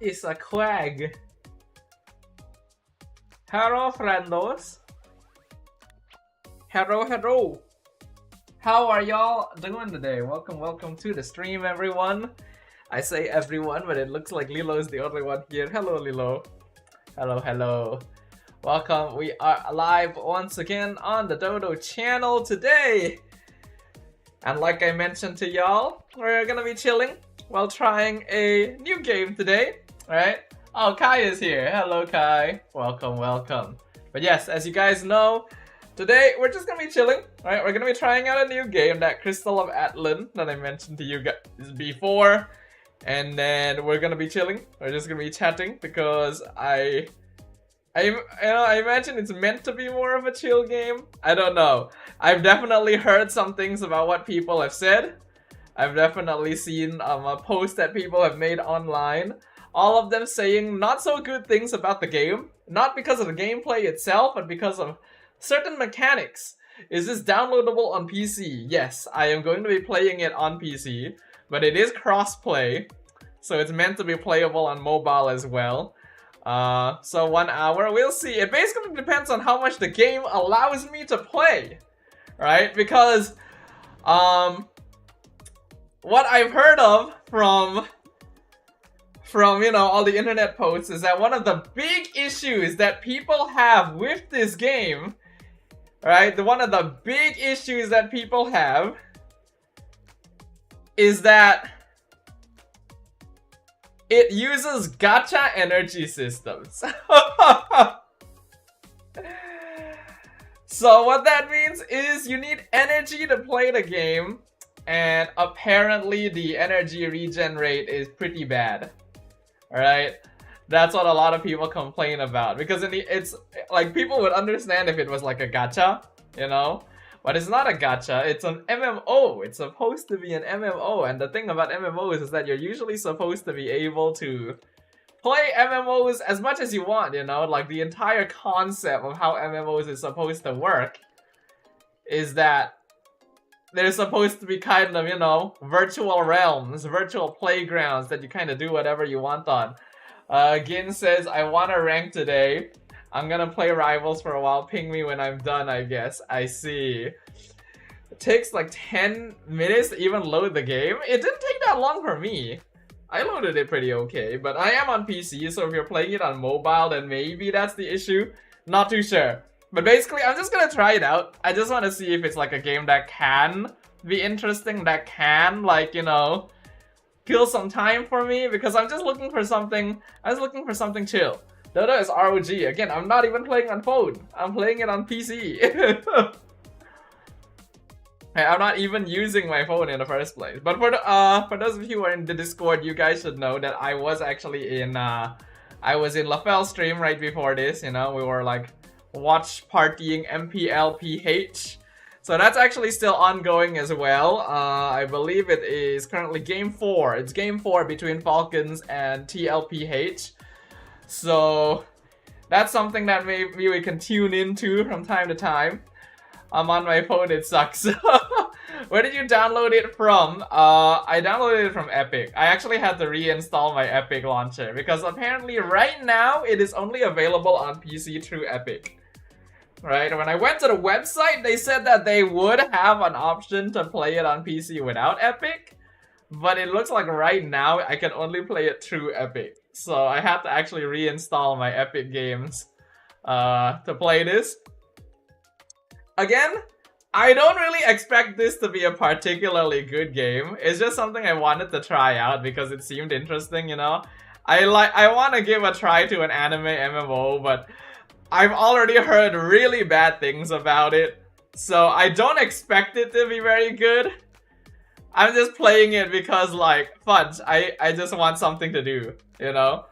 is a quag? Hello, friendos. Hello. How are y'all doing today? Welcome to the stream, everyone. I say everyone, but it looks like Lilo is the only one here. Hello, Lilo. Hello. Welcome. We are live once again on the Dodo channel today. And like I mentioned to y'all, we're gonna be chilling while trying a new game today, right? Oh, Kai is here. Hello, Kai. Welcome. But yes, as you guys know, today we're just gonna be chilling, right? We're gonna be trying out a new game, that Crystal of Atlan that I mentioned to you guys before. And then we're gonna be chilling. We're just gonna be chatting because I imagine it's meant to be more of a chill game. I don't know. I've definitely heard some things about what people have said. I've definitely seen a post that people have made online. All of them saying not so good things about the game. Not because of the gameplay itself, but because of certain mechanics. Is this downloadable on PC? Yes, I am going to be playing it on PC. But it is cross-play. So it's meant to be playable on mobile as well. So 1 hour, we'll see. It basically depends on how much the game allows me to play, right? Because, what I've heard of from all the internet posts is that one of the big issues that people have with this game, right? One of the big issues that people have is that it uses gacha energy systems. So what that means is you need energy to play the game, and apparently the energy regen rate is pretty bad. Alright? That's what a lot of people complain about, because it's like, people would understand if it was like a gacha, you know? But it's not a gacha, it's an MMO. It's supposed to be an MMO, and the thing about MMOs is that you're usually supposed to be able to play MMOs as much as you want, you know? Like, the entire concept of how MMOs is supposed to work is that they're supposed to be kind of, you know, virtual realms, virtual playgrounds that you kind of do whatever you want on. Gin says, I want to rank today. I'm gonna play Rivals for a while. Ping me when I'm done, I guess. I see. It takes like 10 minutes to even load the game. It didn't take that long for me. I loaded it pretty okay, but I am on PC, so if you're playing it on mobile, then maybe that's the issue. Not too sure. But basically, I'm just gonna try it out. I just want to see if it's like a game that can be interesting, that can, like, you know, kill some time for me, because I'm just looking for something. I was looking for something chill. Dodo is ROG. Again, I'm not even playing on phone. I'm playing it on PC. Hey, I'm not even using my phone in the first place. But for those of you who are in the Discord, you guys should know that I was actually in LaFell's stream right before this. You know, we were like watch partying MPL PH. So that's actually still ongoing as well. I believe it is currently game 4. It's game 4 between Falcons and TLPH. So that's something that maybe we can tune into from time to time. I'm on my phone, it sucks. Where did you download it from? I downloaded it from Epic. I actually had to reinstall my Epic launcher because apparently right now it is only available on PC through Epic. Right? When I went to the website, they said that they would have an option to play it on PC without Epic. But it looks like right now I can only play it through Epic. So I have to actually reinstall my Epic games to play this. Again, I don't really expect this to be a particularly good game. It's just something I wanted to try out because it seemed interesting, you know? I want to give a try to an anime MMO, but I've already heard really bad things about it. So I don't expect it to be very good. I'm just playing it because, like, fudge, I just want something to do, you know?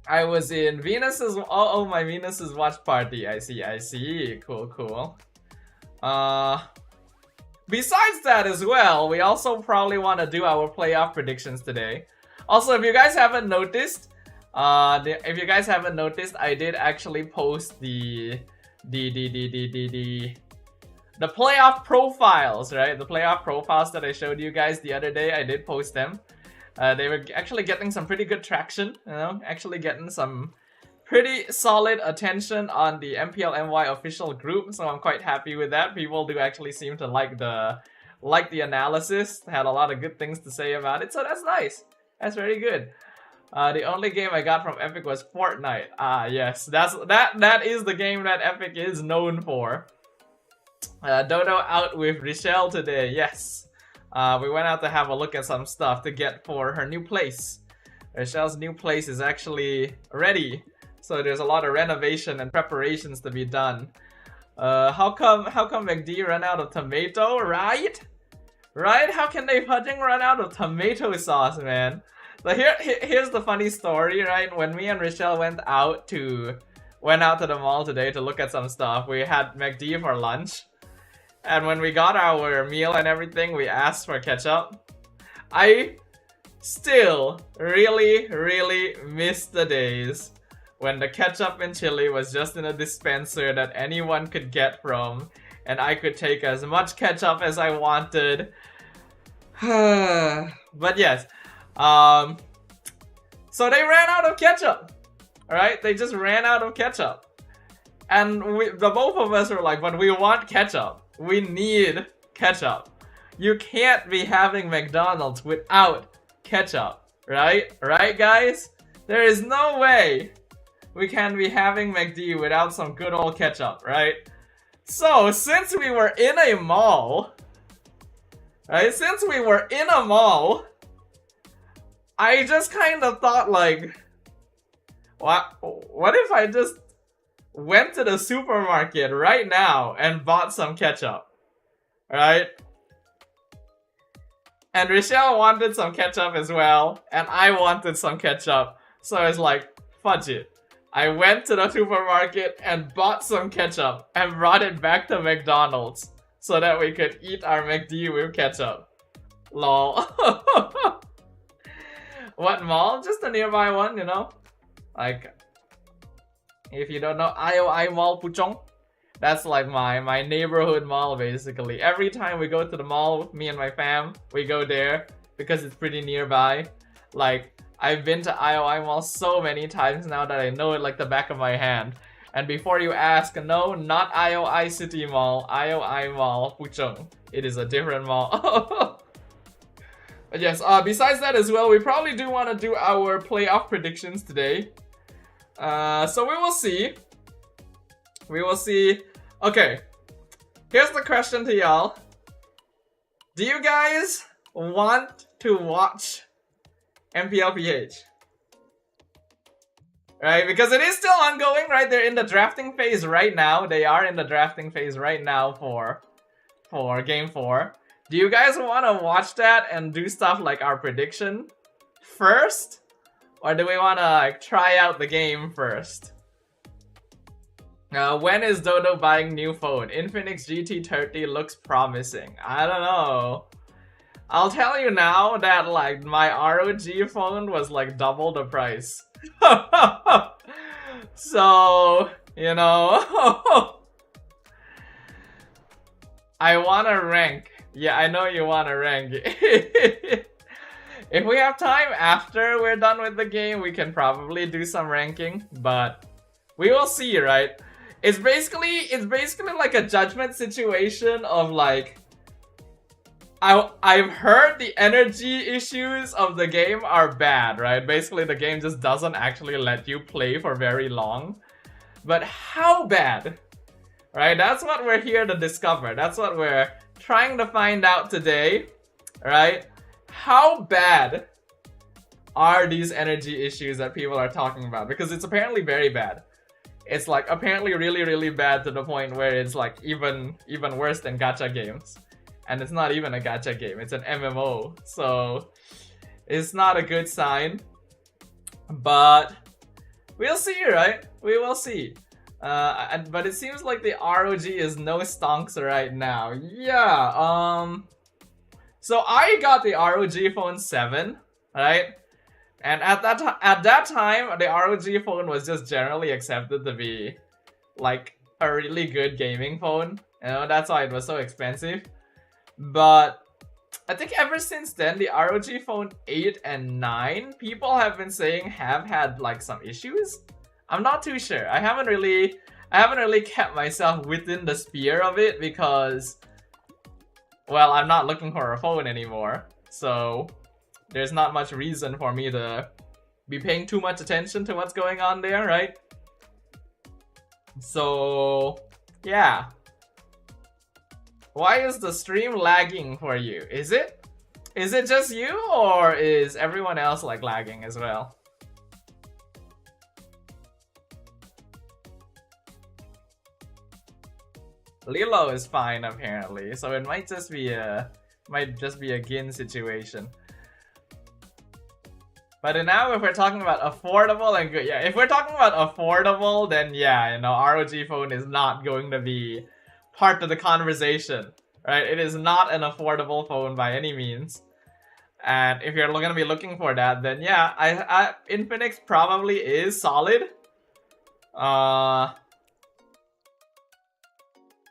I was in Venus's, my Venus's watch party. I see. Cool. Besides that as well, we also probably want to do our playoff predictions today. Also, if you guys haven't noticed, I did actually post the the playoff profiles, right? The playoff profiles that I showed you guys the other day, I did post them. They were actually getting some pretty good traction, you know, actually getting some pretty solid attention on the MPL MY official group, so I'm quite happy with that. People do actually seem to like the analysis, had a lot of good things to say about it, so that's nice. That's very good. The only game I got from Epic was Fortnite. Ah, yes, that is the game that Epic is known for. Dodo out with Richelle today, yes. We went out to have a look at some stuff to get for her new place. Richelle's new place is actually ready, so there's a lot of renovation and preparations to be done. How come McD ran out of tomato, right? Right? How can they fucking run out of tomato sauce, man? So here's the funny story, right? When me and Richelle went out to the mall today to look at some stuff, we had McD for lunch. And when we got our meal and everything, we asked for ketchup. I still really miss the days when the ketchup and chili was just in a dispenser that anyone could get from, and I could take as much ketchup as I wanted. But yes, so they ran out of ketchup. Alright, they just ran out of ketchup. And the both of us were like, but we want ketchup. We need ketchup. You can't be having McDonald's without ketchup, right? Right, guys? There is no way we can be having McD without some good old ketchup, right? So, since we were in a mall, right? Since we were in a mall, I just kind of thought like, what if I just went to the supermarket right now and bought some ketchup, right? And Richelle wanted some ketchup as well, and I wanted some ketchup, so I was like, fudge it. I went to the supermarket and bought some ketchup and brought it back to McDonald's so that we could eat our McD with ketchup. Lol. What mall? Just a nearby one, you know? Like, if you don't know, IOI Mall Puchong, that's like my neighborhood mall basically. Every time we go to the mall, me and my fam, we go there because it's pretty nearby. Like, I've been to IOI Mall so many times now that I know it like the back of my hand. And before you ask, no, not IOI City Mall, IOI Mall Puchong. It is a different mall. But yes, besides that as well, we probably do want to do our playoff predictions today. So we will see. We will see. Okay, here's the question to y'all. Do you guys want to watch MPL PH? Right, because it is still ongoing, right? They're in the drafting phase right now. They are in the drafting phase right now for Game 4. Do you guys want to watch that and do stuff like our prediction first? Or do we want to like try out the game first? When is Dodo buying new phone? Infinix GT30 looks promising. I don't know. I'll tell you now that like my ROG phone was like double the price. So, you know. I want to rank. Yeah, I know you want to rank. If we have time after we're done with the game, we can probably do some ranking, but we will see, right? It's basically like a judgment situation of like, I've heard the energy issues of the game are bad, right? Basically the game just doesn't actually let you play for very long. But how bad? Right? That's what we're here to discover. That's what we're trying to find out today, right? How bad are these energy issues that people are talking about? Because it's apparently very bad. It's like apparently really bad to the point where it's like even worse than gacha games. And it's not even a gacha game, it's an MMO. So it's not a good sign. But we'll see, right? We will see. But it seems like the ROG is no stonks right now. Yeah, so I got the ROG Phone 7, right? And at that time, the ROG phone was just generally accepted to be like a really good gaming phone. You know, that's why it was so expensive. But I think ever since then, the ROG Phone 8 and 9, people have been saying have had like some issues. I'm not too sure. I haven't really kept myself within the sphere of it because, well, I'm not looking for a phone anymore. So there's not much reason for me to be paying too much attention to what's going on there, right? So yeah. Why is the stream lagging for you? Is it just you, or is everyone else like lagging as well? Lilo is fine apparently, so it might just be a Gin situation. But now if we're talking about affordable and good, yeah, if we're talking about affordable, then yeah, you know, ROG Phone is not going to be part of the conversation, right? It is not an affordable phone by any means. And if you're gonna be looking for that, then yeah, Infinix probably is solid. I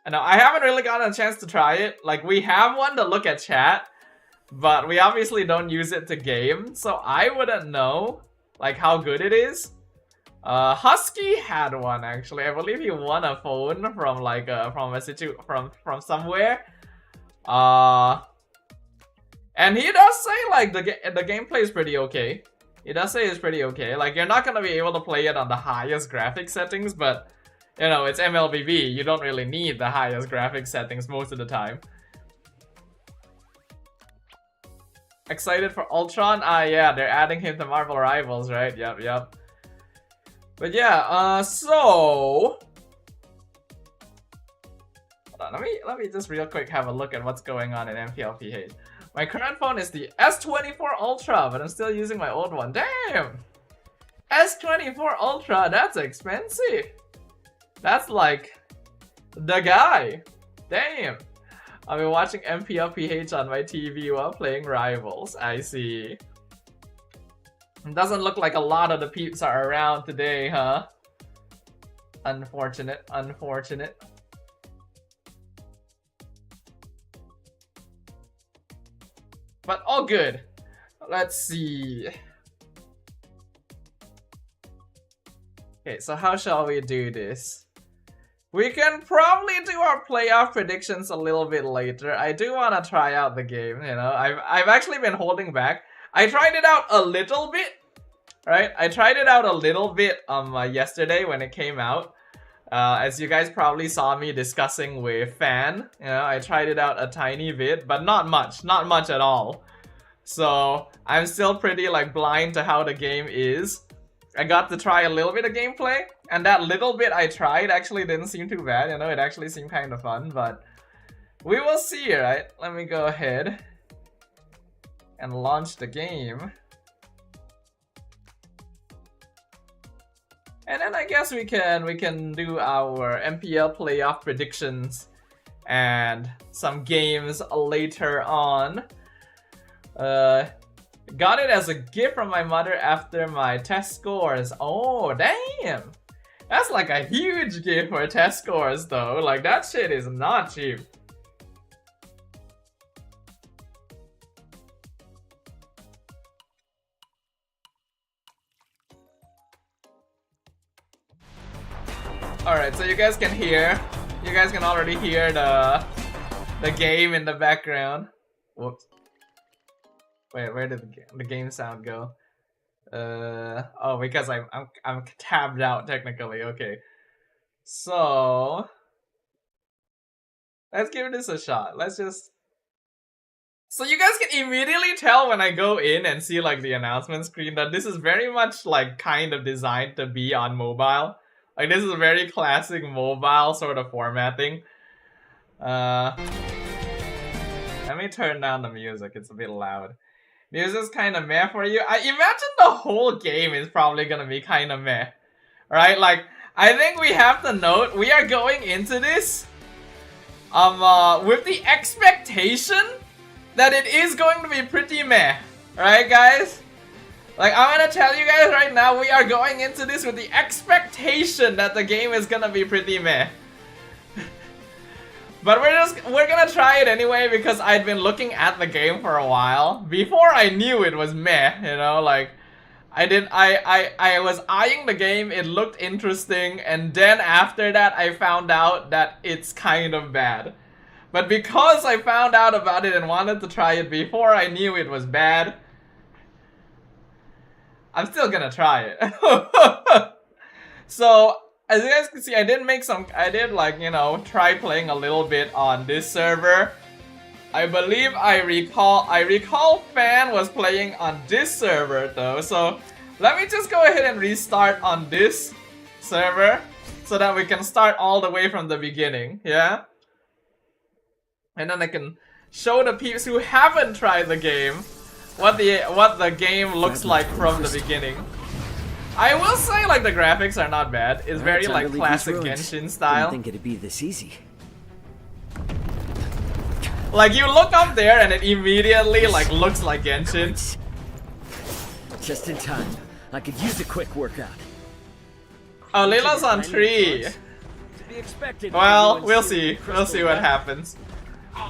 know I haven't really gotten a chance to try it. Like, we have one to look at chat, but we obviously don't use it to game, so I wouldn't know like how good it is. Husky had one actually. I believe he won a phone from like from somewhere. And he does say like the gameplay is pretty okay. He does say it's pretty okay. Like, you're not gonna be able to play it on the highest graphic settings, but you know, it's MLBB. You don't really need the highest graphic settings most of the time. Excited for Ultron? Yeah, they're adding him to Marvel Rivals, right? Yep. But yeah, so hold on, let me just real quick have a look at what's going on in MPL PH. My current phone is the S24 Ultra, but I'm still using my old one. Damn! S24 Ultra, that's expensive. That's like the guy. Damn. I've been watching MPL PH on my TV while playing Rivals. I see. It doesn't look like a lot of the peeps are around today, huh? Unfortunate. But all good. Let's see. Okay, so how shall we do this? We can probably do our playoff predictions a little bit later. I do want to try out the game, you know. I've actually been holding back. I tried it out a little bit, right? I tried it out a little bit yesterday when it came out. As you guys probably saw me discussing with Fan, you know, I tried it out a tiny bit, but not much at all. So I'm still pretty like blind to how the game is. I got to try a little bit of gameplay, and that little bit I tried actually didn't seem too bad, you know, it actually seemed kind of fun, but we will see, right? Let me go ahead and launch the game. And then I guess we can do our MPL playoff predictions and some games later on. Got it as a gift from my mother after my test scores. Oh, damn! That's like a huge gift for test scores though. Like, that shit is not cheap. Alright, so you guys can already hear the game in the background. Whoops. Wait, where did the game sound go? Oh, because I'm tabbed out technically. Okay, so let's give this a shot. Let's just. So you guys can immediately tell when I go in and see like the announcement screen that this is very much like kind of designed to be on mobile. Like, this is a very classic mobile sort of formatting. Let me turn down the music. It's a bit loud. Music's kind of meh for you. I imagine the whole game is probably gonna be kind of meh, right? Like, I think we have to note we are going into this with the expectation that it is going to be pretty meh, right, guys? Like, I'm gonna tell you guys right now, we are going into this with the expectation that the game is gonna be pretty meh. But we're gonna try it anyway because I'd been looking at the game for a while. Before I knew it was meh, you know, like I was eyeing the game, it looked interesting, and then after that I found out that it's kind of bad. But because I found out about it and wanted to try it before I knew it was bad, I'm still gonna try it. So, as you guys can see, I did like, you know, try playing a little bit on this server. I believe I recall Fan was playing on this server though, so let me just go ahead and restart on this server so that we can start all the way from the beginning, yeah? And then I can show the peeps who haven't tried the game what the game looks like from the beginning. I will say, like, the graphics are not bad. It's very like classic Genshin style. Didn't think it'd be this easy. Like, you look up there and it immediately like looks like Genshin. Just in time. I could use a quick workout. Oh, Lila's on 3. Well, we'll see. We'll see what happens.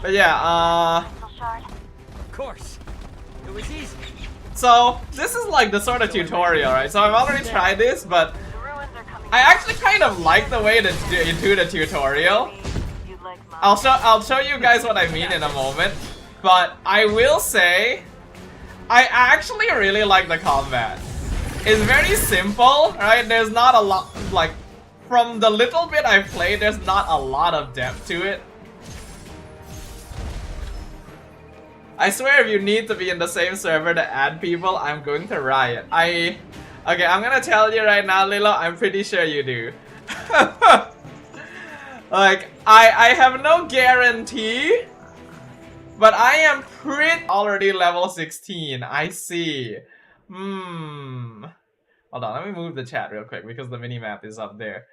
But yeah, Of course. It was easy. so this is like the sort of tutorial, right? So I've already tried this, but I actually kind of like the way that you do the tutorial. I'll show you guys what I mean in a moment, but I will say I actually really like the combat. It's very simple, right? There's not a lot, like, from the little bit I've played, there's not a lot of depth to it. I swear if you need to be in the same server to add people, I'm going to riot. Okay, I'm gonna tell you right now, Lilo, I'm pretty sure you do. Like, I have no guarantee, but I am already level 16. I see. Hold on, let me move the chat real quick because the minimap is up there.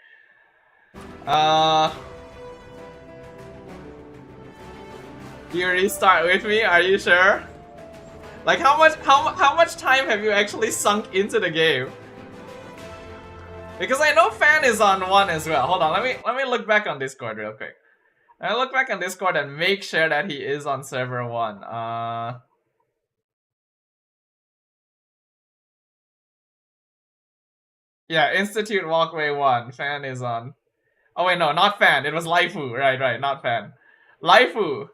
You restart with me? Are you sure? Like, how much time have you actually sunk into the game? Because I know Fan is on 1 as well. Hold on, let me look back on Discord real quick. I'll look back on Discord and make sure that he is on server 1. Yeah, Institute Walkway 1. Fan is on. Oh wait, no, not Fan. It was Laifu. Right, not Fan. Laifu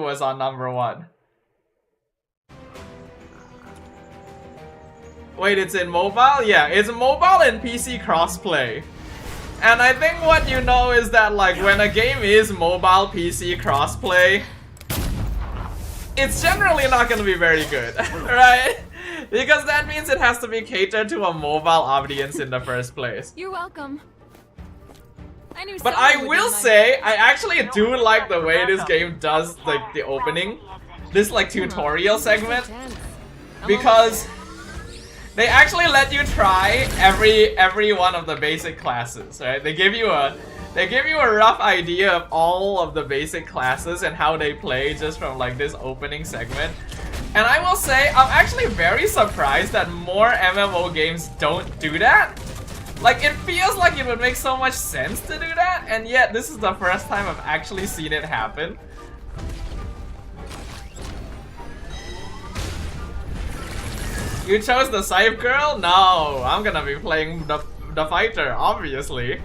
was on number 1. Wait, it's in mobile? Yeah, it's mobile and PC crossplay. And I think what you know is that, like, when a game is mobile PC crossplay, it's generally not gonna be very good, right? Because that means it has to be catered to a mobile audience in the first place. You're welcome. But I will say, I actually do like the way this game does, like, the opening. This, like, tutorial segment. Because they actually let you try every one of the basic classes, right? They give you a rough idea of all of the basic classes and how they play just from, like, this opening segment. And I will say, I'm actually very surprised that more MMO games don't do that. Like, it feels like it would make so much sense to do that, and yet this is the first time I've actually seen it happen. You chose the Scythe girl? No, I'm gonna be playing the fighter, obviously.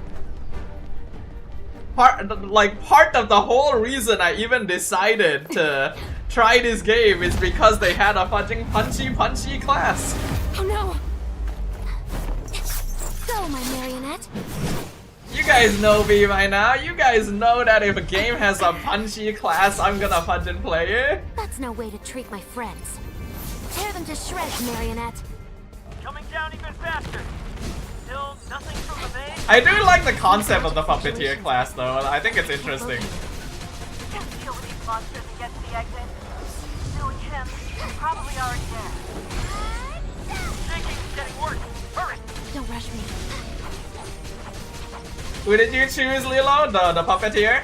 Part of the whole reason I even decided to try this game is because they had a fucking punchy class. Oh no! Go, my marionette. You guys know me by now. You guys know that if a game has a punchy class, I'm gonna fucking play it. That's no way to treat my friends. Tear them to shreds, marionette. Coming down even faster. Still nothing from the main. I do like the concept of the puppeteer class though. I think it's interesting. Just deal with these monsters and get to the exit. Knowing him, he's probably already there. Shaking is getting worse. Hurry! Don't rush me. Who did you choose, Lilo? The puppeteer?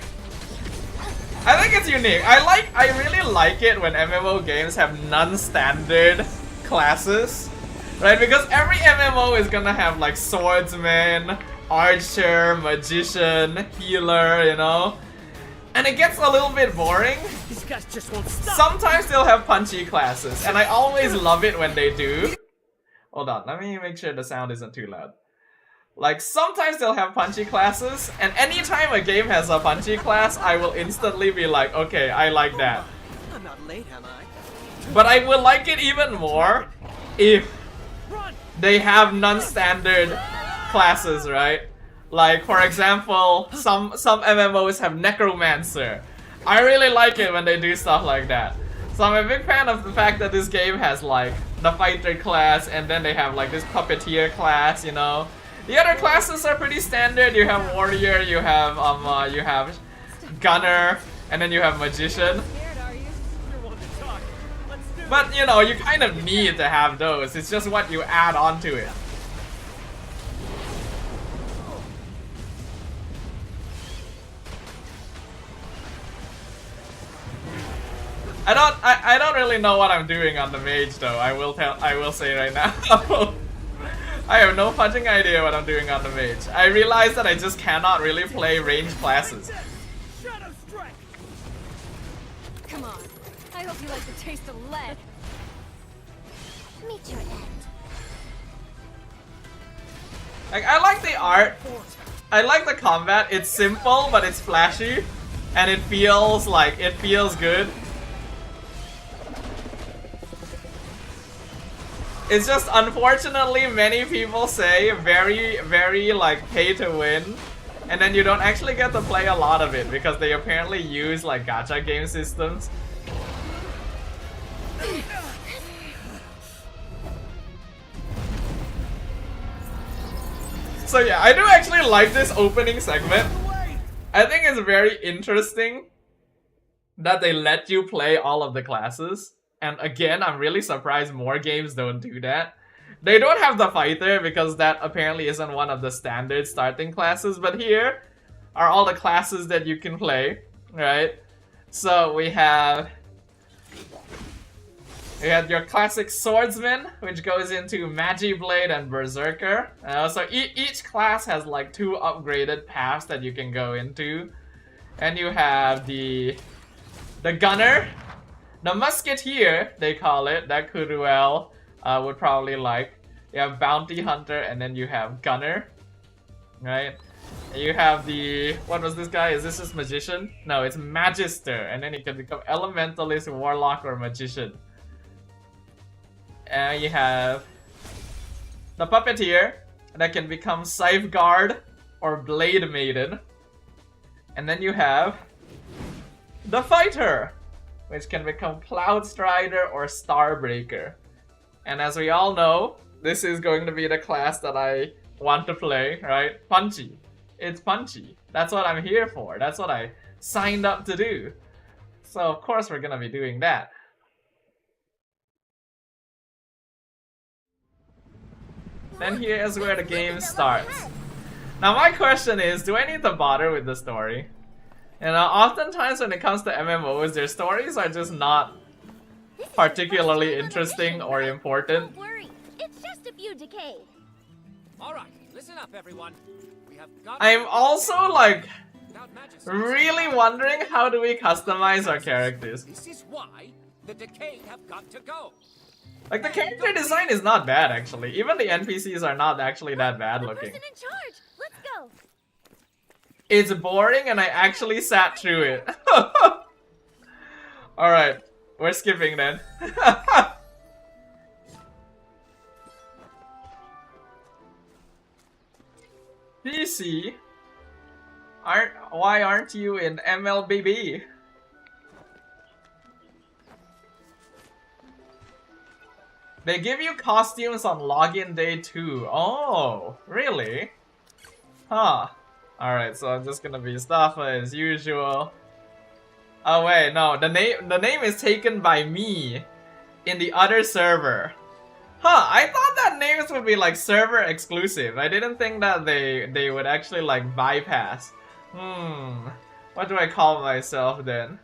I think it's unique. I really like it when MMO games have non-standard classes, right? Because every MMO is gonna have like swordsman, archer, magician, healer, you know? And it gets a little bit boring. These guys just won't stop. Sometimes they'll have punchy classes, and I always love it when they do. Hold on, let me make sure the sound isn't too loud. Like, sometimes they'll have punchy classes, and anytime a game has a punchy class, I will instantly be like, okay, I like that. I'm not late, am I? But I will like it even more if they have non-standard classes, right? Like, for example, some MMOs have Necromancer. I really like it when they do stuff like that. So I'm a big fan of the fact that this game has like the fighter class, and then they have like this puppeteer class, you know. The other classes are pretty standard. You have warrior, you have gunner, and then you have magician. But you know, you kind of need to have those. It's just what you add onto it. I don't really know what I'm doing on the mage though. I will say right now. I have no fucking idea what I'm doing on the mage. I realize that I just cannot really play ranged classes. Come on. I hope you like the taste of lead. Meet your end. Like, I like the art. I like the combat. It's simple, but it's flashy. And it feels good. It's just, unfortunately, many people say very like pay to win, and then you don't actually get to play a lot of it because they apparently use like gacha game systems. So yeah, I do actually like this opening segment. I think it's very interesting that they let you play all of the classes. And again, I'm really surprised more games don't do that. They don't have the fighter because that apparently isn't one of the standard starting classes, but here are all the classes that you can play, right? So we have your classic swordsman, which goes into Magi Blade and Berserker. So each class has like 2 upgraded paths that you can go into. And you have the gunner. The musketeer, they call it, that Kuruel would probably like. You have bounty hunter, and then you have gunner, right? And you have the, what was this guy? Is this just magician? No, it's magister, and then you can become elementalist, warlock, or magician. And you have the puppeteer that can become safeguard or blade maiden. And then you have the fighter, which can become Cloud Strider or Starbreaker. And as we all know, this is going to be the class that I want to play, right? Punchy. It's punchy. That's what I'm here for. That's what I signed up to do. So of course we're gonna be doing that. Then here is where the game starts. Now my question is, do I need to bother with the story? You know, oftentimes when it comes to MMOs, their stories are just not particularly interesting or important. Don't worry. It's just a few decay. Alright, listen up everyone. We have got I'm also like really wondering, how do we customize our characters? This is why the decay have got to go. Like, the character design is not bad actually. Even the NPCs are not actually that bad looking. Person in charge. Let's go. It's boring and I actually sat through it. Alright, we're skipping then. PC? Why aren't you in MLBB? They give you costumes on login day too. Oh, really? Huh. Alright, so I'm just gonna be Staffa as usual. Oh wait, no, the name is taken by me in the other server. Huh, I thought that names would be like server exclusive. I didn't think that they would actually like bypass. What do I call myself then?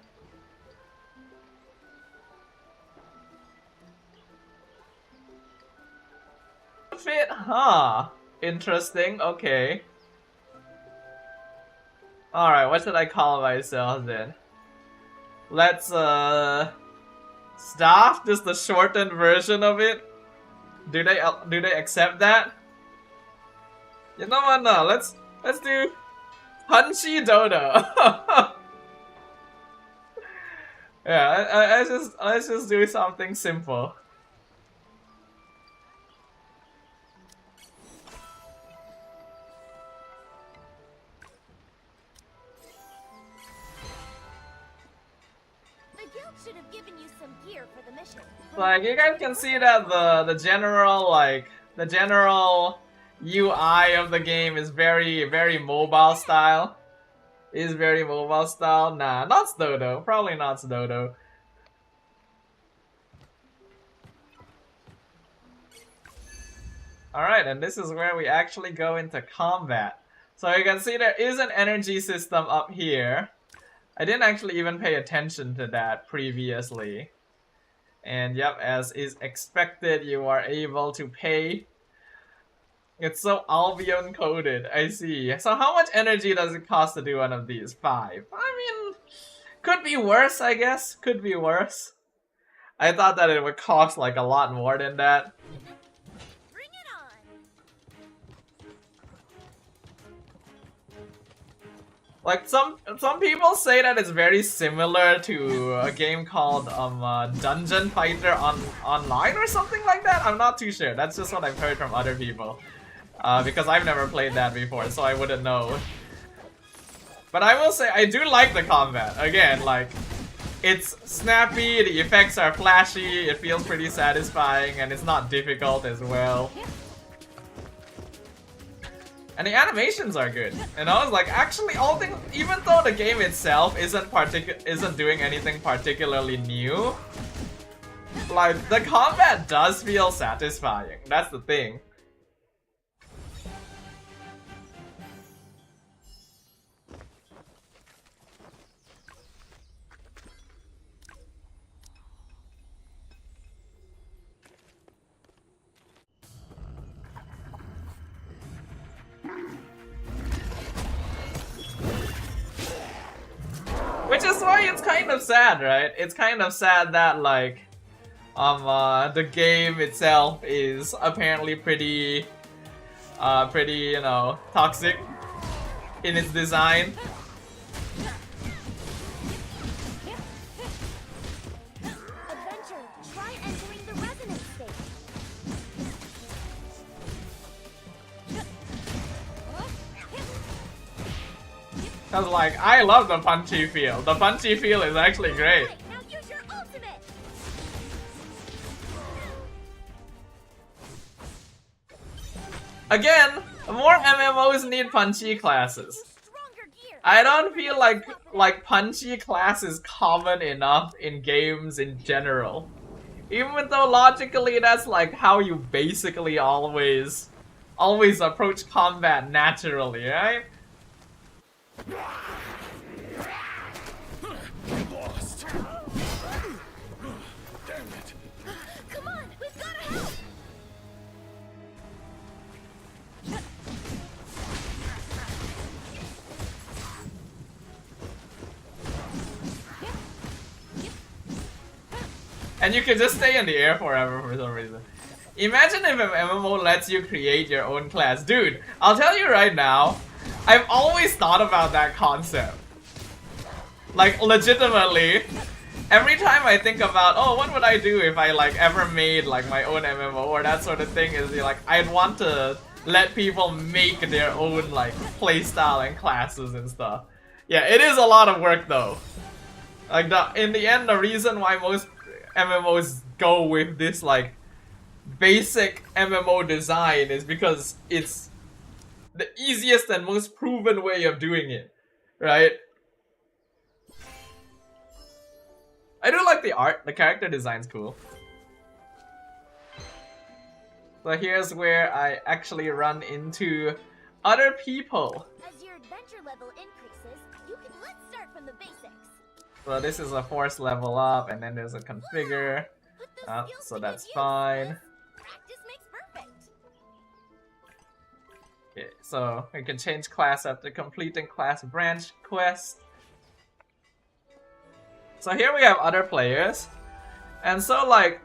Fit, huh? Interesting, okay. Alright, what should I call myself then? Let's Staff, just the shortened version of it. Do they accept that? You know what? No, let's do Punchy Dodo. Yeah, let's just do something simple. The guild should have given you some gear for the mission. Like, you guys can see that the general UI of the game is very mobile style. Is very mobile style. Nah, not Dodo. Probably not Dodo. Alright, and this is where we actually go into combat. So you can see there is an energy system up here. I didn't actually even pay attention to that previously. And yep, as is expected, you are able to pay. It's so Albion coded, I see. So how much energy does it cost to do one of these? 5. I mean, could be worse, I guess. Could be worse. I thought that it would cost like a lot more than that. Bring it on. Like some people say that it's very similar to a game called Dungeon Fighter Online or something like that. I'm not too sure. That's just what I've heard from other people. Because I've never played that before, so I wouldn't know. But I will say, I do like the combat. Again, like, it's snappy, the effects are flashy, it feels pretty satisfying, and it's not difficult as well. And the animations are good. And I was like, actually, all things, even though the game itself isn't doing anything particularly new, like, the combat does feel satisfying. That's the thing. Which is why it's kind of sad, right? It's kind of sad that, like, the game itself is apparently pretty, you know, toxic in its design. Adventure, try entering the resonance state. Cause like, I love the punchy feel. The punchy feel is actually great. Right, now use your ultimate. Again, more MMOs need punchy classes. Stronger gear. I don't feel like punchy class is common enough in games in general. Even though logically that's like how you basically always approach combat naturally, right? Lost. Damn it. Come on, we've got to help. And you can just stay in the air forever for some reason. Imagine if an MMO lets you create your own class. Dude, I'll tell you right now, I've always thought about that concept. Like, legitimately, every time I think about, oh, what would I do if I, like, ever made, like, my own MMO or that sort of thing, is, like, I'd want to let people make their own, like, playstyle and classes and stuff. Yeah, it is a lot of work, though. Like, in the end, the reason why most MMOs go with this, like, basic MMO design is because it's the easiest and most proven way of doing it, right? I do like the art, the character design's cool. So here's where I actually run into other people. As your adventure level increases, let's start from the basics. So this is a force level up, and then there's a configure. So that's fine. Practice makes perfect. Okay, so we can change class after completing class branch quest. So here we have other players. And so like,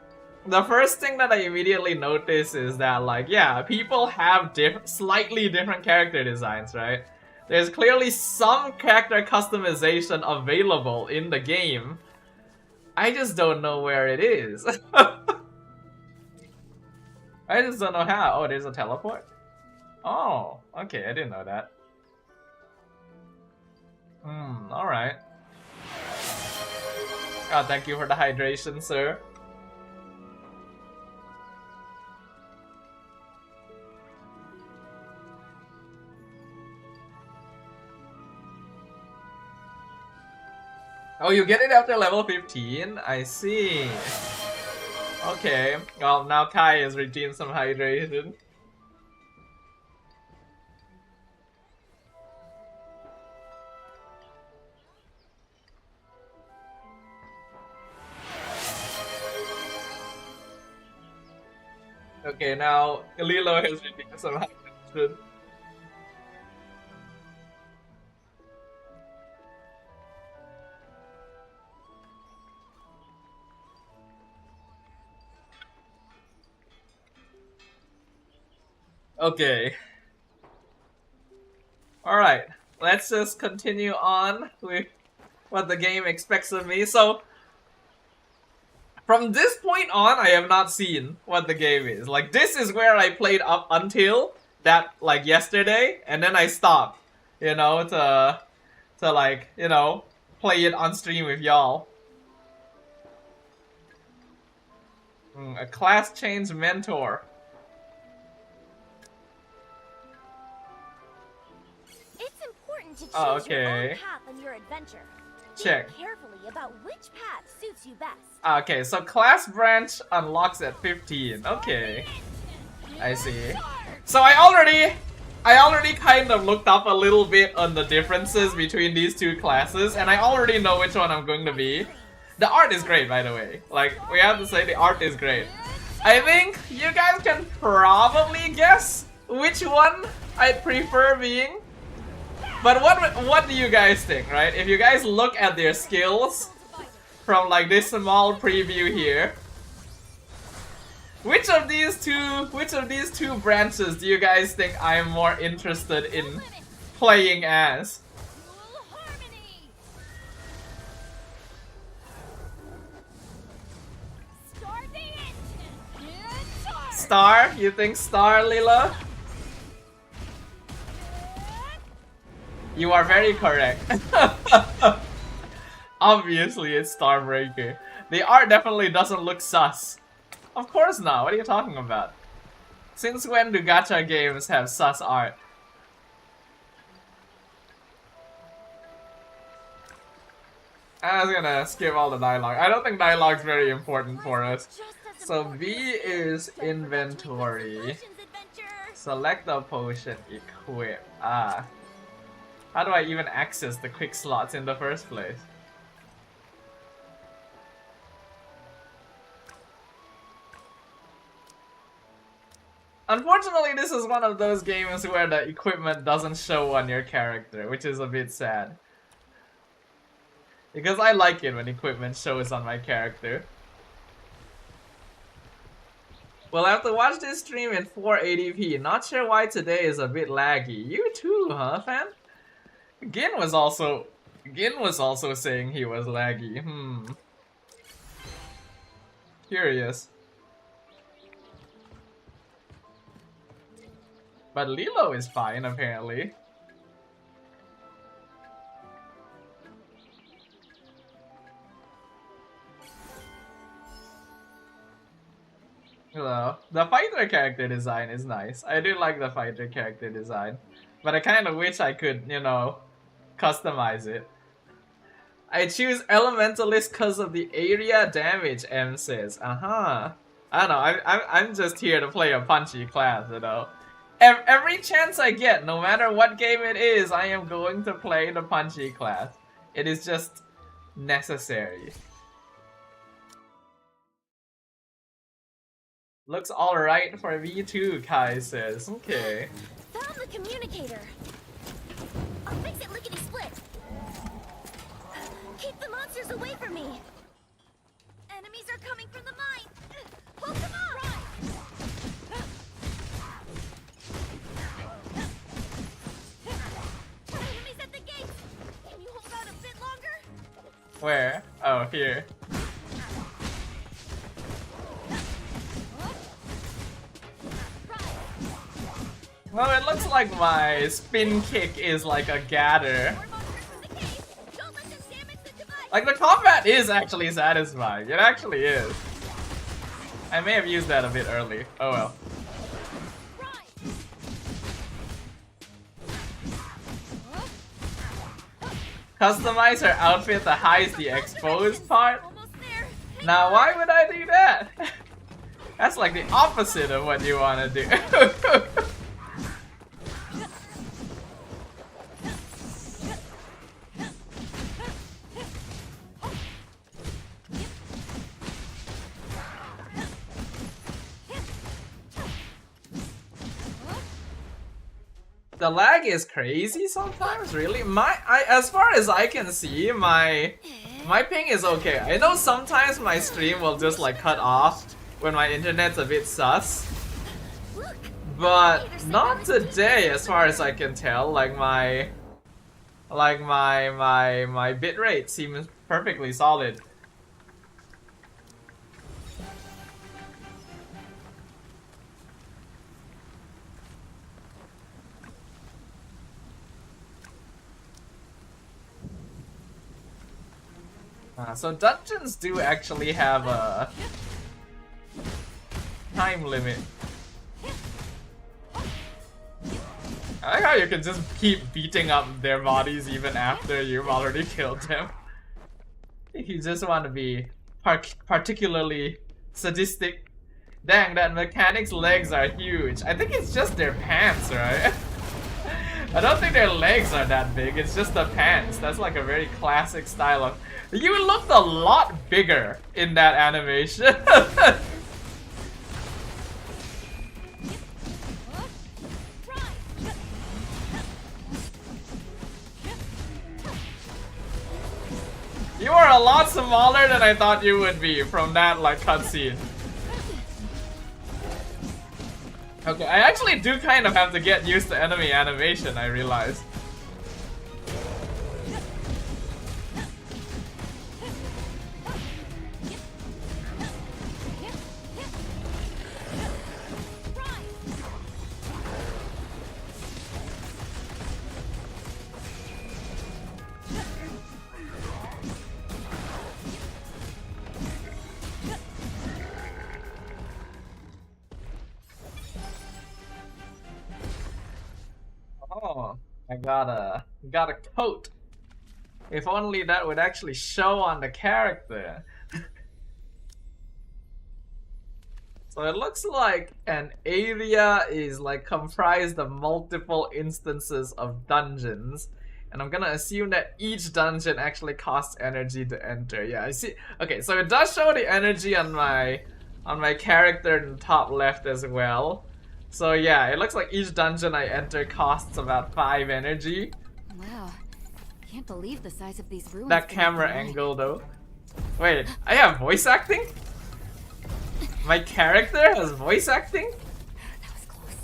the first thing that I immediately notice is that like, yeah, people have slightly different character designs, right? There's clearly some character customization available in the game. I just don't know where it is. I just don't know how. Oh, there's a teleport? Oh, okay, I didn't know that. Alright. Oh, thank you for the hydration, sir. Oh, you get it after level 15? I see. Okay, well now Kai has redeemed some hydration. Okay, now Lilo has redeemed some hydration. Okay. Alright, let's just continue on with what the game expects of me. So, from this point on, I have not seen what the game is. Like, this is where I played up until that, like, yesterday, and then I stopped, you know, to like, you know, play it on stream with y'all. A class change mentor. It's important to choose Oh, your okay. own path on your adventure. Check. Think carefully about which path suits you best. Okay, so class branch unlocks at 15. Okay, I see. So I already kind of looked up a little bit on the differences between these two classes, and I already know which one I'm going to be. The art is great, by the way. Like, we have to say the art is great. I think you guys can probably guess which one I'd prefer being. But what do you guys think, right? If you guys look at their skills from like this small preview here, which of these two branches do you guys think I'm more interested in playing as? Star? You think Star, Lila? You are very correct. Obviously, it's Starbreaker. The art definitely doesn't look sus. Of course not. What are you talking about? Since when do gacha games have sus art? I was gonna skip all the dialogue. I don't think dialogue's very important for us. So B is inventory. Select the potion, equip. Ah. How do I even access the quick slots in the first place? Unfortunately, this is one of those games where the equipment doesn't show on your character, which is a bit sad. Because I like it when equipment shows on my character. We'll have to watch this stream in 480p. Not sure why today is a bit laggy. You too, huh, fan? Gin was also saying he was laggy. Curious. But Lilo is fine, apparently. Hello. The fighter character design is nice. I do like the fighter character design. But I kind of wish I could, you know, customize it. I choose Elementalist because of the area damage, M says. I don't know, I'm just here to play a punchy class, you know. Every chance I get, no matter what game it is, I am going to play the punchy class. It is just necessary. Looks alright for me too, Kai says. Okay. Found the communicator. I'll fix it lickety-split. Keep the monsters away from me. Enemies are coming from the mine. Hold them off. Enemies at the gate. Can you hold out a bit longer? Where? Oh, here. Well, it looks like my spin kick is like a gather. Like, the combat is actually satisfying. It actually is. I may have used that a bit early. Oh well. Customize her outfit to hide the exposed part? Now, why would I do that? That's like the opposite of what you want to do. The lag is crazy sometimes, really. As far as I can see, my ping is okay. I know sometimes my stream will just like cut off when my internet's a bit sus, but not today, as far as I can tell. Like my bitrate seems perfectly solid. So dungeons do actually have a time limit. I like how you can just keep beating up their bodies even after you've already killed them. You just want to be particularly sadistic. Dang, that mechanic's legs are huge. I think it's just their pants, right? I don't think their legs are that big, it's just the pants. That's like a very classic style of... You looked a lot bigger in that animation. You are a lot smaller than I thought you would be from that like cutscene. Okay, I actually do kind of have to get used to enemy animation, I realize. Oh, I got a coat. If only that would actually show on the character. So it looks like an area is like comprised of multiple instances of dungeons. And I'm gonna assume that each dungeon actually costs energy to enter. Yeah, I see. Okay, so it does show the energy on my character in the top left as well. So yeah, it looks like each dungeon I enter costs about 5 energy. Wow, can't believe the size of these ruins. That camera angle though. Wait, I have voice acting? My character has voice acting? That was close.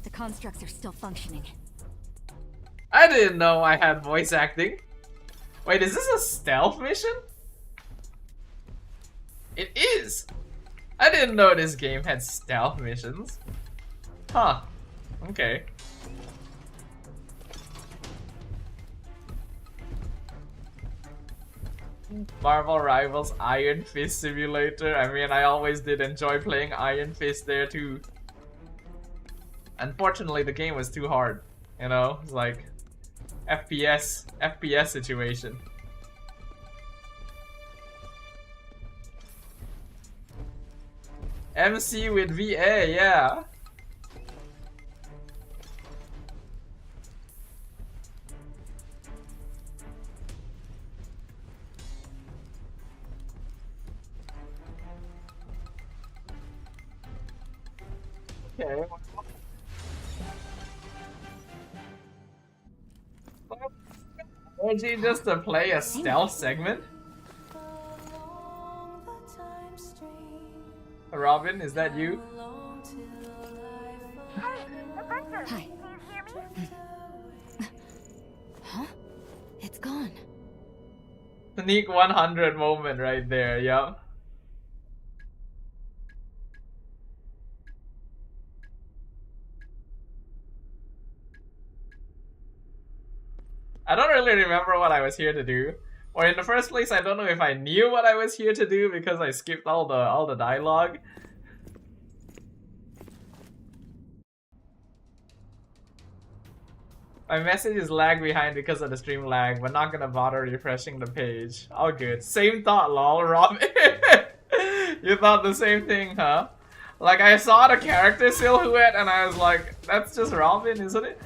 The constructs are still functioning. I didn't know I had voice acting. Wait, is this a stealth mission? It is! I didn't know this game had stealth missions. Huh. Okay. Marvel Rivals Iron Fist Simulator. I mean, I always did enjoy playing Iron Fist there too. Unfortunately, the game was too hard. You know, it's like FPS situation. MC with VA, yeah. Okay. OG just to play a stealth segment? Robin, is that you? Hey, Adventure! Hi. Can you hear me? Huh? It's gone. Sneak 100 moment right there, yup. I don't really remember what I was here to do. Or in the first place, I don't know if I knew what I was here to do because I skipped all the dialogue. My message is lag behind because of the stream lag, but not gonna bother refreshing the page. All good. Same thought, lol, Rob. You thought the same thing, huh? Like, I saw the character silhouette and I was like, that's just Robin, isn't it?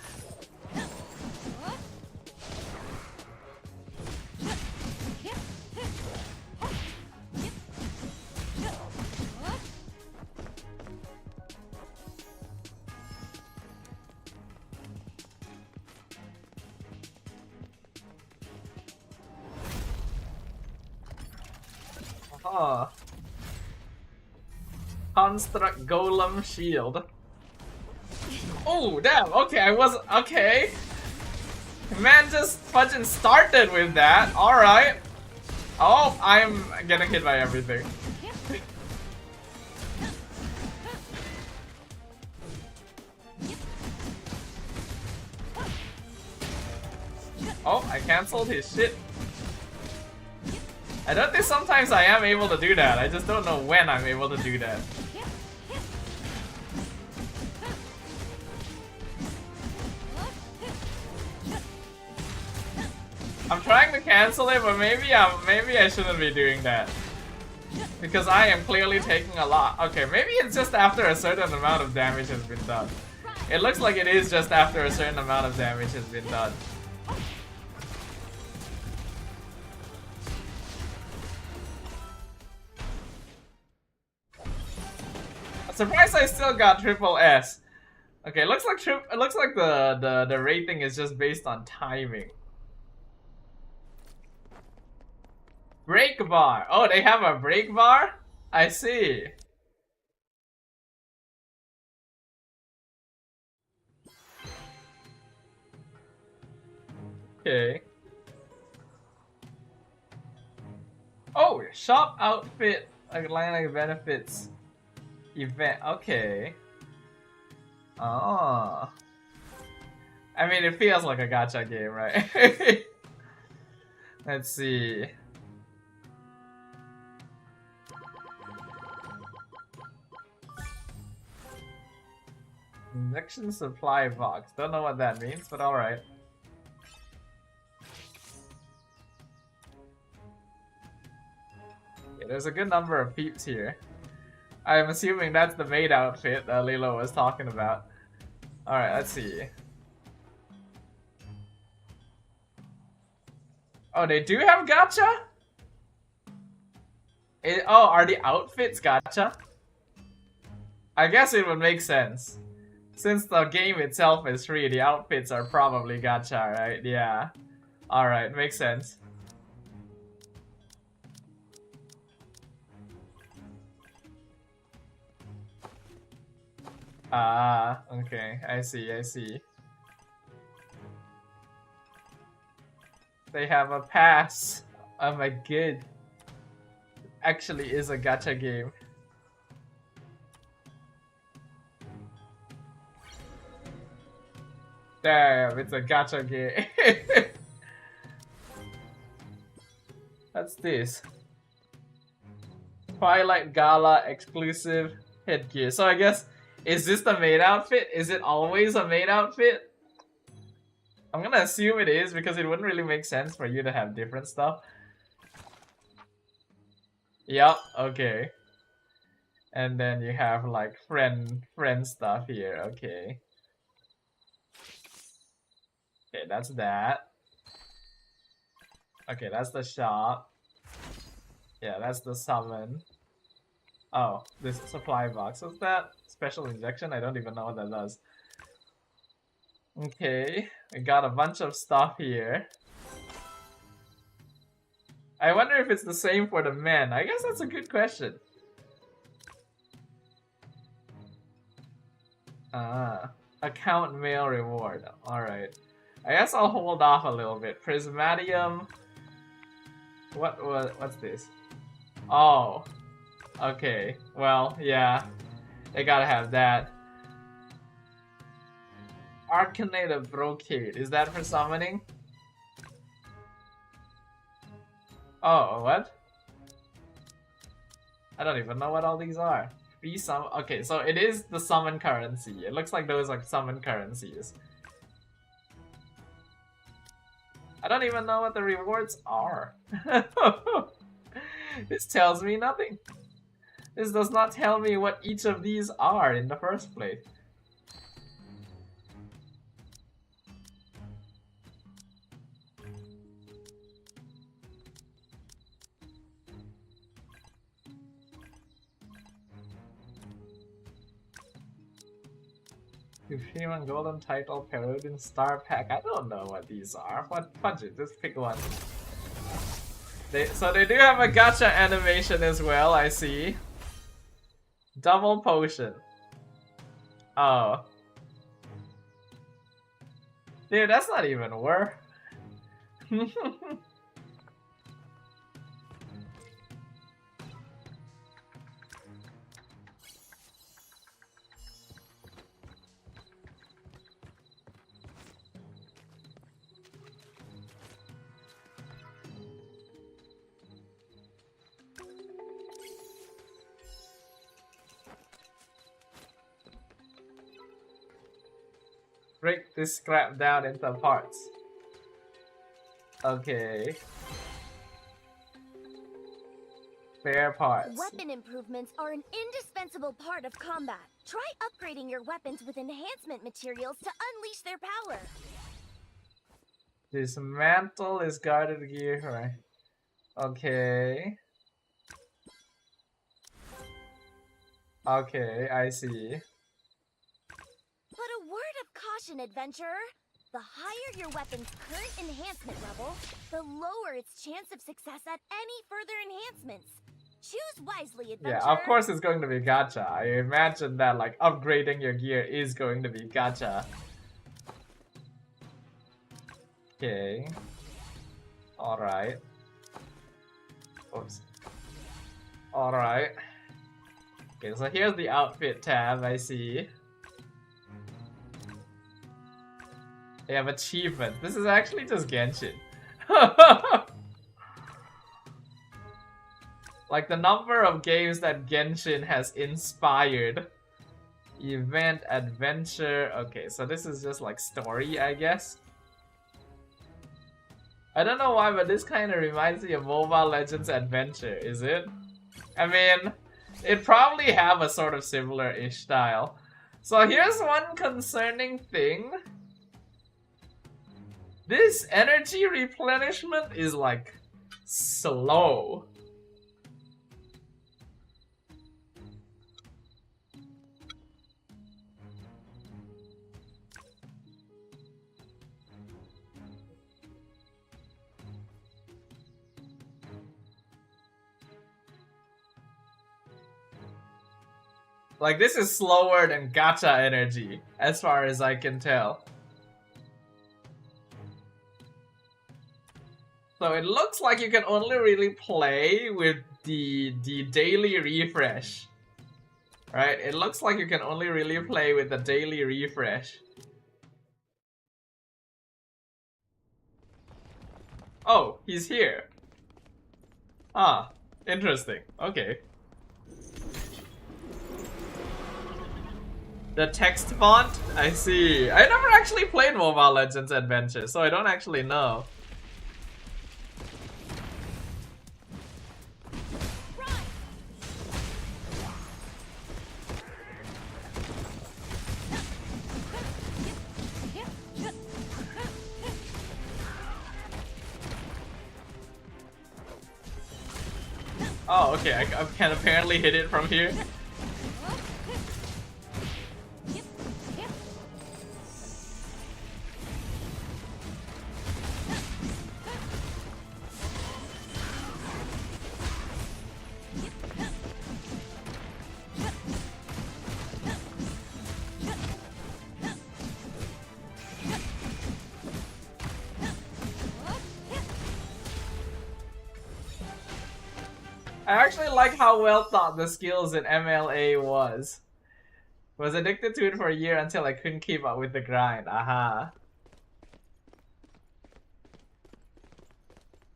Huh. Construct Golem Shield. Oh, damn. Okay, I was... Okay. Man just fucking started with that. Alright. Oh, I'm getting hit by everything. Oh, I cancelled his shit. I don't think sometimes I am able to do that. I just don't know when I'm able to do that. I'm trying to cancel it, but maybe I shouldn't be doing that. Because I am clearly taking a lot. Okay, maybe it's just after a certain amount of damage has been done. It looks like it is just after a certain amount of damage has been done. Surprised I still got triple S. Okay, it looks like the rating is just based on timing. Break bar. Oh, they have a break bar? I see. Okay. Oh, shop outfit Atlantic benefits event. Okay. Oh. I mean, it feels like a gacha game, right? Let's see. Injection supply box. Don't know what that means, but alright. Yeah, there's a good number of peeps here. I'm assuming that's the maid outfit that Lilo was talking about. Alright, let's see. Oh, they do have gacha? Oh, are the outfits gacha? I guess it would make sense. Since the game itself is free, the outfits are probably gacha, right? Yeah. Alright, makes sense. Ah, okay. I see, I see. They have a pass. Oh my god. Actually is a gacha game. Damn, it's a gacha game. What's this? Twilight Gala exclusive headgear. So I guess, is this the maid outfit? Is it always a maid outfit? I'm gonna assume it is because it wouldn't really make sense for you to have different stuff. Yup, okay. And then you have like friend stuff here, okay. Okay, that's that. Okay, that's the shop. Yeah, that's the summon. Oh, this supply box. What's that? Special injection? I don't even know what that does. Okay, we got a bunch of stuff here. I wonder if it's the same for the men. I guess that's a good question. Account mail reward. Alright. I guess I'll hold off a little bit. Prismatium. What's this? Oh. Okay. Well, yeah. I gotta have that. Arcanate of Brocade. Is that for summoning? Oh, what? I don't even know what all these are. Free summon. Okay, so it is the summon currency. It looks like those are summon currencies. I don't even know what the rewards are. This tells me nothing. This does not tell me what each of these are in the first place. Human Golden Title, Peruvian Star Pack. I don't know what these are. What? Punch it, just pick one. So they do have a gacha animation as well, I see. Double potion. Oh. Dude, that's not even worth. Break this scrap down into parts. Okay. Spare parts. Weapon improvements are an indispensable part of combat. Try upgrading your weapons with enhancement materials to unleash their power. Dismantle is guarded gear, right? Okay. Okay, I see. But a word of caution, adventurer. The higher your weapon's current enhancement level, the lower its chance of success at any further enhancements. Choose wisely, adventurer. Yeah, of course it's going to be gacha. I imagine that like upgrading your gear is going to be gacha. Okay. Alright. Oops. Alright. Okay, so here's the outfit tab, I see. They have achievements. This is actually just Genshin. Like the number of games that Genshin has inspired. Event, adventure. Okay, so this is just like story, I guess. I don't know why, but this kind of reminds me of Mobile Legends Adventure, is it? I mean, it probably have a sort of similar-ish style. So here's one concerning thing. This energy replenishment is like slow. Like this is slower than gacha energy, as far as I can tell. So it looks like you can only really play with the daily refresh. Right? It looks like you can only really play with the daily refresh. Oh, he's here. Ah, interesting. Okay. The text font? I see. I never actually played Mobile Legends Adventure, so I don't actually know. Oh, okay, I can apparently hit it from here. I actually like how well thought the skills in MLA was. Was addicted to it for a year until I couldn't keep up with the grind. Aha.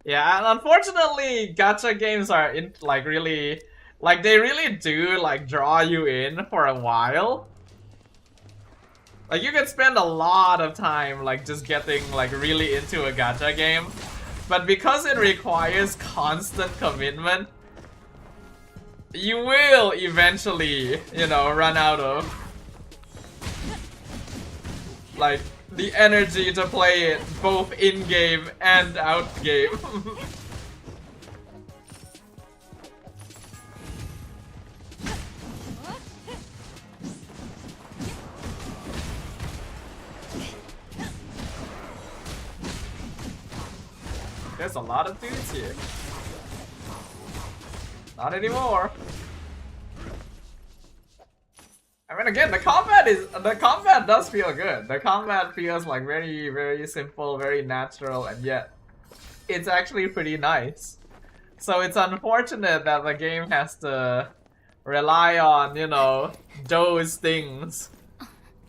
Yeah, and unfortunately, gacha games are like really, like they really do like draw you in for a while. Like you can spend a lot of time like just getting like really into a gacha game, but because it requires constant commitment, you will eventually, you know, run out of like the energy to play it both in-game and out-game. There's a lot of dudes here. Not anymore. I mean, again, the combat does feel good. The combat feels like very, very simple, very natural, and yet it's actually pretty nice. So it's unfortunate that the game has to rely on, you know, those things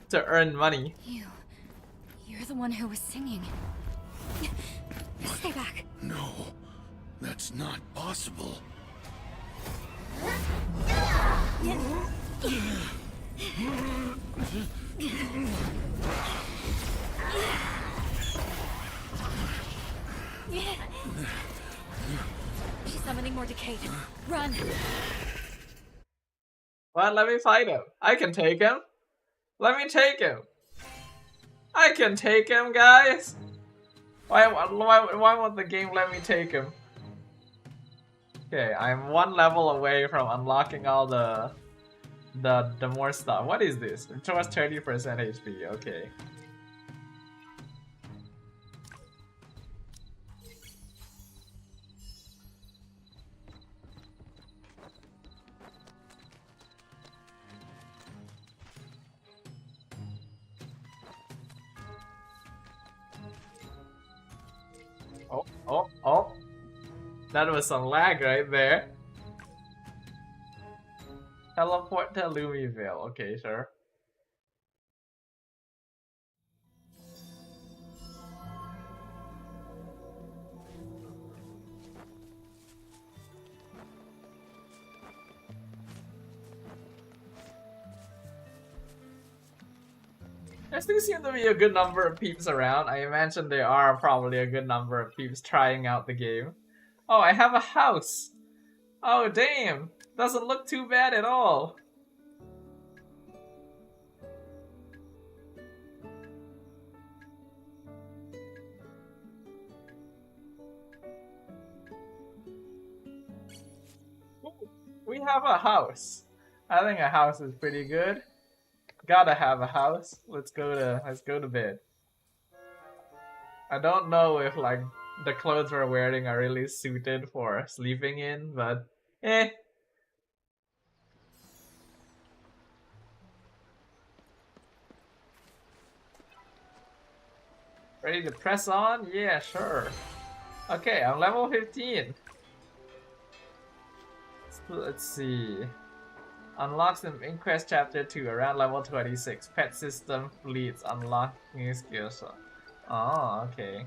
to earn money. You're the one who was singing. Stay back. No, that's not possible. She's summoning more decay. Run! Well, let me fight him. I can take him. Let me take him. I can take him, guys. Why won't the game let me take him? Okay, I'm one level away from unlocking all the more stuff. What is this? It was 30% HP. Okay. Oh. That was some lag right there. Teleport to Lumiville. Okay, sure. There still seem to be a good number of peeps around. I imagine there are probably a good number of peeps trying out the game. Oh, I have a house! Oh, damn! Doesn't look too bad at all. We have a house. I think a house is pretty good. Gotta have a house. Let's go to bed. I don't know if like the clothes we're wearing are really suited for sleeping in, but eh. Ready to press on? Yeah, sure. Okay, I'm level 15. Let's see. Unlocks in Inquest Chapter 2 around level 26. Pet system fleets unlock new skills. Oh, okay.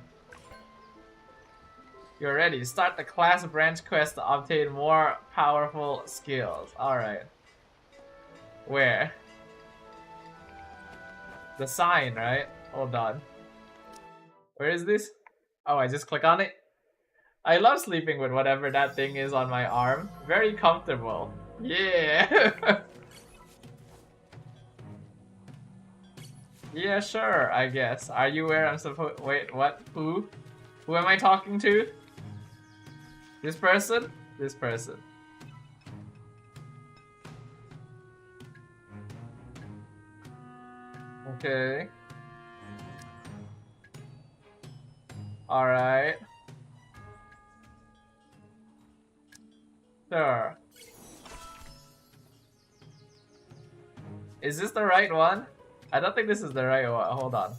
You're ready. Start the class branch quest to obtain more powerful skills. Alright. Where? The sign, right? Hold on. Where is this? Oh, I just click on it. I love sleeping with whatever that thing is on my arm. Very comfortable. Yeah. Yeah, sure, I guess. Are you where I'm supposed? Wait, what? Who? Who am I talking to? This person? This person. Okay. Alright. Sure. Is this the right one? I don't think this is the right one. Hold on.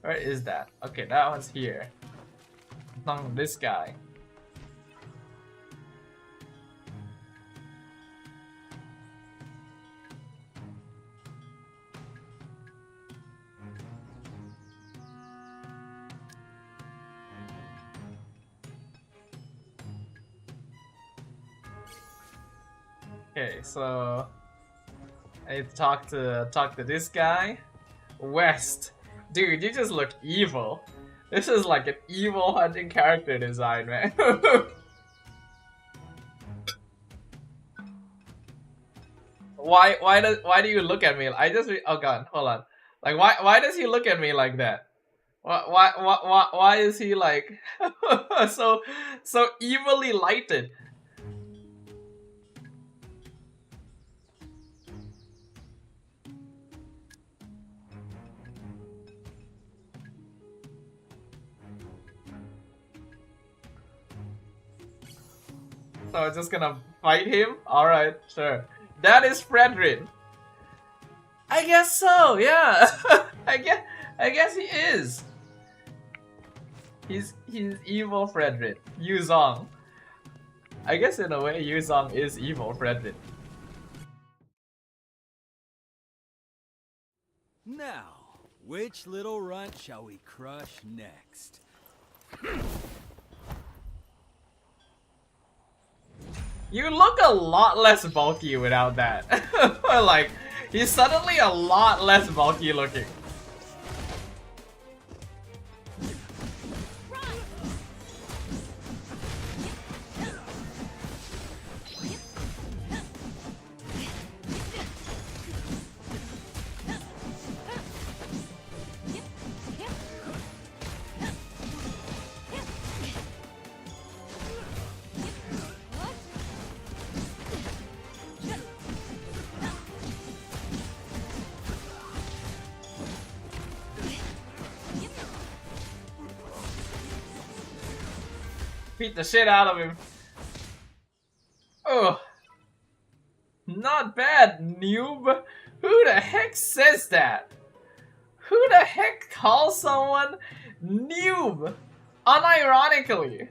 Where is that? Okay, that one's here. This guy. Okay, so I need to talk to this guy. West. Dude, you just look evil. This is like an evil hunting character design, man. Why do you look at me? Oh god, hold on. Like why does he look at me like that? Why is he like so evilly lighted? So I'm just gonna fight him? Alright, sure. That is Fredrin. I guess so, yeah. I guess he is. He's evil Fredrin. Yuzong. I guess in a way Yuzong is evil Fredrin. Now, which little runt shall we crush next? You look a lot less bulky without that. Like, he's suddenly a lot less bulky looking. Beat the shit out of him. Oh, not bad, noob. Who the heck says that? Who the heck calls someone noob? Unironically.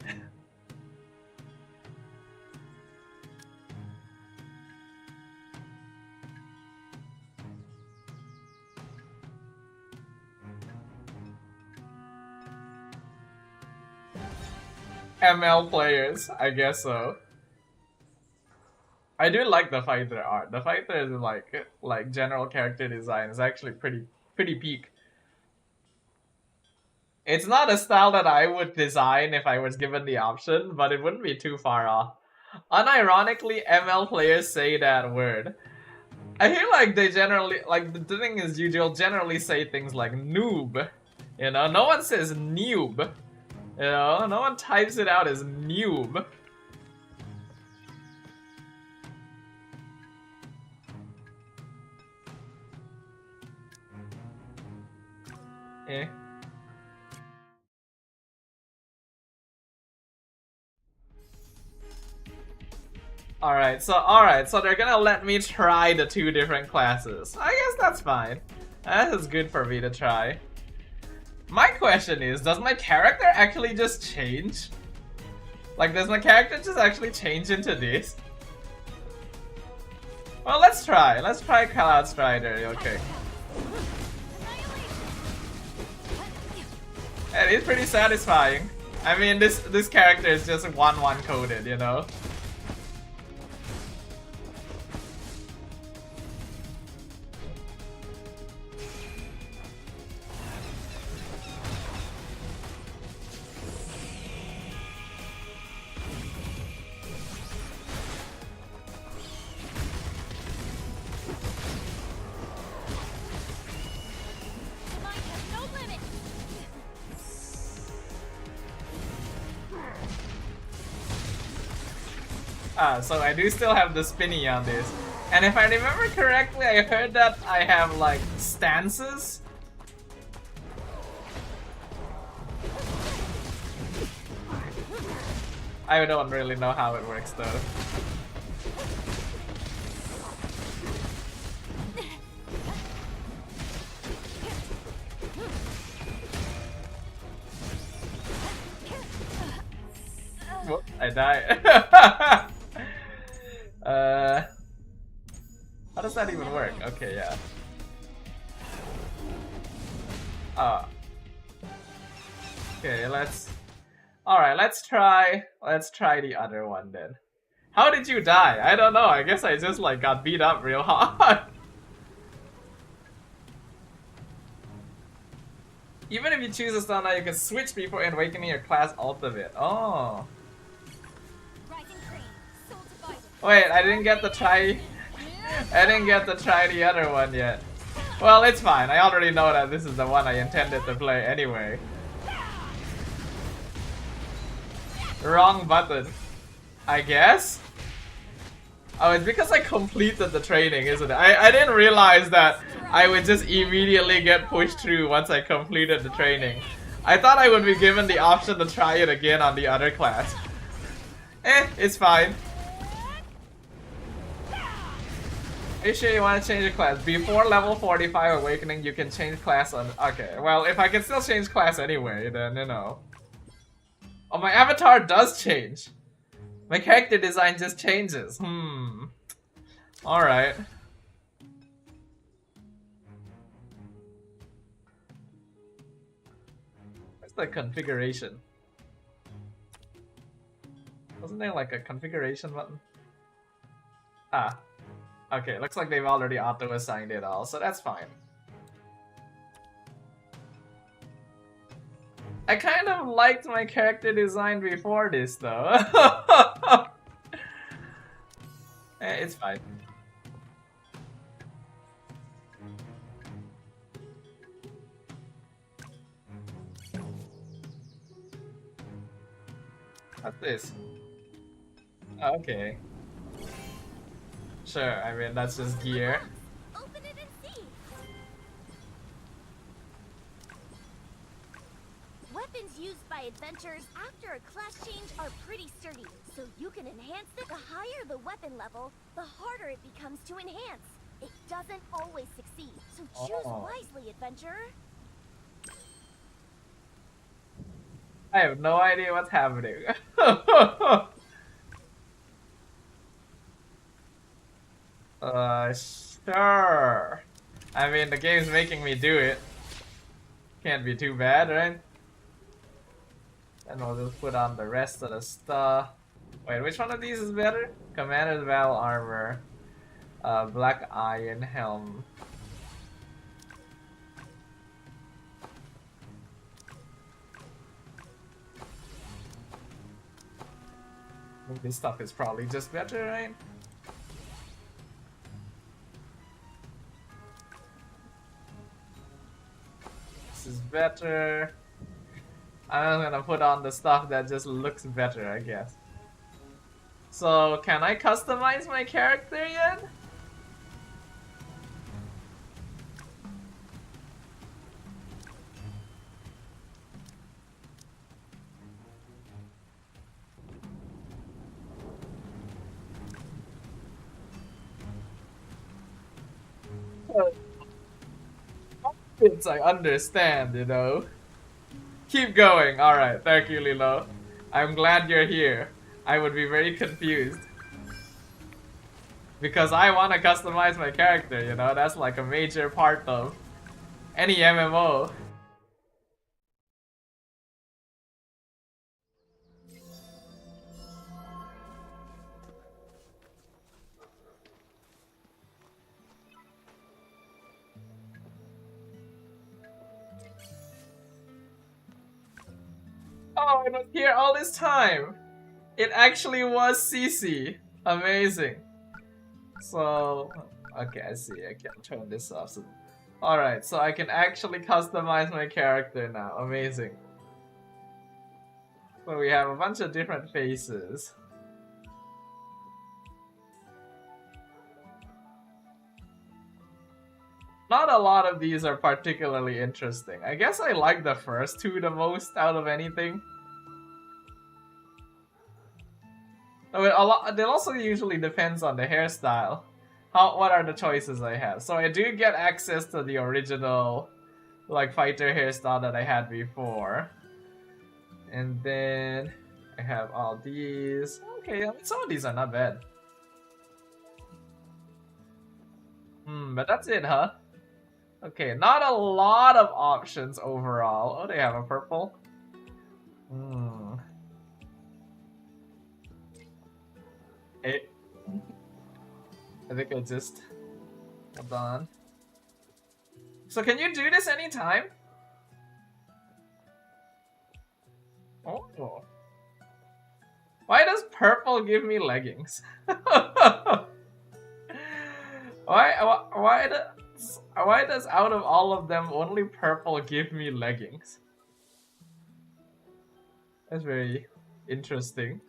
ML players, I guess so. I do like the fighter art. The fighter is like general character design is actually pretty peak. It's not a style that I would design if I was given the option, but it wouldn't be too far off. Unironically, ML players say that word. I feel like they generally, like, the thing is, you generally say things like noob. You know, no one says noob. You know, no one types it out as noob. Eh. Alright, so they're gonna let me try the two different classes. I guess that's fine. That is good for me to try. My question is, does my character actually just change? Like, does my character just actually change into this? Well, let's try. Let's try Cloud Strider, okay. And it's pretty satisfying. I mean, this character is just 1-1 coded, you know? So I do still have the spinny on this. And if I remember correctly, I heard that I have, like, stances. I don't really know how it works, though. Whoop, I died. How does that even work? Okay, yeah. Okay, Alright, let's try the other one then. How did you die? I don't know. I guess I just like got beat up real hard. Even if you choose a style now, you can switch before awakening your class ultimate. Oh. Wait, I didn't get to try. I didn't get to try the other one yet. Well, it's fine. I already know that this is the one I intended to play anyway. Wrong button, I guess. Oh, it's because I completed the training, isn't it? I didn't realize that I would just immediately get pushed through once I completed the training. I thought I would be given the option to try it again on the other class. It's fine. Are you sure you want to change your class? Before level 45 awakening, you can change class on... Okay, well, if I can still change class anyway, then, you know. Oh, my avatar does change. My character design just changes. Alright. Where's the configuration? Wasn't there like a configuration button? Ah. Okay, looks like they've already auto-assigned it all, so that's fine. I kind of liked my character design before this, though. It's fine. What's this? Oh, okay. Sure, I mean, that's just gear. Open it and see. Weapons used by adventurers after a class change are pretty sturdy, so you can enhance it. The higher the weapon level, the harder it becomes to enhance. It doesn't always succeed, so choose wisely, adventurer. I have no idea what's happening. Sure. I mean, the game's making me do it. Can't be too bad, right? And we'll just put on the rest of the stuff. Wait, which one of these is better? Commander's Battle Armor. Black Iron Helm. This stuff is probably just better, right? This is better. I'm gonna put on the stuff that just looks better, I guess. So, can I customize my character yet? I understand, you know. Keep going. Alright, thank you, Lilo. I'm glad you're here. I would be very confused. Because I want to customize my character, you know. That's like a major part of any MMO. Oh, it was here all this time. It actually was CC. Amazing. So, okay, I see. I can turn this off. So, alright, so I can actually customize my character now. Amazing. So we have a bunch of different faces. Not a lot of these are particularly interesting. I guess I like the first two the most out of anything. I mean, it also usually depends on the hairstyle. What are the choices I have? So I do get access to the original, like, fighter hairstyle that I had before. And then I have all these. Okay, some of these are not bad. But that's it, huh? Okay, not a lot of options overall. Oh, they have a purple. Okay. I think I just... Hold on. So can you do this anytime? Oh. Why does purple give me leggings? Why does out of all of them only purple give me leggings? That's very interesting.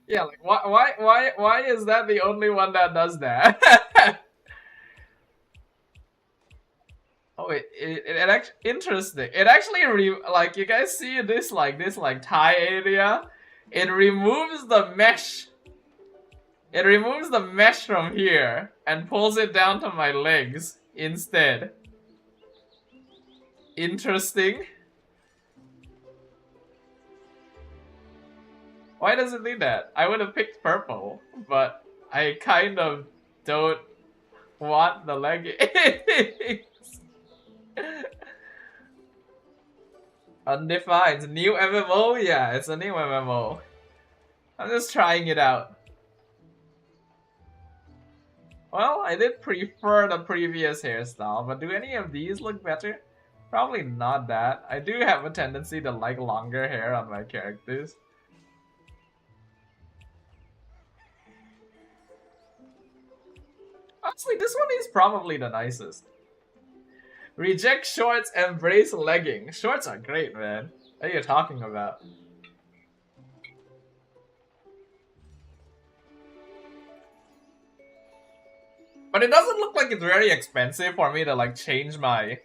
Yeah, like why is that the only one that does that? Oh wait, it actually interesting. It actually like you guys see this like tie area. It removes the mesh. It removes the mesh from here and pulls it down to my legs instead. Interesting. Why does it do that? I would have picked purple, but I kind of don't want the leggings. Undefined. New MMO? Yeah, it's a new MMO. I'm just trying it out. Well, I did prefer the previous hairstyle, but do any of these look better? Probably not that. I do have a tendency to like longer hair on my characters. Honestly, this one is probably the nicest. Reject shorts, embrace leggings. Shorts are great, man. What are you talking about? But it doesn't look like it's very expensive for me to like change my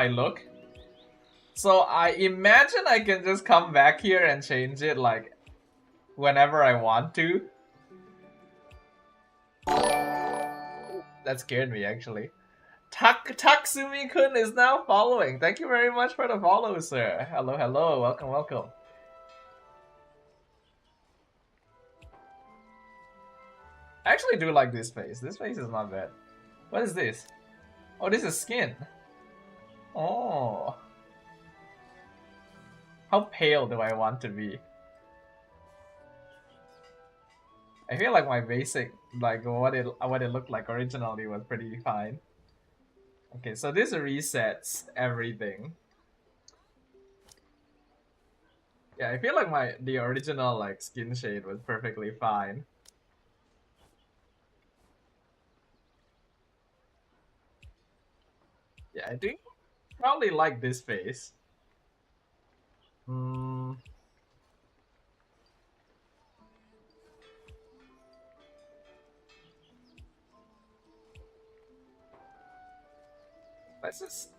look. So I imagine I can just come back here and change it like whenever I want to. That scared me actually. Taksumi-kun is now following. Thank you very much for the follow, sir. Hello, hello. Welcome, welcome. I actually do like this face. This face is not bad. What is this? Oh, this is skin. Oh. How pale do I want to be? I feel like my basic, like what it looked like originally was pretty fine. Okay, so this resets everything. Yeah, I feel like the original like skin shade was perfectly fine. Yeah, I do probably like this face. Let's just...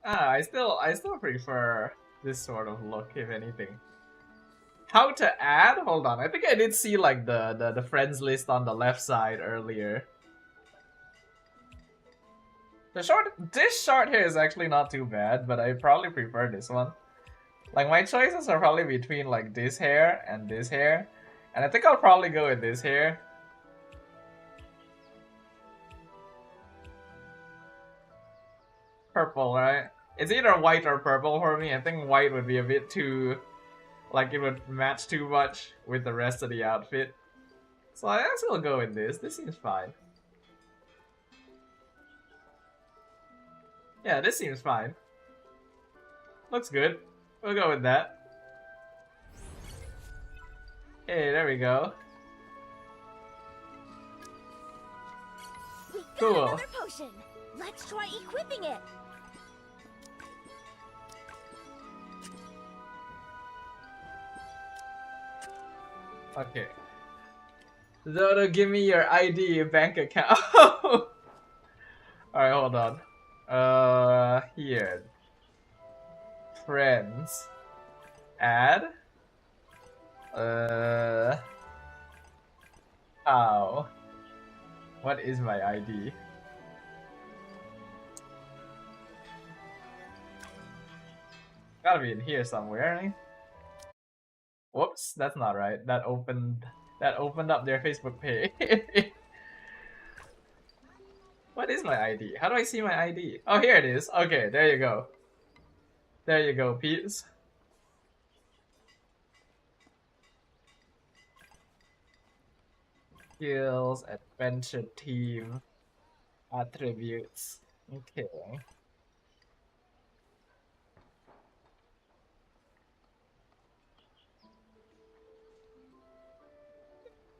I still prefer this sort of look, if anything. How to add? Hold on, I think I did see like the friends list on the left side earlier. This short hair is actually not too bad, but I probably prefer this one. Like my choices are probably between like this hair, and I think I'll probably go with this hair. Purple, right? It's either white or purple for me. I think white would be a bit too... like it would match too much with the rest of the outfit. So I guess we'll go with this. This seems fine. Yeah, this seems fine. Looks good. We'll go with that. Hey, there we go. We got Cool. another potion. Let's try equipping it. Okay. Zoto, give me your ID bank account. Alright, hold on. Here. Friends. Add. How? What is my ID? Gotta be in here somewhere, right? Whoops, that's not right. That opened up their Facebook page. What is my ID? How do I see my ID? Oh, here it is. Okay, there you go. There you go, peeps. Skills, adventure team, attributes. Okay.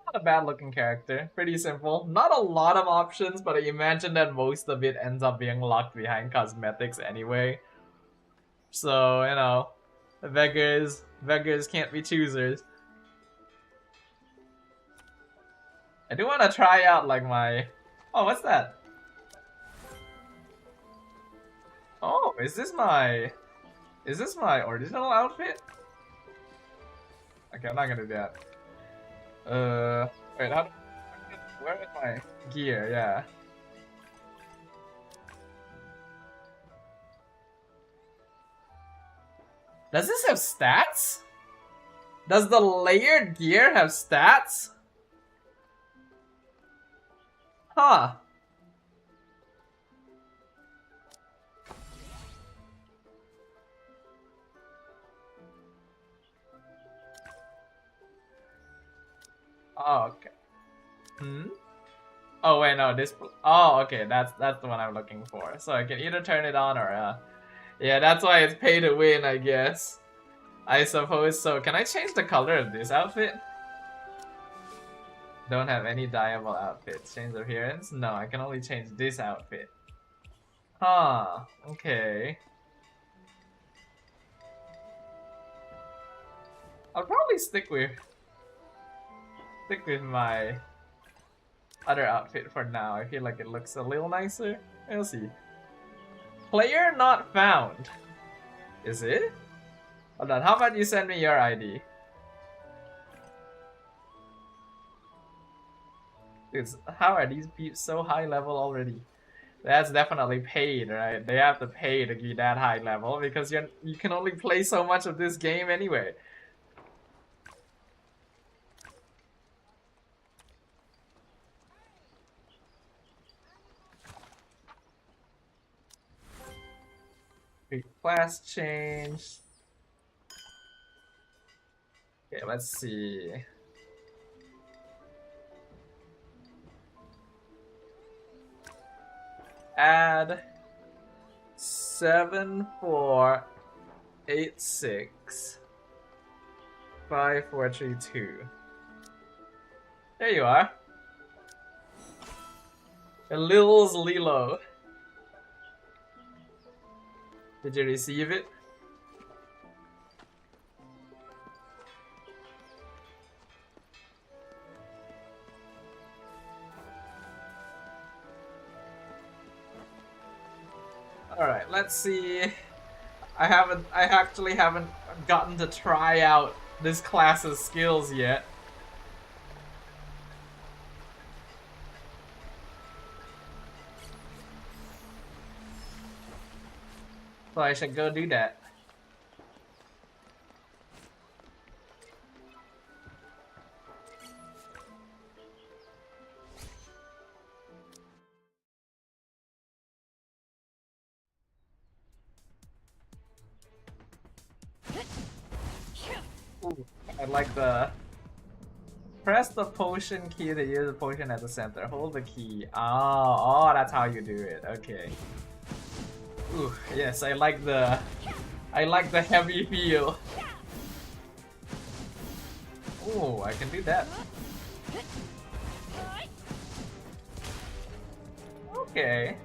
Not a bad looking character. Pretty simple. Not a lot of options, but I imagine that most of it ends up being locked behind cosmetics anyway. So, you know, beggars can't be choosers. I do want to try out like my... Oh, what's that? Oh, is this my original outfit? Okay, I'm not gonna do that. Wait, where is my gear? Yeah. Does this have stats? Does the layered gear have stats? Huh. Oh, okay. Oh wait, no, this. Oh, okay, that's the one I'm looking for. So I can either turn it on or yeah, that's why it's pay to win, I guess. I suppose so. Can I change the color of this outfit? Don't have any dyeable outfits. Change appearance? No, I can only change this outfit. Huh. Okay. I'll probably stick with my other outfit for now. I feel like it looks a little nicer. We'll see. Player not found. Is it? Hold on, how about you send me your ID? Dude, how are these peeps so high level already? That's definitely paid, right? They have to pay to be that high level because you can only play so much of this game anyway. Class change. Okay, let's see. Add 7486 5432. There you are. Lil's Lilo. Did you receive it? Alright, let's see. I actually haven't gotten to try out this class's skills yet. So I should go do that. Ooh, I like the... Press the potion key to use the potion at the center. Hold the key. Oh, that's how you do it. Okay. Ooh, yes, I like the heavy feel. Ooh, I can do that. Okay.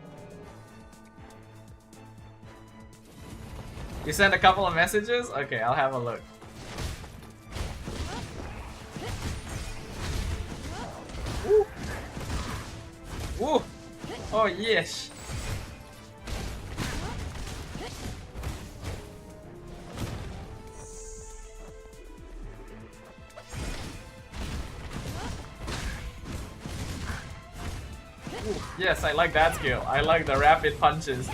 You sent a couple of messages? Okay, I'll have a look. Woo! Woo! Oh yes! Ooh, yes, I like that skill. I like the rapid punches.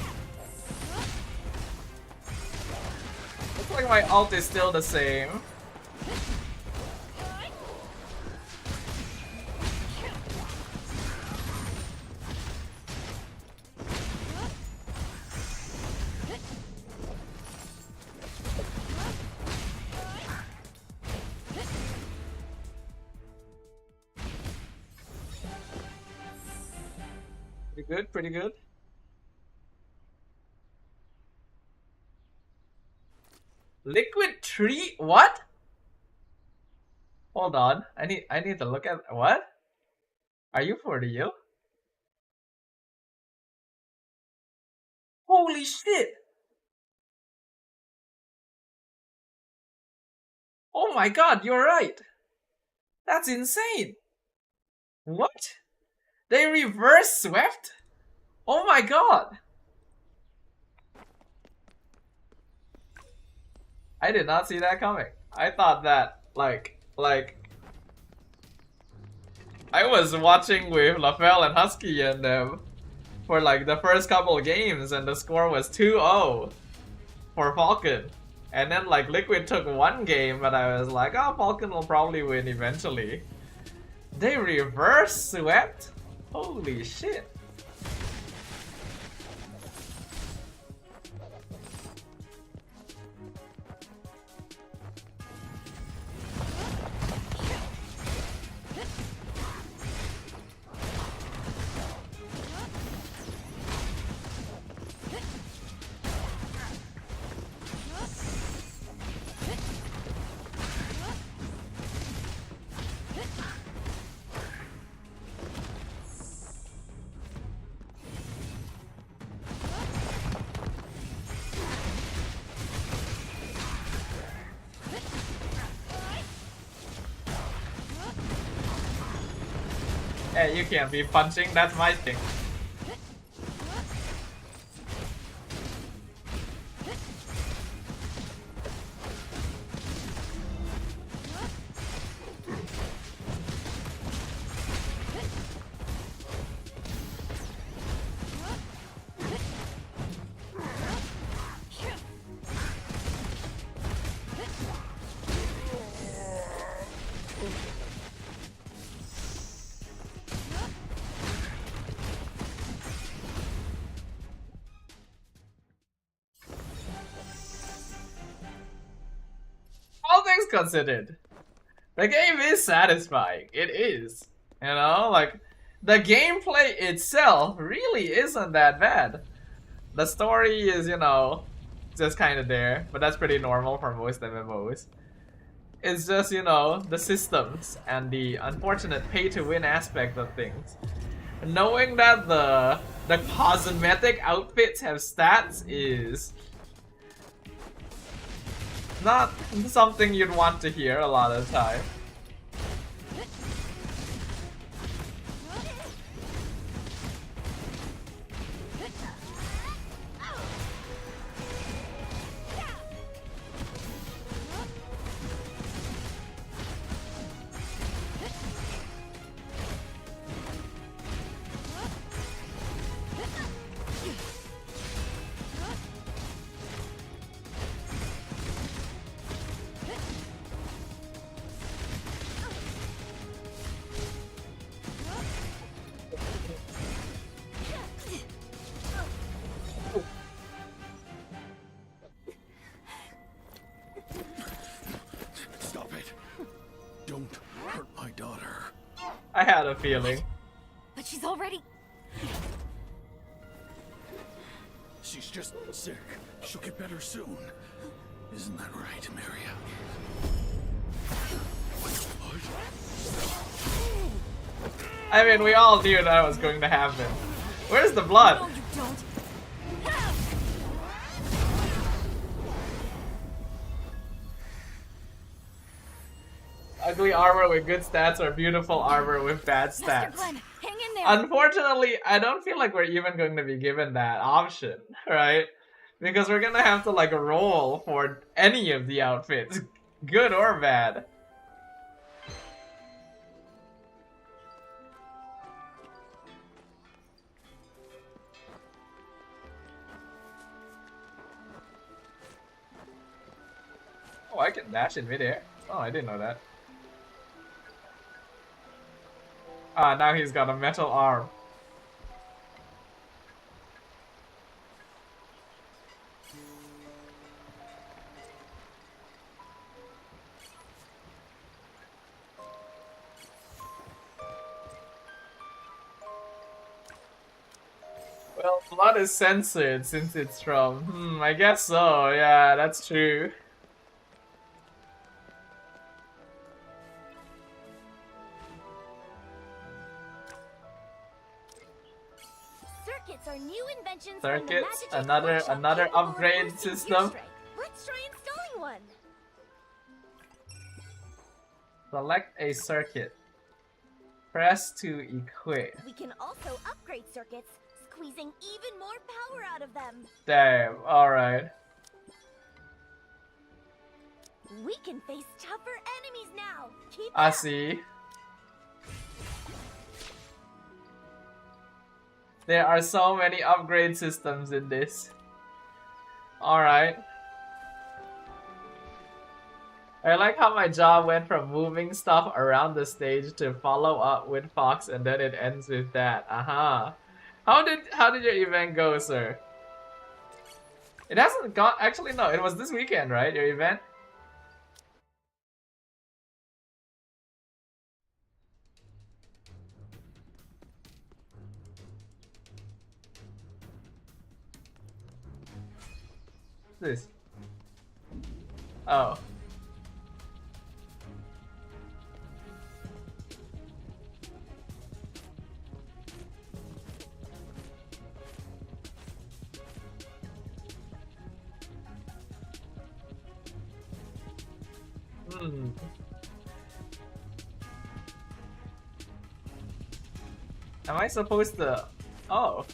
Looks like my ult is still the same. Pretty good, pretty good. Liquid tree? What? Hold on. I need to look at what? Are you for real? Holy shit! Oh my god, you're right! That's insane! What? They reverse swept? Oh my god! I did not see that coming. I thought that, like, I was watching with LaFell and Husky and them for like the first couple of games and the score was 2-0 for Falcon. And then like Liquid took one game, but I was like, oh, Falcon will probably win eventually. They reverse swept? Holy shit. Hey, you can't be punching, that's my thing. All things considered, the game is satisfying. It is. You know, like, the gameplay itself really isn't that bad. The story is, you know, just kind of there, but that's pretty normal for most MMOs. It's just, you know, the systems and the unfortunate pay-to-win aspect of things. Knowing that the cosmetic outfits have stats is not something you'd want to hear a lot of the time. Stop it. Don't hurt my daughter. I had a feeling. But she's already... She's just sick. She'll get better soon. Isn't that right, Maria? I mean, we all knew that was going to happen. Where's the blood? No, you don't. Ugly armor with good stats or beautiful armor with bad Mr. stats. Glenn, hang in there. Unfortunately, I don't feel like we're even going to be given that option, right? Because we're gonna have to like roll for any of the outfits, good or bad. Oh, I can dash in midair. Oh, I didn't know that. Ah, now he's got a metal arm. Well, blood is censored since it's from. I guess so. Yeah, that's true. Circuits are new inventions Circuits, from the Magic Workshop another capable of upgrade boosting system. gear strength. Let's try installing one. Select a circuit. Press to equip. We can also upgrade circuits, squeezing even more power out of them. Damn, alright. We can face tougher enemies now. Keep it I up. see. There are so many upgrade systems in this. Alright. I like how my job went from moving stuff around the stage to follow up with Fox, and then it ends with that. Aha. How did your event go, sir? It hasn't gone. Actually, no. It was this weekend, right? Your event. What's this? Oh. Am I supposed to... Oh.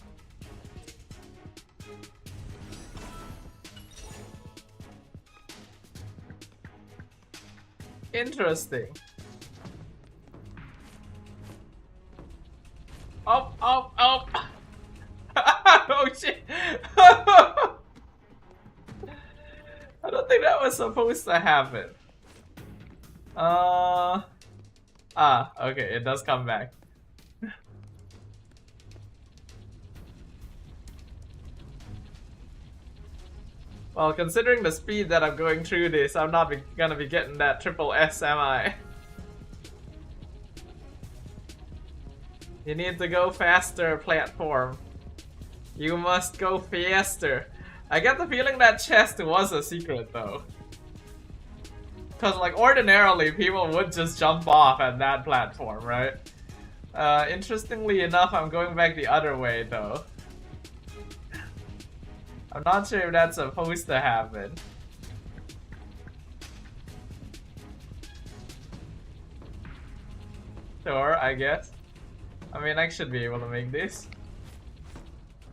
Interesting. Up, up, up. Oh shit. I don't think that was supposed to happen. Okay, it does come back. Well, considering the speed that I'm going through this, I'm not gonna be getting that triple S, am I? You need to go faster, platform. You must go faster. I get the feeling that chest was a secret, though. Cause like ordinarily, people would just jump off at that platform, right? Interestingly enough, I'm going back the other way, though. I'm not sure if that's supposed to happen. Sure, I guess. I mean, I should be able to make this.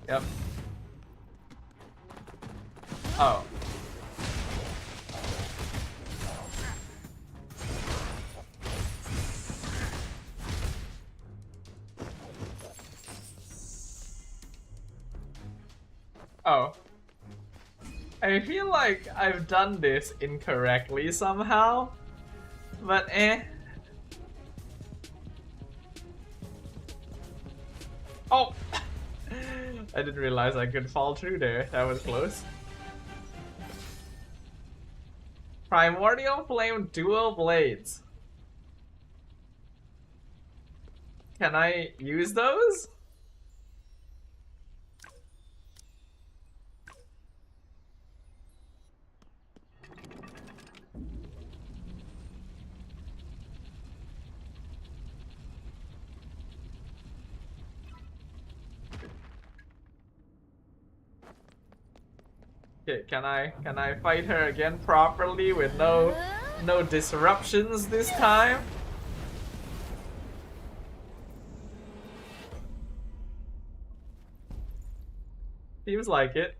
Yep. Oh. Oh. I feel like I've done this incorrectly somehow, but Oh! I didn't realize I could fall through there. That was close. Primordial Flame Dual Blades. Can I use those? Okay, can I fight her again properly with no disruptions this time? Seems like it.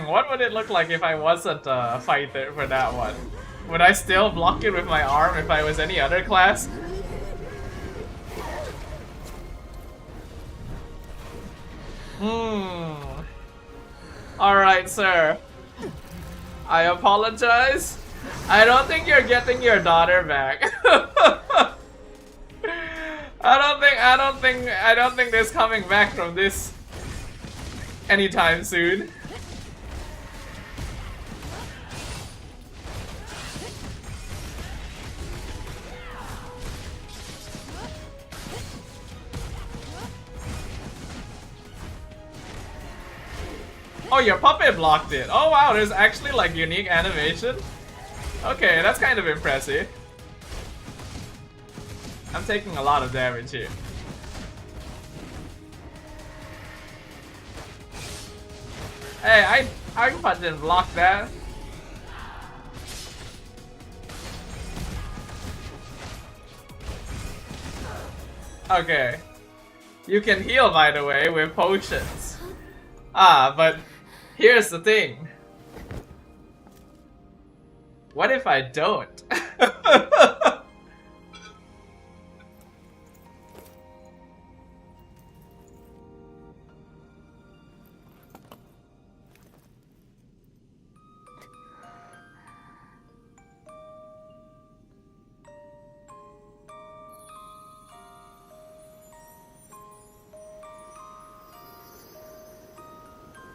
What would it look like if I wasn't a fighter for that one? Would I still block it with my arm if I was any other class? Alright, sir. I apologize. I don't think you're getting your daughter back. I don't think there's coming back from this anytime soon. Oh, your puppet blocked it. Oh wow, there's actually like unique animation. Okay, that's kind of impressive. I'm taking a lot of damage here. Hey, I didn't block that. Okay. You can heal, by the way, with potions. Ah, but here's the thing. What if I don't?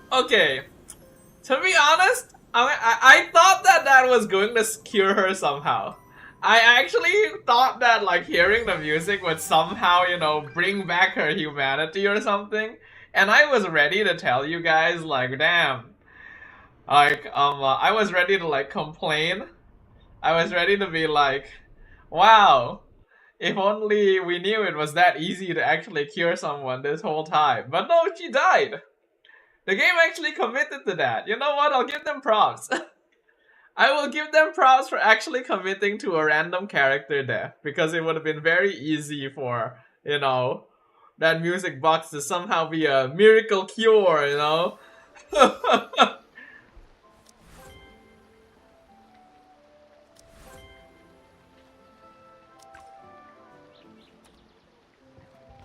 Okay, to be honest, I thought that was going to cure her somehow. I actually thought that like hearing the music would somehow, you know, bring back her humanity or something. And I was ready to tell you guys like, damn. Like, I was ready to like complain. I was ready to be like, wow, if only we knew it was that easy to actually cure someone this whole time. But no, she died. The game actually committed to that. You know what? I'll give them props. I will give them props for actually committing to a random character death. Because it would have been very easy for, you know, that music box to somehow be a miracle cure, you know?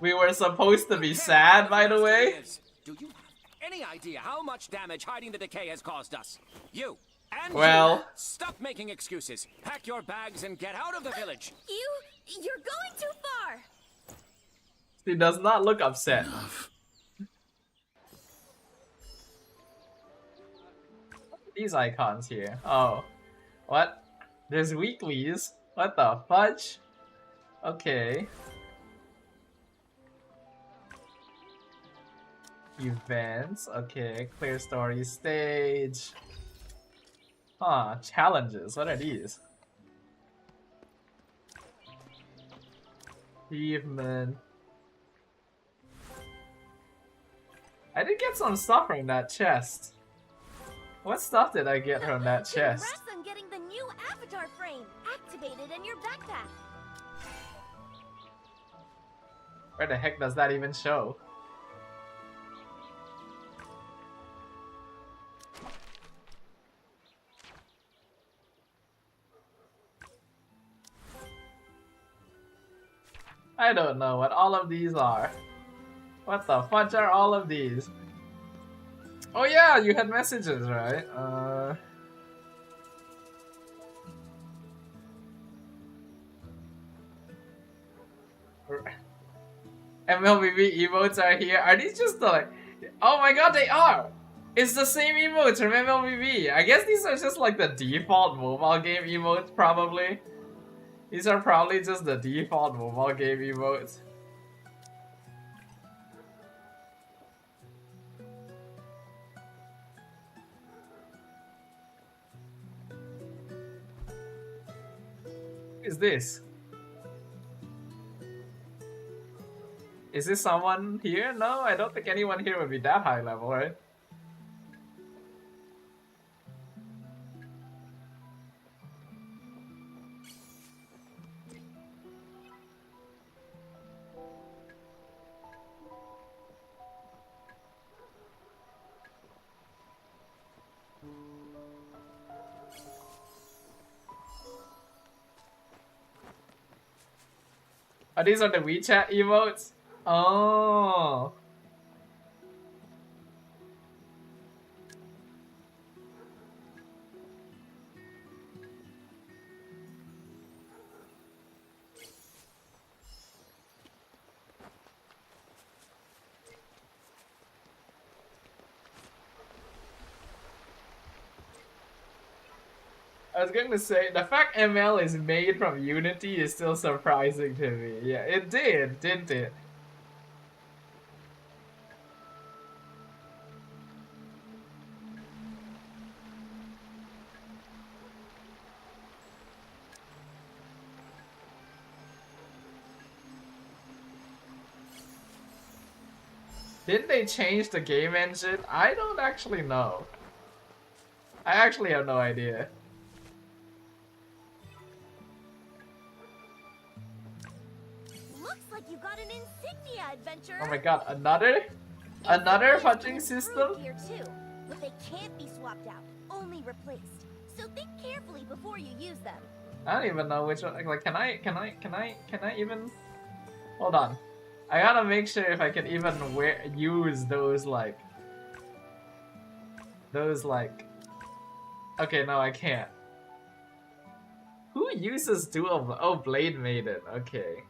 We were supposed to be sad, by the way. Do you have any idea how much damage hiding the decay has caused us? You and well, you, stop making excuses. Pack your bags and get out of the village. You're going too far. She does not look upset. These icons here. Oh, what? There's weeklies. What the fudge? Okay. Events, okay, clear story stage. Huh, challenges, what are these? Achievement. I did get some stuff from that chest. What stuff did I get from that chest? Congrats on getting the new avatar frame activated in your backpack. Where the heck does that even show? I don't know what all of these are. What the fudge are all of these? Oh yeah, you had messages, right? MLBB emotes are here. Are these just the like... Oh my god, they are! It's the same emotes from MLBB. I guess these are just like the default mobile game emotes, probably. These are probably just the default mobile game emotes. Who is this? Is this someone here? No, I don't think anyone here would be that high level, right? Oh, these are the WeChat emotes? Oh. I was going to say, the fact ML is made from Unity is still surprising to me. Yeah, it did, didn't it? Didn't they change the game engine? I don't actually know. I actually have no idea. Looks like you got an insignia adventure. Oh my god, another punching system? Here too, but they can't be swapped out, only replaced. So think carefully before you use them. I don't even know which one. Like, can I even? Hold on. I gotta make sure if I can even use those like. Okay, no, I can't. Who uses dual? Oh, Blade Maiden. Okay.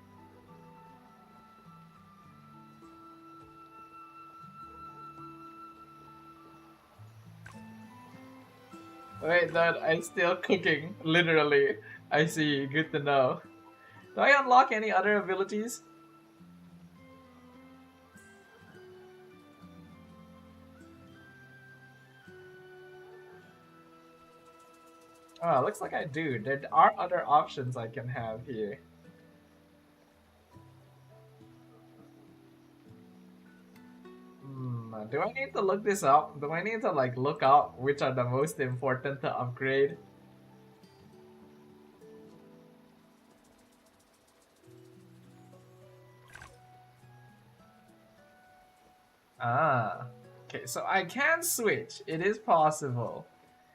Wait, that I'm still cooking. Literally. I see. Good to know. Do I unlock any other abilities? Oh, looks like I do. There are other options I can have here. Do I need to look this up? Do I need to like look up which are the most important to upgrade? Ah, okay, so I can switch. It is possible.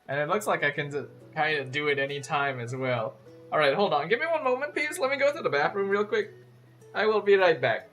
And it looks like I can just kind of do it anytime as well. Alright, hold on. Give me one moment, please. Let me go to the bathroom real quick. I will be right back.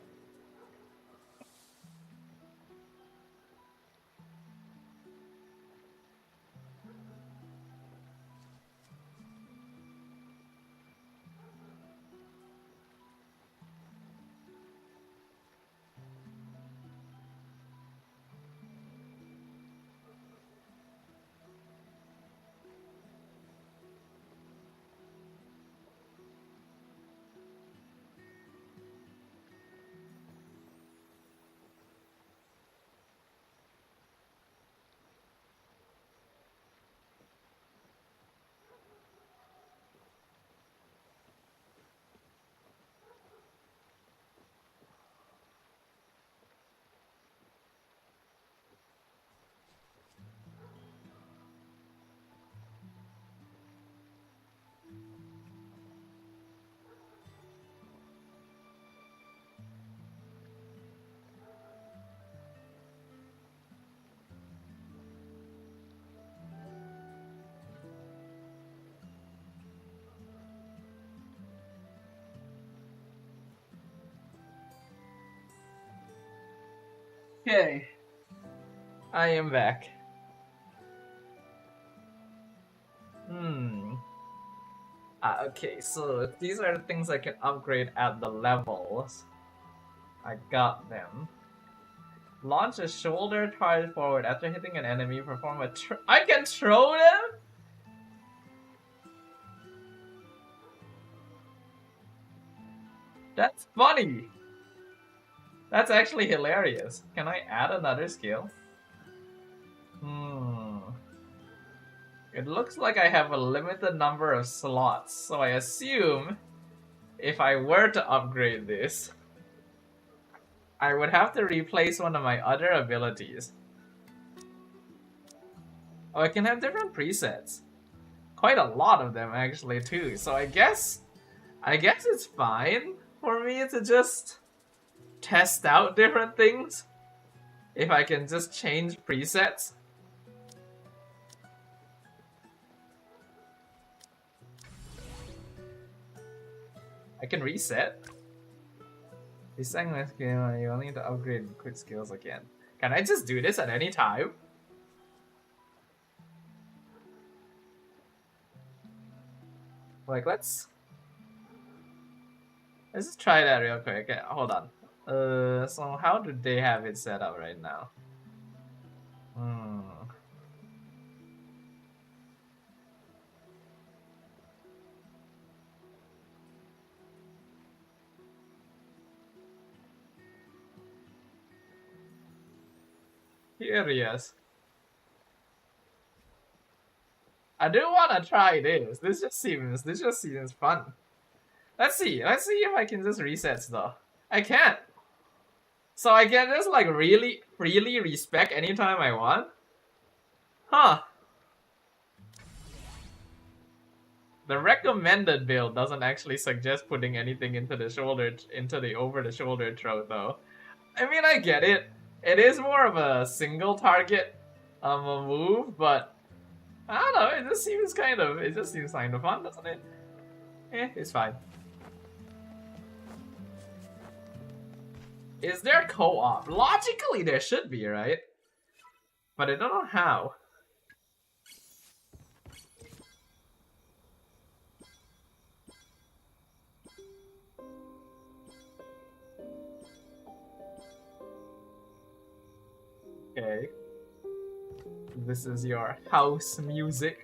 Okay. I am back. Okay, so these are the things I can upgrade at the levels. I got them. Launch a shoulder charge forward after hitting an enemy. Perform a I can throw them? That's funny. That's actually hilarious. Can I add another skill? It looks like I have a limited number of slots, so I assume if I were to upgrade this, I would have to replace one of my other abilities. Oh, I can have different presets. Quite a lot of them actually too, so I guess it's fine for me to just test out different things if I can just change presets. I can reset. This segment skill, you only need to upgrade quick skills again. Can I just do this at any time? Like, let's just try that real quick. Okay, hold on. So how do they have it set up right now? Curious. I do want to try this. This just seems fun. Let's see if I can just reset stuff. I can't. So I can just like really freely respec anytime I want? Huh. The recommended build doesn't actually suggest putting anything into the over-the-shoulder throw though. I mean, I get it. It is more of a single target a move, but I don't know, it just seems kind of fun, doesn't it? It's fine. Is there co-op? Logically there should be, right? But I don't know how. Okay. This is your house music.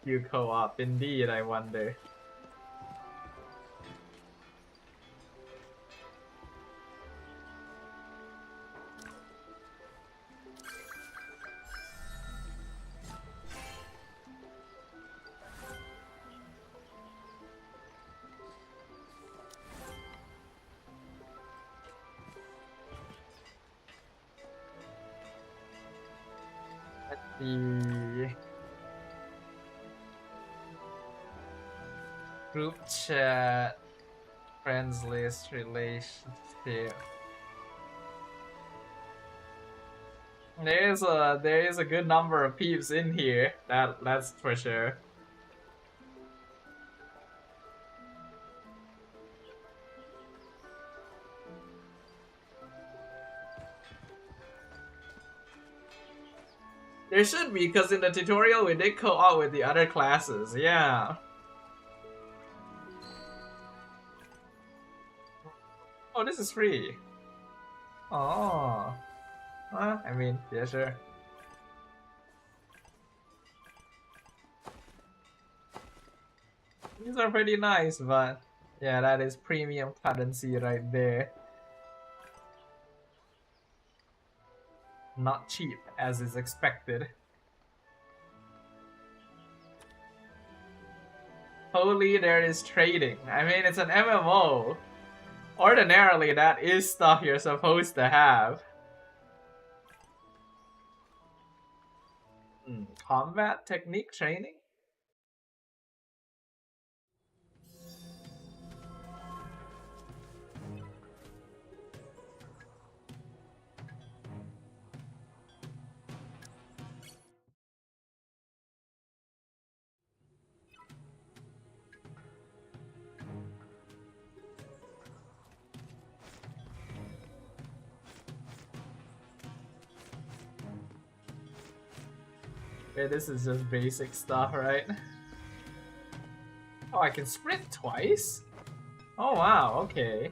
You co-op indeed, I wonder. Let's see. Group chat, friends list, relationship. There is a good number of peeps in here. That's for sure. There should be, because in the tutorial we did co-op with the other classes. Yeah. Oh, this is free. Oh. I mean, yeah, sure. These are pretty nice, but yeah, that is premium currency right there. Not cheap, as is expected. Holy, there is trading. I mean, it's an MMO. Ordinarily, that is stuff you're supposed to have. Combat technique training? Okay, this is just basic stuff, right? Oh, I can sprint twice? Oh wow, okay.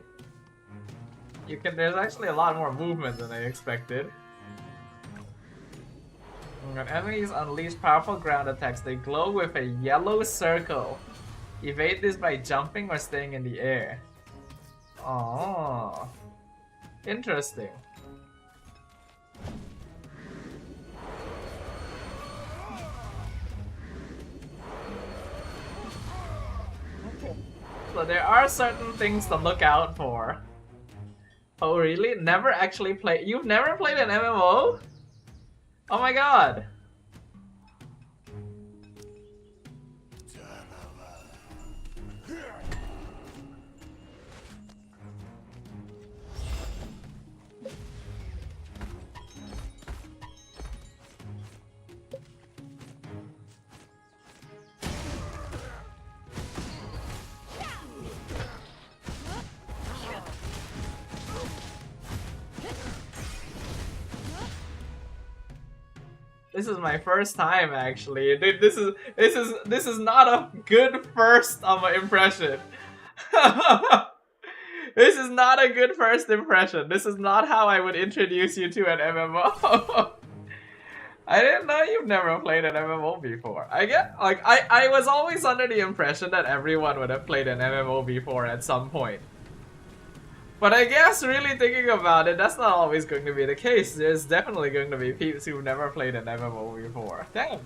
There's actually a lot more movement than I expected. When enemies unleash powerful ground attacks, they glow with a yellow circle. Evade this by jumping or staying in the air. Oh, interesting. So there are certain things to look out for. Oh really? Never actually played? You've never played an MMO? Oh my god. This is my first time actually. Dude, this is not a good first impression. This is not a good first impression. This is not how I would introduce you to an MMO. I didn't know you've never played an MMO before. I was always under the impression that everyone would have played an MMO before at some point. But I guess really thinking about it, that's not always going to be the case. There's definitely going to be peeps who've never played an MMO before. Damn.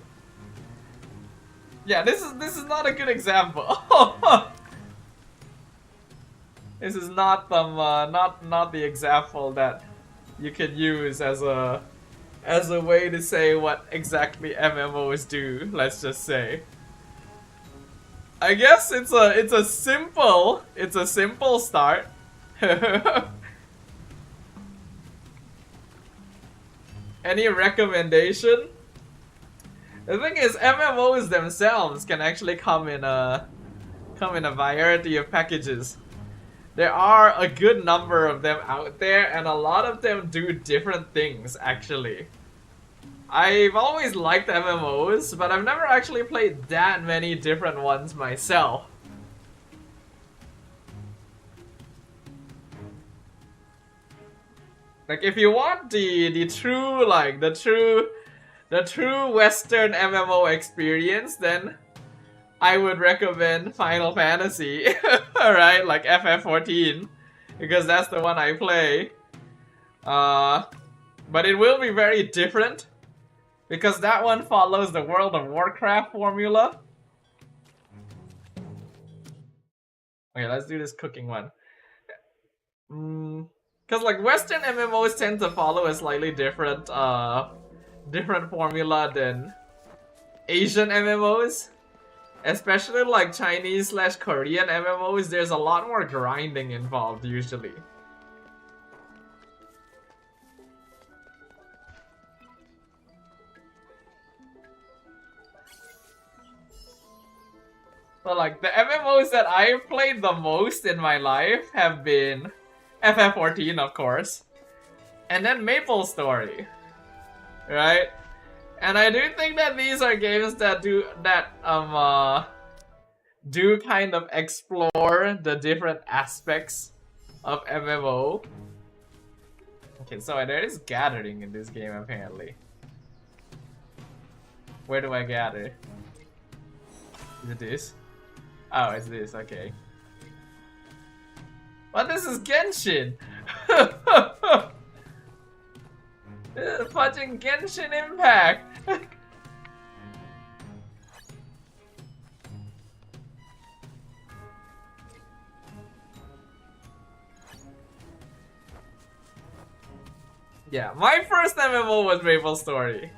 Yeah, this is not a good example. This is not not the example that you can use as a way to say what exactly MMOs do. Let's just say. I guess it's a simple start. Any recommendation? The thing is, MMOs themselves can actually come in a variety of packages. There are a good number of them out there, and a lot of them do different things, actually. I've always liked MMOs, but I've never actually played that many different ones myself. Like, if you want the true Western MMO experience, then I would recommend Final Fantasy, alright, like FF14, because that's the one I play. But it will be very different, because that one follows the World of Warcraft formula. Okay, let's do this cooking one. Because like Western MMOs tend to follow a slightly different formula than Asian MMOs. Especially like Chinese/Korean MMOs, there's a lot more grinding involved usually. But like the MMOs that I've played the most in my life have been FF14, of course, and then MapleStory, right? And I do think that these are games that do kind of explore the different aspects of MMO. Okay, so there is gathering in this game apparently. Where do I gather? Is it this? Oh, it's this, okay. But this is Genshin! This is fucking Genshin Impact! Yeah, my first MMO was MapleStory.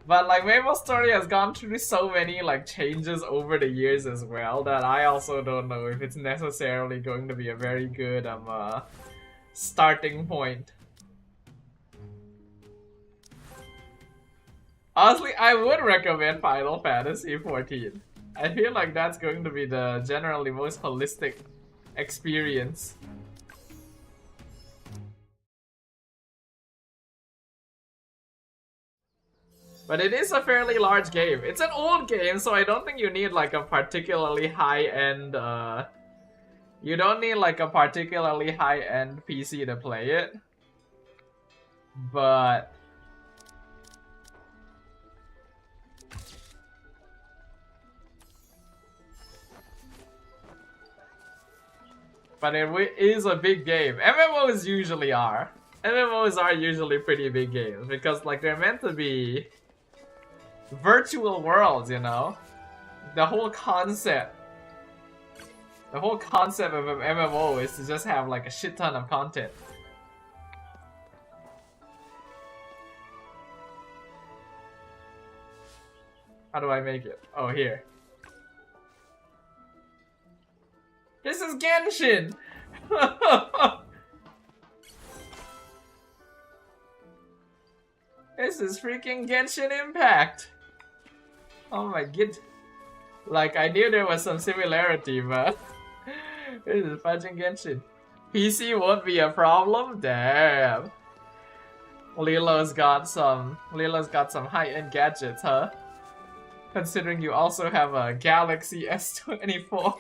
But like MapleStory has gone through so many like changes over the years as well that I also don't know if it's necessarily going to be a very good starting point. Honestly, I would recommend Final Fantasy 14. I feel like that's going to be the generally most holistic experience. But it is a fairly large game. It's an old game, so I don't think you need like a particularly high-end you don't need like a particularly high-end PC to play it. But it is a big game. MMOs usually are. MMOs are usually pretty big games because like they're meant to be virtual worlds, you know? The whole concept of an MMO is to just have like a shit ton of content. How do I make it? Oh, here. This is Genshin! This is freaking Genshin Impact! Oh my god. Like, I knew there was some similarity, but This is fudging Genshin. PC won't be a problem? Damn. Lilo's got some high-end gadgets, huh? Considering you also have a Galaxy S24. Wow,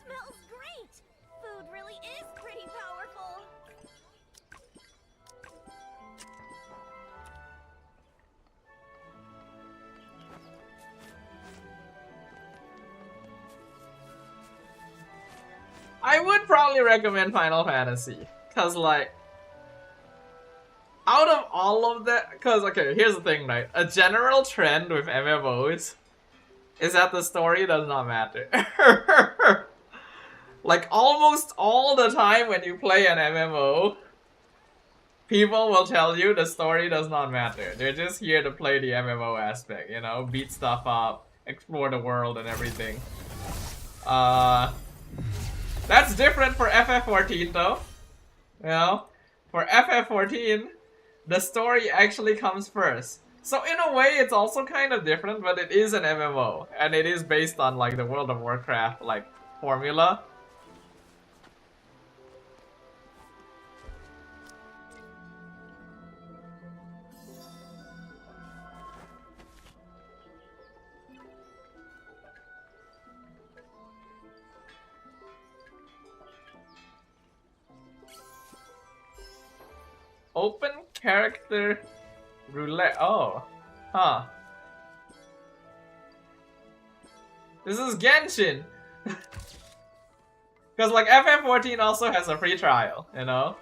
smells great! Food really is pretty powerful. I would probably recommend Final Fantasy. Cause like, out of all of that, cause okay, here's the thing, right? A general trend with MMOs is that the story does not matter. Like almost all the time when you play an MMO, people will tell you the story does not matter. They're just here to play the MMO aspect, you know, beat stuff up, explore the world and everything. That's different for FF14 though. You know, for FF14, the story actually comes first. So in a way, it's also kind of different, but it is an MMO, and it is based on like the World of Warcraft like formula. Open character roulette. Oh, huh. This is Genshin. Because like FF14 also has a free trial, you know?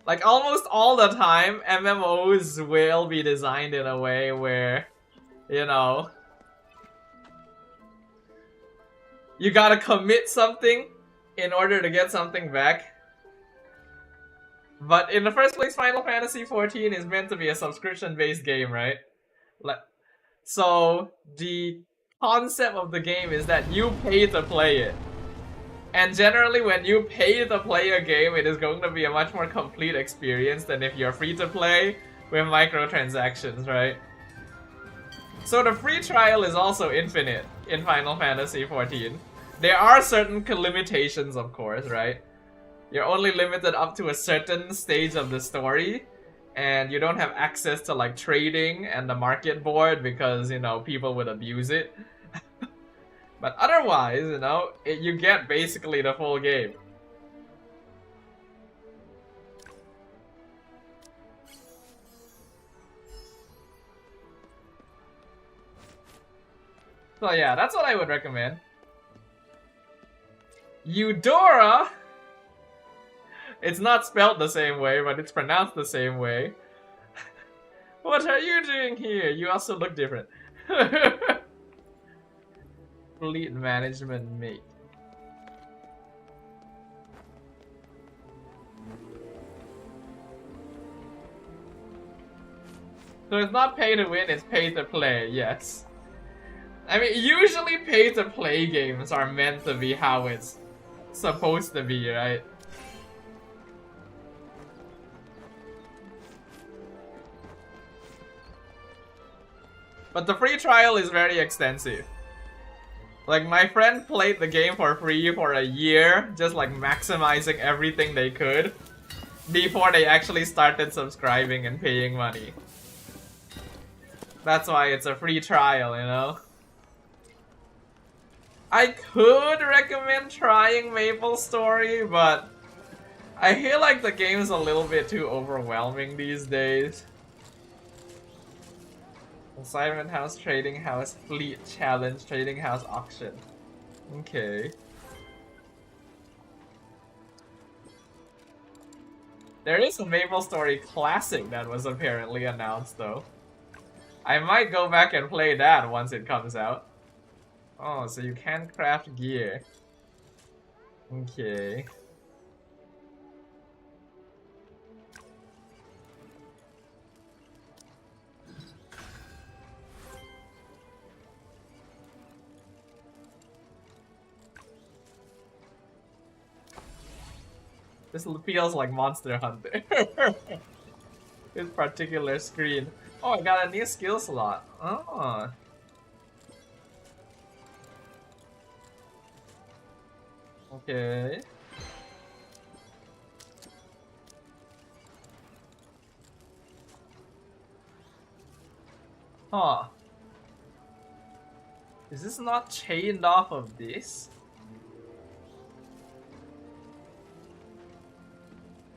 Like almost all the time, MMOs will be designed in a way where, you know, you gotta commit something in order to get something back. But in the first place, Final Fantasy XIV is meant to be a subscription-based game, right? So the concept of the game is that you pay to play it. And generally when you pay to play a game, it is going to be a much more complete experience than if you're free to play with microtransactions, right? So the free trial is also infinite in Final Fantasy XIV. There are certain limitations, of course, right? You're only limited up to a certain stage of the story, and you don't have access to like trading and the market board because, you know, people would abuse it. But otherwise, you know, you get basically the full game. So yeah, that's what I would recommend. Eudora! It's not spelled the same way, but it's pronounced the same way. What are you doing here? You also look different. Fleet management mate. So it's not pay to win, it's pay to play, yes. I mean, usually pay to play games are meant to be how it's supposed to be, right? But the free trial is very extensive. Like, my friend played the game for free for a year, just like maximizing everything they could before they actually started subscribing and paying money. That's why it's a free trial, you know? I could recommend trying MapleStory, but I feel like the game's a little bit too overwhelming these days. Assignment House, Trading House, Fleet Challenge, Trading House Auction. Okay. There is a MapleStory Classic that was apparently announced though. I might go back and play that once it comes out. Oh, so you can craft gear. Okay. This feels like Monster Hunter. This particular screen. Oh, I got a new skill slot. Oh. Okay. Huh. Is this not chained off of this?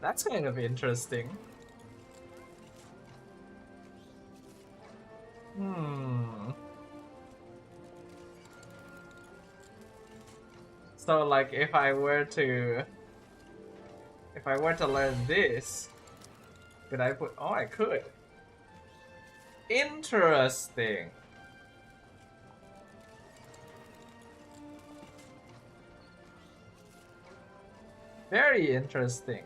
That's kind of interesting. Hmm. So like if I were to learn this, could I put, oh, I could. Interesting. Very interesting.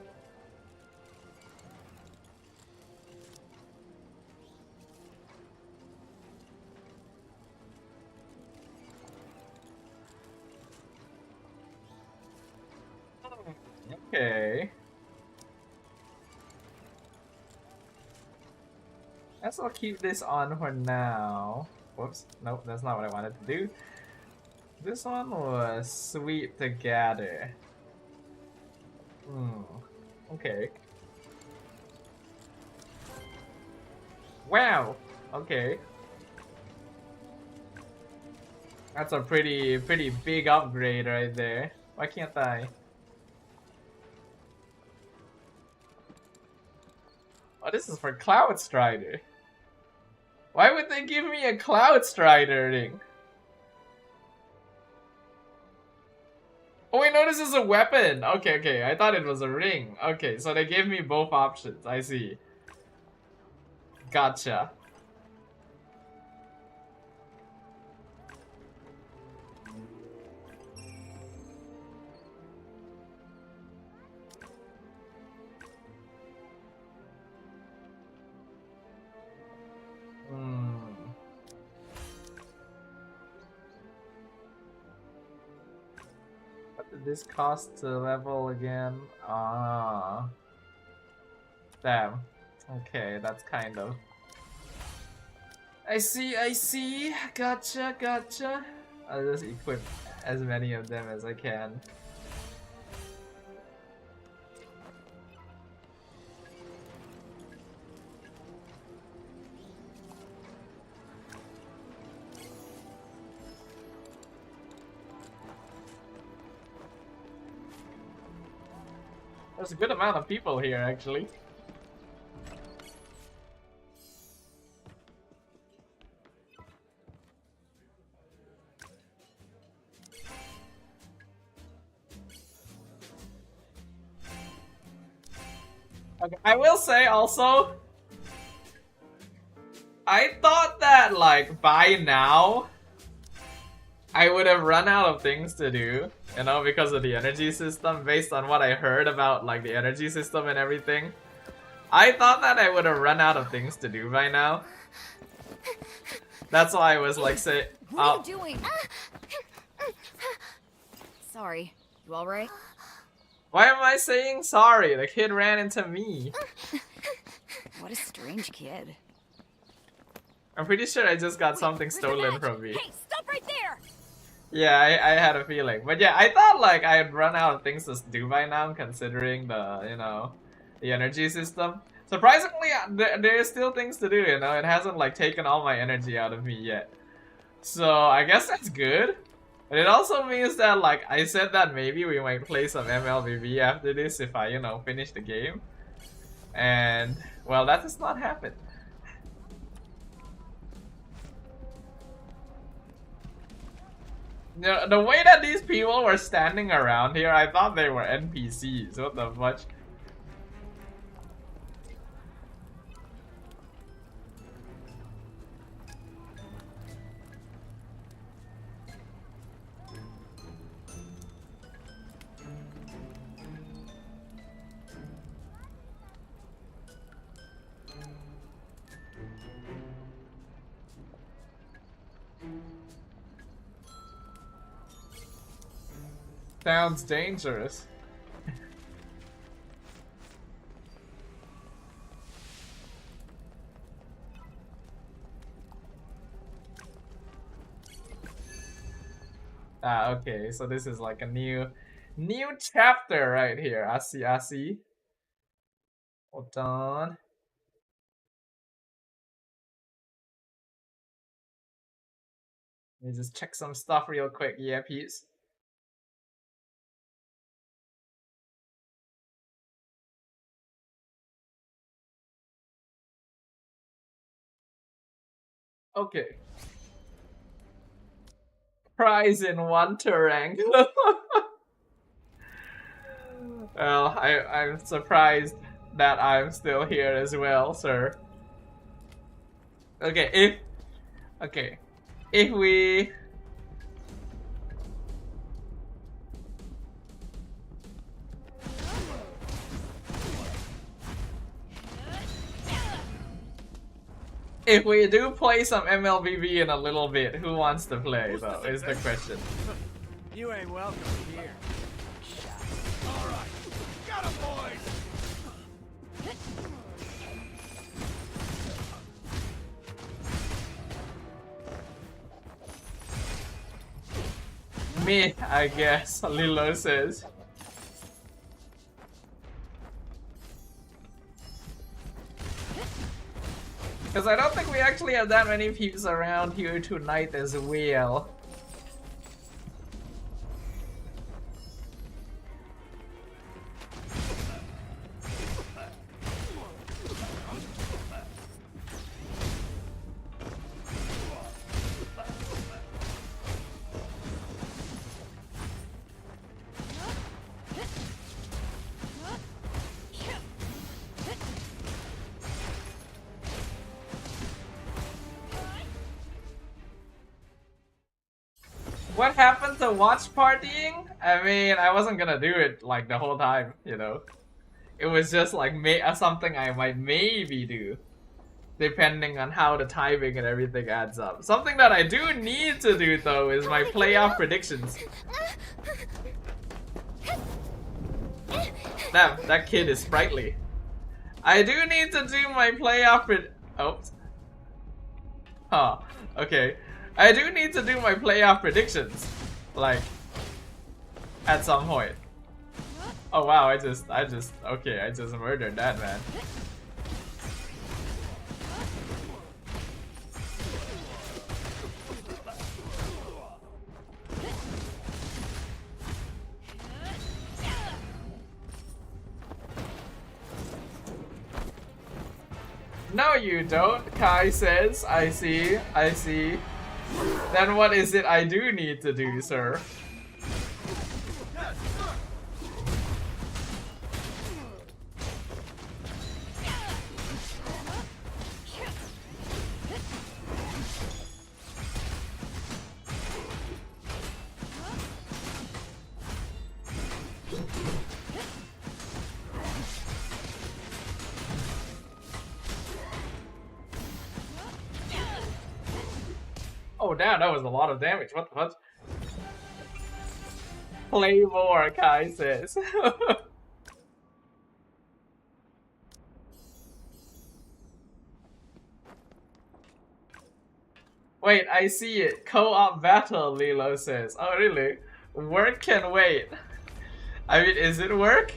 Okay. Guess I'll keep this on for now. Whoops. Nope, that's not what I wanted to do. This one was sweep together. Hmm. Okay. Wow. Okay. That's a pretty big upgrade right there. Why can't I? Oh, this is for Cloud Strider. Why would they give me a Cloud Strider ring? Oh wait, no, this is a weapon. Okay, okay, I thought it was a ring. Okay, so they gave me both options. I see. Gotcha. What did this cost to level again? Ah. Damn. Okay, that's kind of... I see, I see. Gotcha, gotcha. I'll just equip as many of them as I can. There's a good amount of people here, actually. Okay, I will say also, I thought that like by now I would have run out of things to do, you know, because of the energy system, based on what I heard about like the energy system and everything. I thought that I would have run out of things to do by now. That's why I was like say, What are you doing? Sorry. You alright? why am I saying sorry? The kid ran into me. What a strange kid. I'm pretty sure I just got something Where's the stolen match? from me. Hey, stop right there! Yeah, I had a feeling. But yeah, I thought like I had run out of things to do by now, considering the, you know, the energy system. Surprisingly, there's still things to do, you know? It hasn't like taken all my energy out of me yet. So I guess that's good. But it also means that like I said that maybe we might play some MLBB after this if I, you know, finish the game. And well, that does not happen. The way that these people were standing around here, I thought they were NPCs. What the fuck? Sounds dangerous. Ah, okay. So this is like a new chapter right here. I see. I see. Hold on. Let me just check some stuff real quick. Yeah, peeps. Okay. Prize in one terrain. Well, I'm surprised that I'm still here as well, sir. Okay, if we do play some MLBB in a little bit, who wants to play though? Is the question. You ain't welcome here. Alright. Got him, boys! Me, I guess. Lilo says. Because I don't think we actually have that many peeps around here tonight as well. What happened to watch partying? I mean, I wasn't gonna do it like the whole time, you know. It was just like something I might maybe do, depending on how the timing and everything adds up. Something that I do need to do though is my playoff predictions. Damn, that kid is sprightly. I do need to do my playoff Huh, okay. I do need to do my playoff predictions, like, at some point. Oh wow, I just murdered that man. No you don't, Kai says. I see, I see. Then what is it I do need to do, sir? Oh damn, that was a lot of damage. What the fuck? Play more, Kai says. Wait, I see it. Co-op battle, Lilo says. Oh really? Work can wait. I mean, is it work?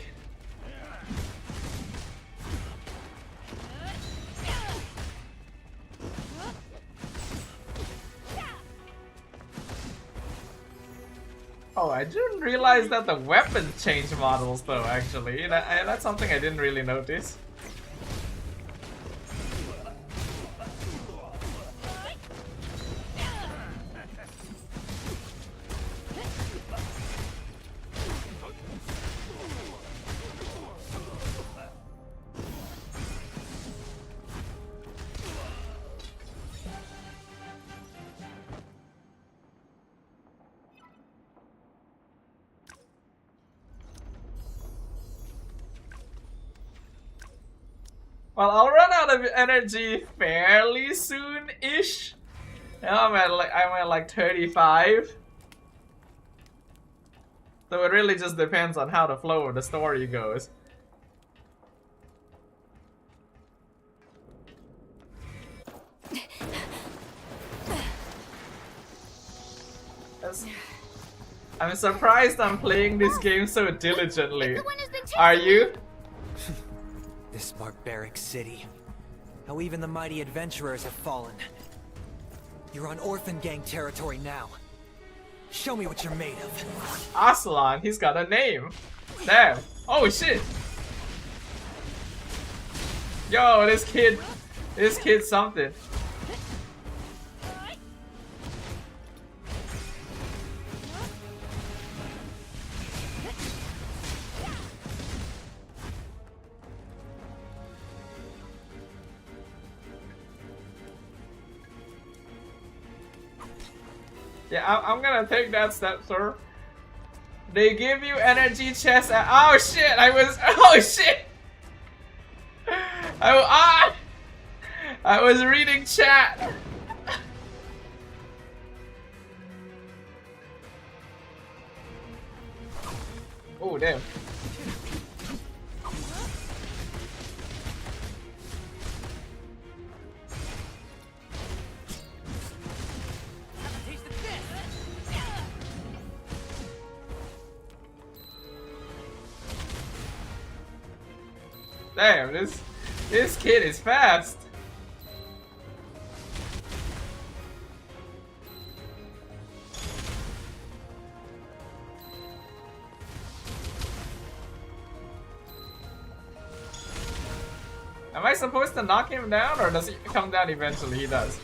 Oh, I didn't realize that the weapons change models though, actually. That's something I didn't really notice. Well, I'll run out of energy fairly soon-ish. Now I'm at like 35. So it really just depends on how the flow of the story goes. I'm surprised I'm playing this game so diligently. The one who's been chasing Are you? This barbaric city. How even the mighty adventurers have fallen. You're on orphan gang territory now. Show me what you're made of. Aslan, he's got a name. Damn. Oh shit. Yo, this kid's something. Yeah, I'm gonna take that step, sir. They give you energy chest. Oh shit! Oh shit! I was reading chat. Oh damn. Damn, this kid is fast. Am I supposed to knock him down, or does he come down eventually? He does.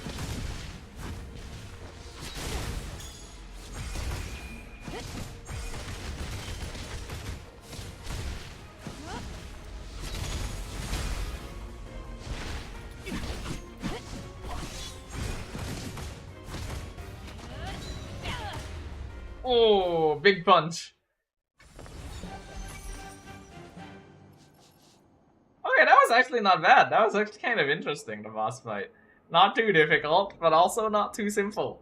Oh, big punch. Okay, that was actually not bad. That was actually kind of interesting, the boss fight. Not too difficult, but also not too simple.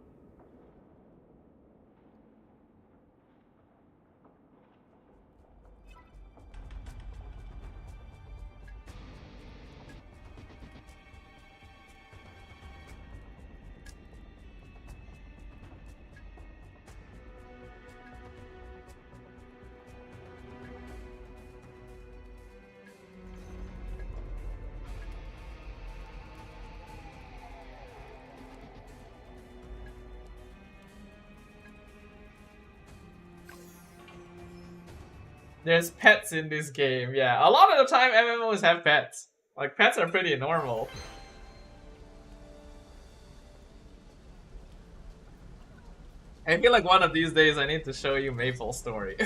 There's pets in this game, yeah. A lot of the time MMOs have pets. Like, pets are pretty normal. I feel like one of these days I need to show you Maple's story.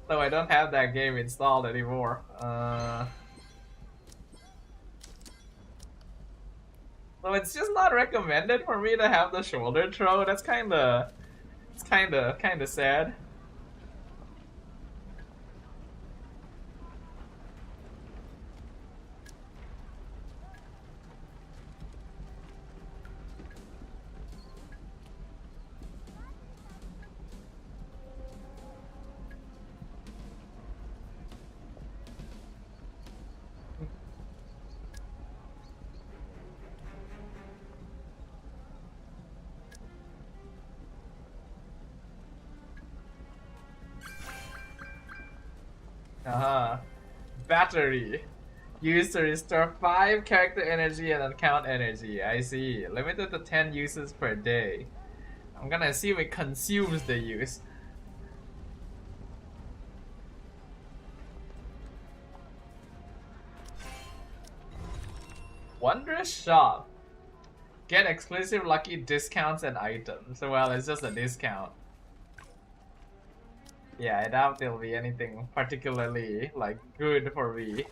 Though I don't have that game installed anymore. So it's just not recommended for me to have the shoulder throw. That's kinda... It's kinda sad. Battery. Used to restore 5 character energy and account energy. I see. Limited to 10 uses per day. I'm gonna assume it consumes the use. Wondrous Shop. Get exclusive lucky discounts and items. Well, it's just a discount. Yeah, I doubt there'll be anything particularly, like, good for me.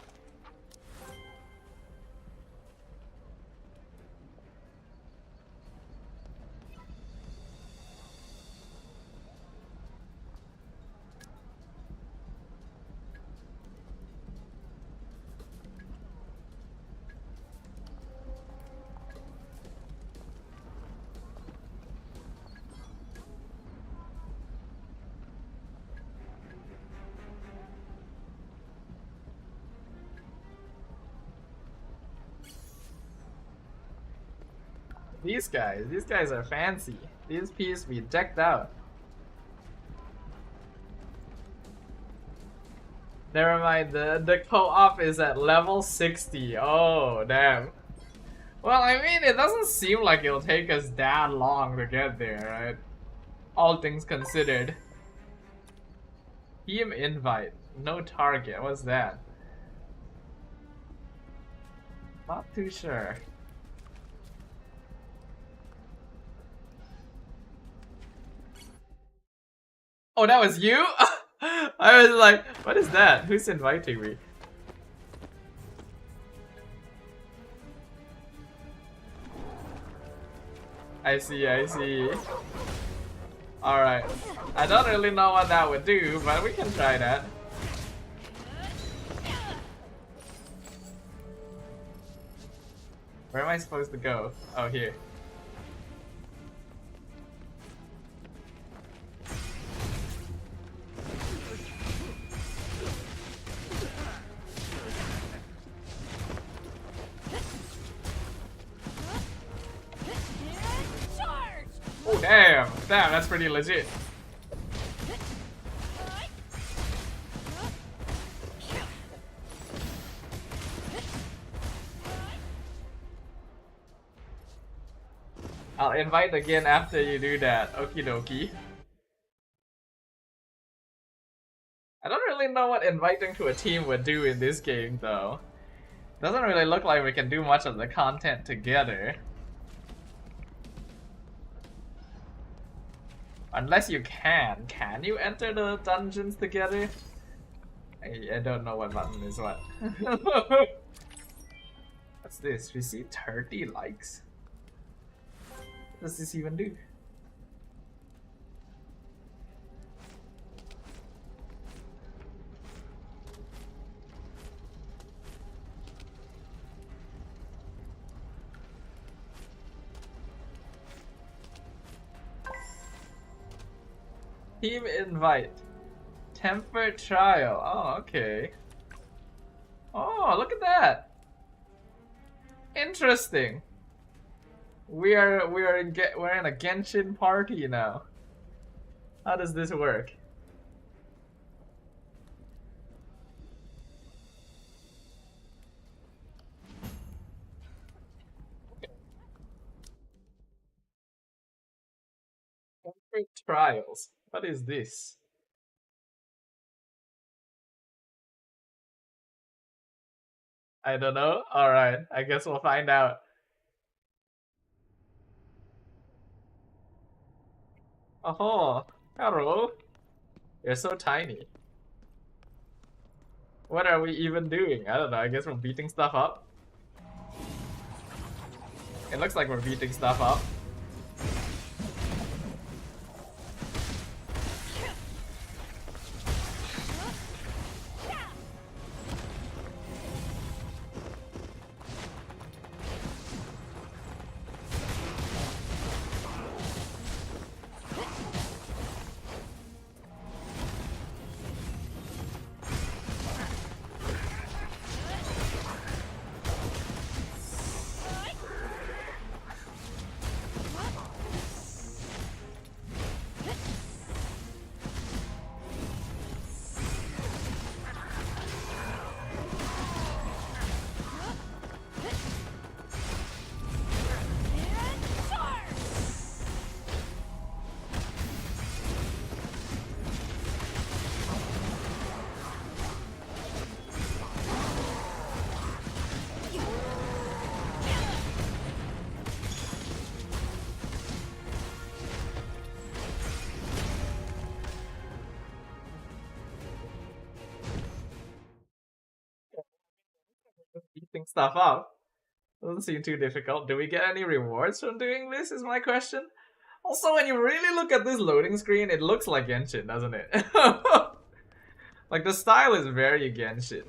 These guys are fancy. These peeps be decked out. Never mind, the co-op is at level 60. Oh, damn. Well, I mean, it doesn't seem like it'll take us that long to get there, right? All things considered. Team invite. No target. What's that? Not too sure. Oh, that was you? I was like, what is that? Who's inviting me? I see, I see. Alright. I don't really know what that would do, but we can try that. Where am I supposed to go? Oh, here. Oh, damn. Damn, that's pretty legit. I'll invite again after you do that. Okie dokie. I don't really know what inviting to a team would do in this game though. Doesn't really look like we can do much of the content together. Unless you can. Can you enter the dungeons together? I don't know what button is what. What's this? We see 30 likes? What does this even do? Team invite. Temper trial. Oh, okay. Oh, look at that. Interesting. We're in a Genshin party now. How does this work? Temper trials. What is this? I don't know. Alright, I guess we'll find out. Oh, hello. You're so tiny. What are we even doing? I don't know, I guess we're beating stuff up. It looks like we're beating stuff up. Beating stuff up. Doesn't seem too difficult. Do we get any rewards from doing this is my question. Also, when you really look at this loading screen, it looks like Genshin, doesn't it? Like, the style is very Genshin.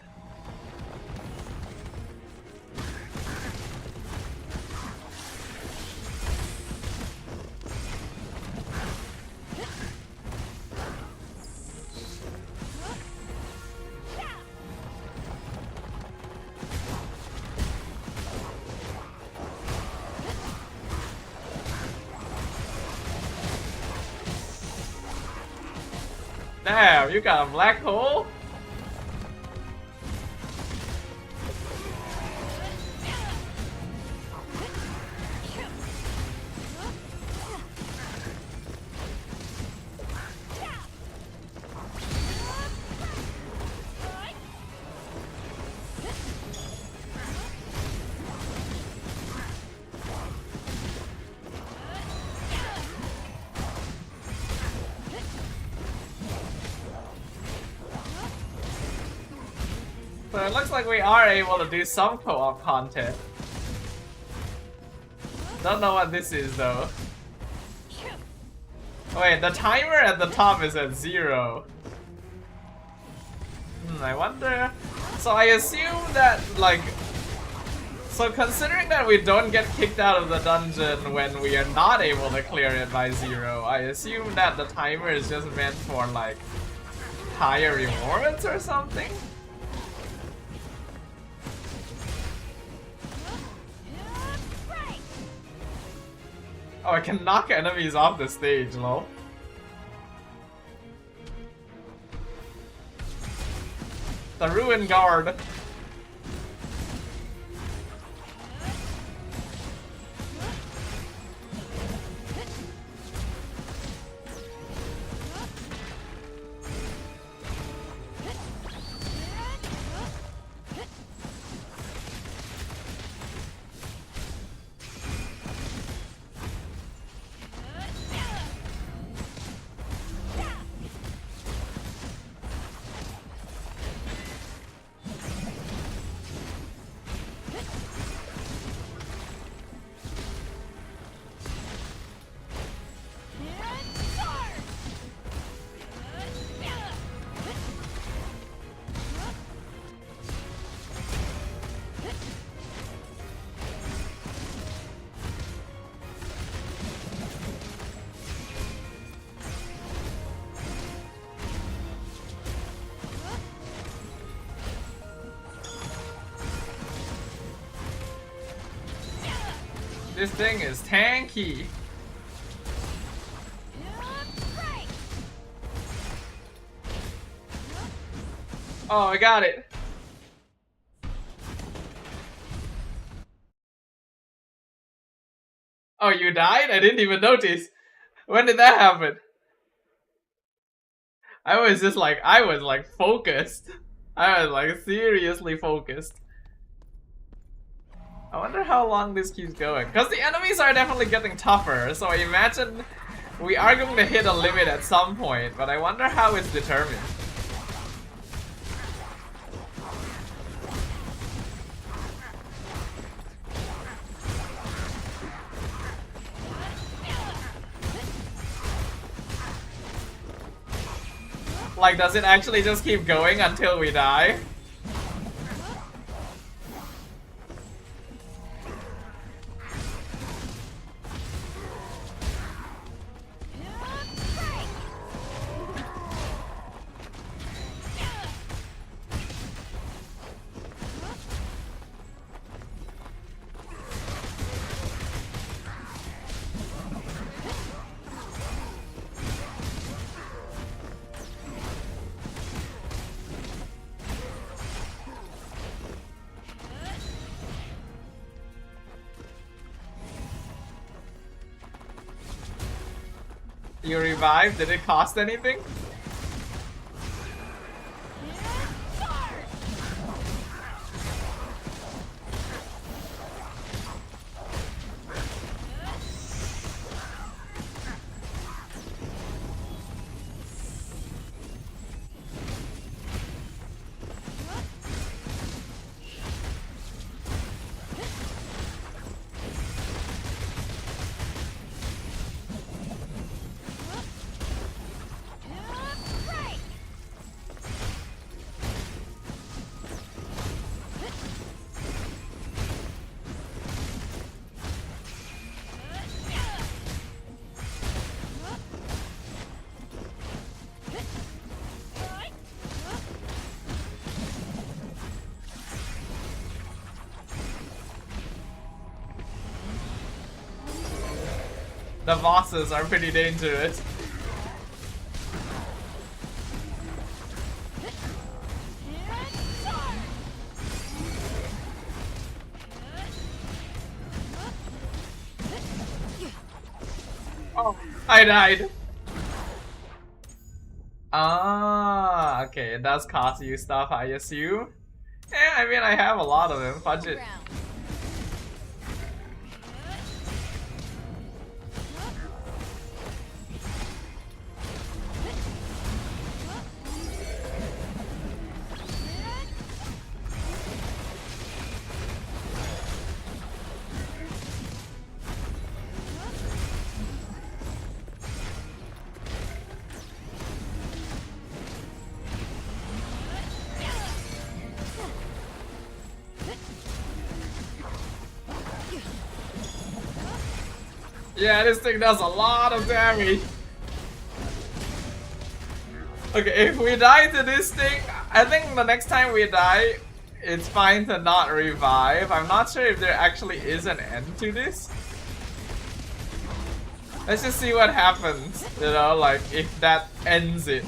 Damn, you got a black hole? So it looks like we are able to do some co-op content. Don't know what this is though. Wait, the timer at the top is at 0. I wonder... So I assume that, like... So considering that we don't get kicked out of the dungeon when we are not able to clear it by 0, I assume that the timer is just meant for, like, higher rewards or something? Oh, I can knock enemies off the stage, lol. The Ruin Guard. This thing is tanky. Oh, I got it. Oh, you died? I didn't even notice. When did that happen? I was focused. I was like seriously focused. I wonder how long this keeps going. Because the enemies are definitely getting tougher, so I imagine we are going to hit a limit at some point, but I wonder how it's determined. Like, does it actually just keep going until we die? You revived? Did it cost anything? The bosses are pretty dangerous. Oh, I died. Ah, okay, it does cost you stuff, I assume. Yeah, I mean, I have a lot of them. Fudge it. Yeah, this thing does a lot of damage. Okay, if we die to this thing, I think the next time we die, it's fine to not revive. I'm not sure if there actually is an end to this. Let's just see what happens, you know, like if that ends it.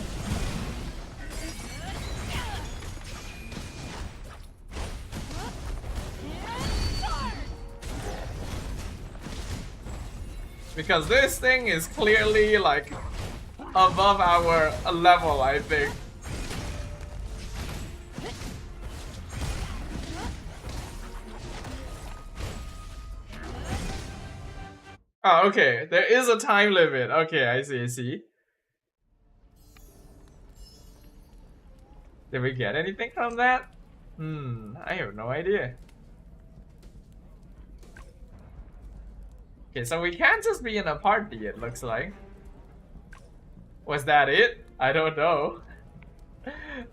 Because this thing is clearly like above our level, I think. Oh, okay. There is a time limit. Okay, I see, I see. Did we get anything from that? I have no idea. Okay, so we can't just be in a party, it looks like. Was that it? I don't know.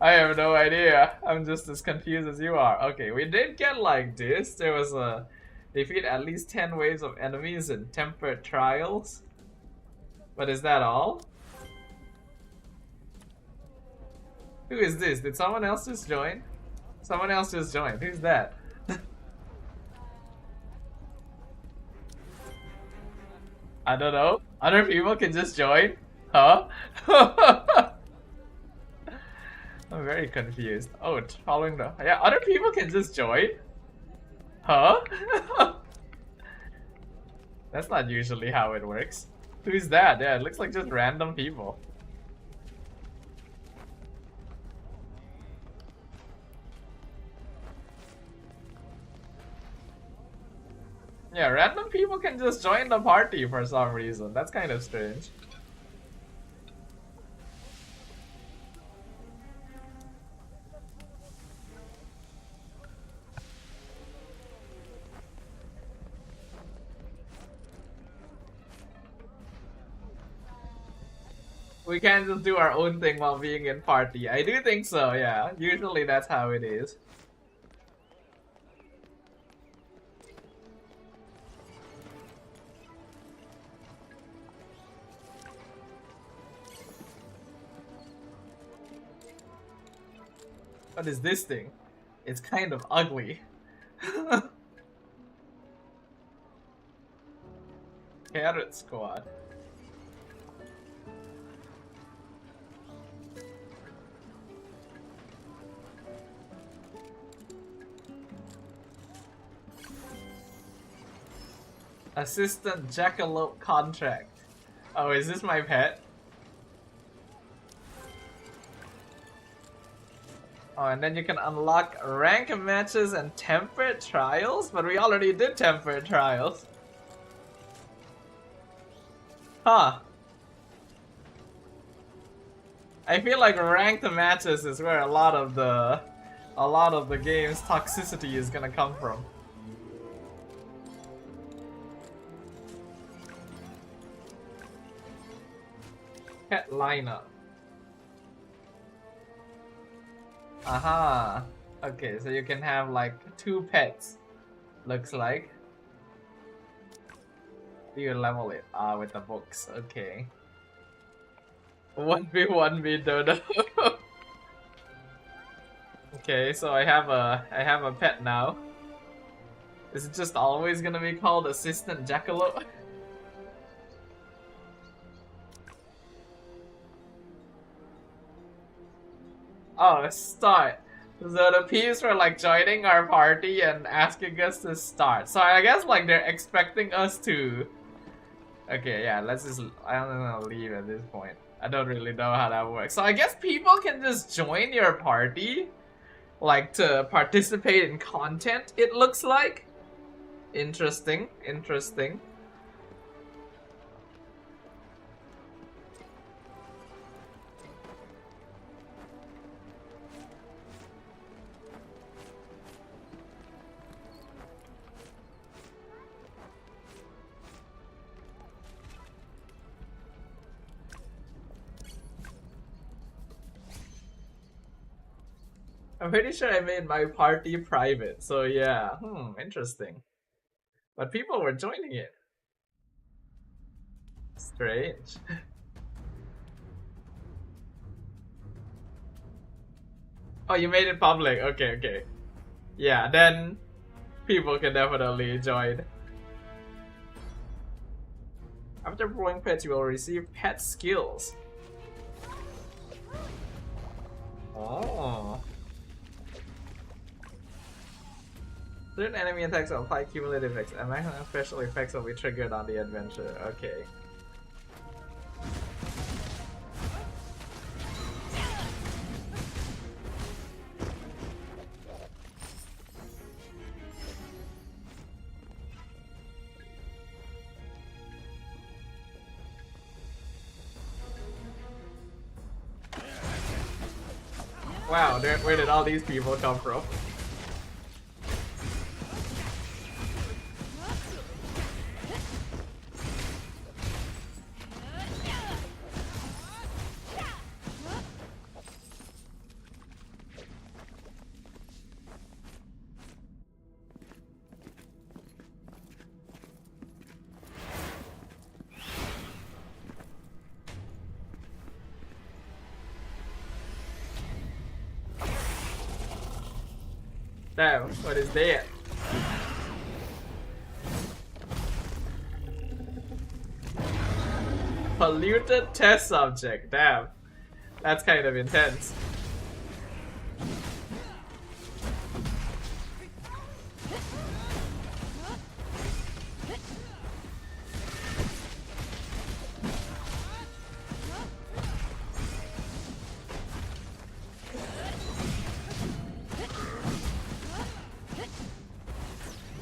I have no idea. I'm just as confused as you are. Okay, we did get like this. There was a defeat at least 10 waves of enemies in tempered trials. But is that all? Who is this? Did someone else just join? Someone else just joined. Who's that? I don't know. Other people can just join? Huh? I'm very confused. Oh, it's following the... Yeah, other people can just join? Huh? That's not usually how it works. Who's that? Yeah, it looks like just random people. Yeah, random people can just join the party for some reason. That's kind of strange. We can't just do our own thing while being in party. I do think so, yeah. Usually that's how it is. What is this thing? It's kind of ugly. Carrot Squad. Assistant Jackalope contract. Oh, is this my pet? Oh, and then you can unlock rank matches and tempered trials? But we already did tempered trials. Huh. I feel like ranked matches is where a lot of the game's toxicity is gonna come from. Pet lineup. Aha. Okay, so you can have like 2 pets. Looks like. You level it. Ah, with the books. Okay. 1v1v dodo. Okay, so I have a pet now. Is it just always gonna be called Assistant Jackalope? Oh, start. So the peeps were like joining our party and asking us to start. So I guess like they're expecting us to Okay, yeah, let's just, I'm gonna leave at this point. I don't really know how that works. So I guess people can just join your party, like to participate in content, it looks like. Interesting, interesting. I'm pretty sure I made my party private, so yeah, interesting. But people were joining it. Strange. Oh, you made it public, okay, okay. Yeah, then people can definitely join. After growing pets, you will receive pet skills. Oh. Certain enemy attacks will apply cumulative effects, and maximum special effects will be triggered on the adventure. Okay. Wow, where did all these people come from? Damn, what is that? Polluted test subject, damn. That's kind of intense.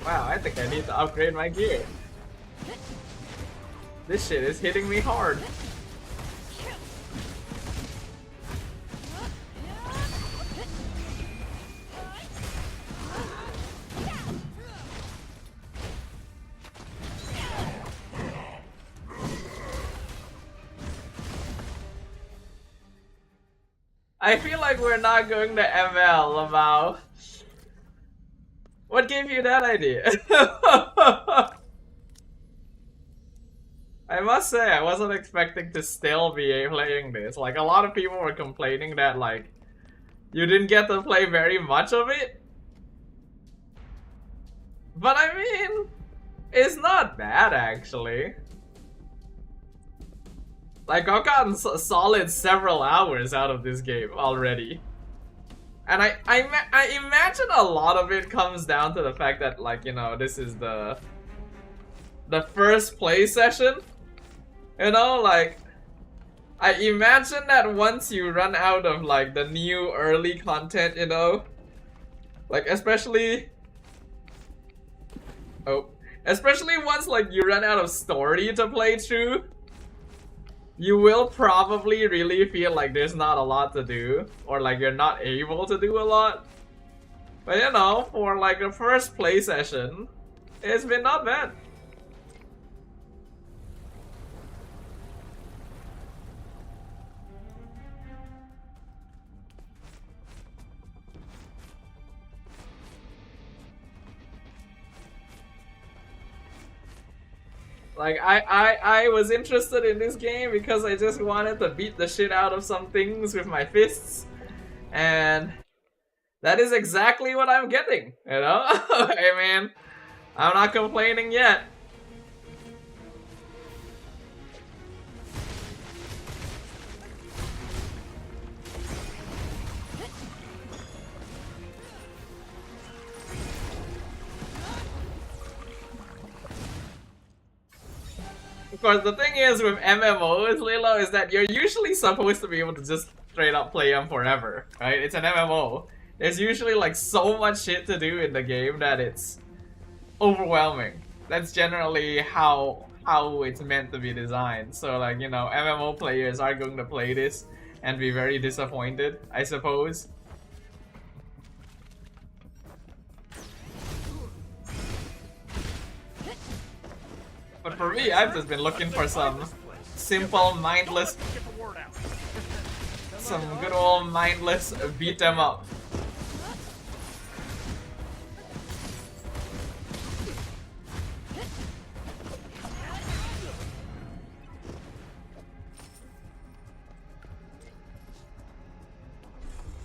Wow, I think I need to upgrade my gear. This shit is hitting me hard. I feel like we're not going to ML, Lamau. What gave you that idea? I must say, I wasn't expecting to still be playing this. Like, a lot of people were complaining that, like, you didn't get to play very much of it. But I mean, it's not bad, actually. Like, I've gotten a solid several hours out of this game already. And I imagine a lot of it comes down to the fact that, like, you know, this is the first play session. You know, like, I imagine that once you run out of, like, the new early content, you know, like, especially once, like, you run out of story to play through, you will probably really feel like there's not a lot to do, or like you're not able to do a lot. But you know, for like a first play session, it's been not bad. Like, I was interested in this game because I just wanted to beat the shit out of some things with my fists. And that is exactly what I'm getting, you know? I mean, I'm not complaining yet. Of course, the thing is with MMOs, Lilo, is that you're usually supposed to be able to just straight up play them forever, right? It's an MMO. There's usually like so much shit to do in the game that it's overwhelming. That's generally how it's meant to be designed. So like, you know, MMO players are going to play this and be very disappointed, I suppose. But for me, I've just been looking for some simple, mindless, some good old mindless beat 'em up.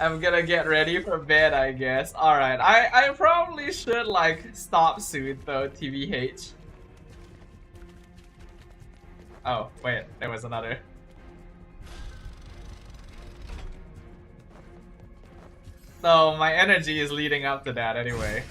I'm gonna get ready for bed, I guess. Alright, I probably should like stop soon though, TBH. Oh, wait, there was another. So my energy is leading up to that anyway.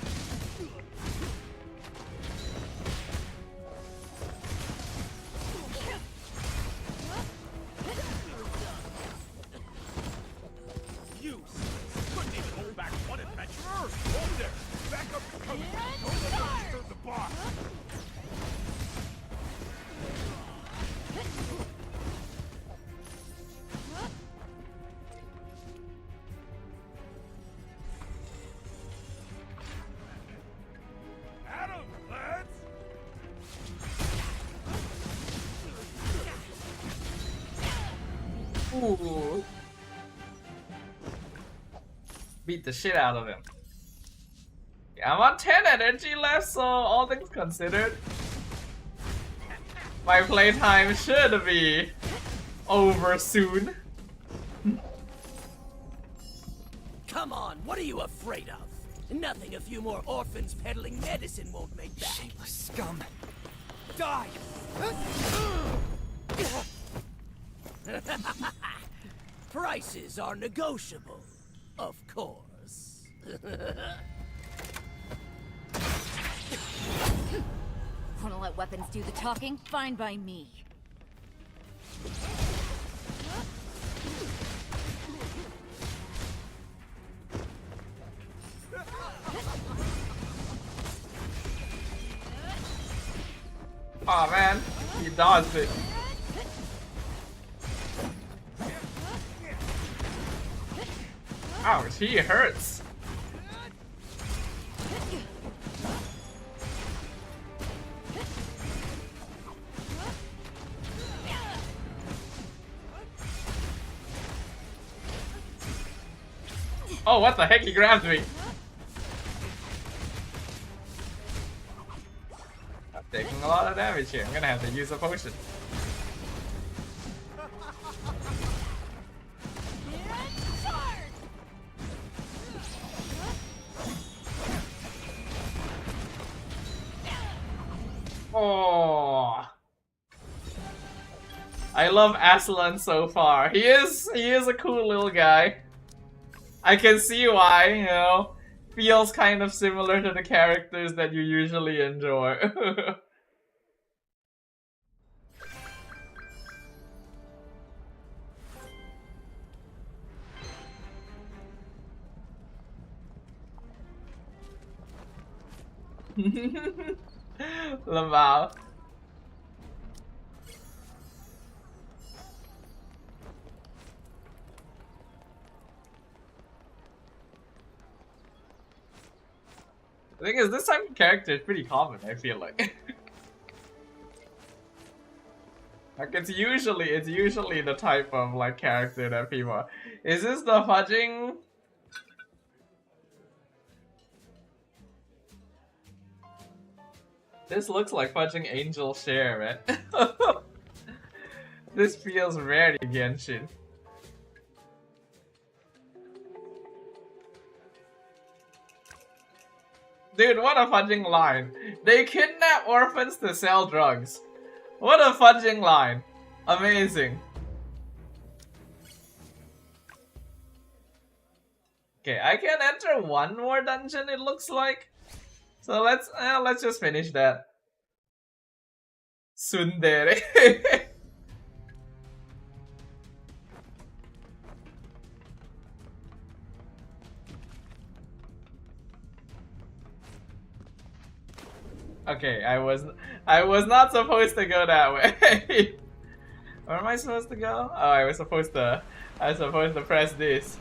Ooh. Beat the shit out of him. Yeah, I'm on 10 energy left, so all things considered, my playtime should be over soon. Come on, what are you afraid of? Nothing a few more orphans peddling medicine won't make back. Shameless scum. Die! Prices are negotiable, of course. Wanna let weapons do the talking? Fine by me. Aw, man, he dodged it. Ouch, he hurts. Oh, what the heck, he grabbed me. I'm taking a lot of damage here. I'm gonna have to use a potion. Oh, I love Aslan so far. He is a cool little guy. I can see why, you know, feels kind of similar to the characters that you usually enjoy. Lamau. The thing is, this type of character is pretty common, I feel like. Like it's usually the type of like character that people. Is this the fudging? This looks like fudging Angel Share, man. This feels very Genshin. Dude, what a fudging line. They kidnap orphans to sell drugs. What a fudging line. Amazing. Okay, I can enter one more dungeon, it looks like. So let's just finish that. Tsundere. Okay, I was not supposed to go that way. Where am I supposed to go? Oh, I was supposed to press this.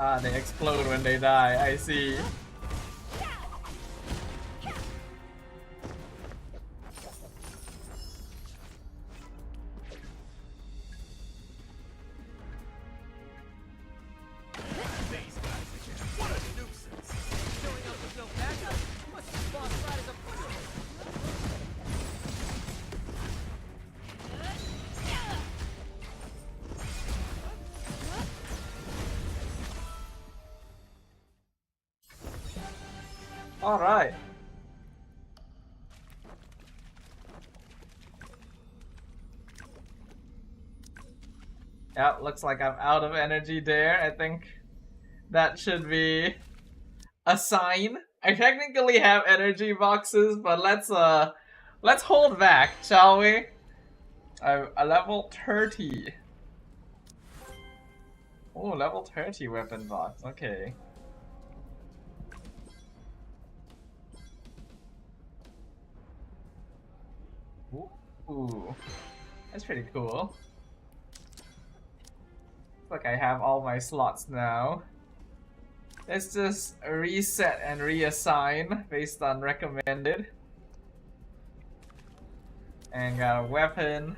Ah, they explode when they die, I see. Alright. Yeah, looks like I'm out of energy there. I think that should be a sign. I technically have energy boxes, but let's hold back, shall we? A level 30. Oh, level 30 weapon box. Okay. Ooh, that's pretty cool. Looks like I have all my slots now. Let's just reset and reassign based on recommended. And got a weapon.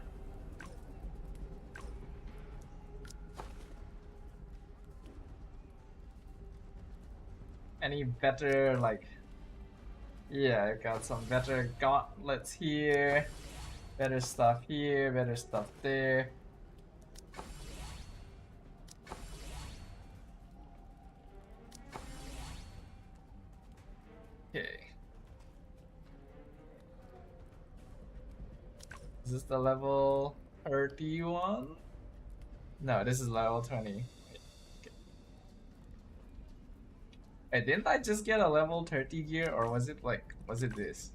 Any better, like... Yeah, I got some better gauntlets here. Better stuff here, better stuff there. Okay. Is this the level 31? No, this is level 20. Wait, didn't I just get a level 30 gear, or was it this?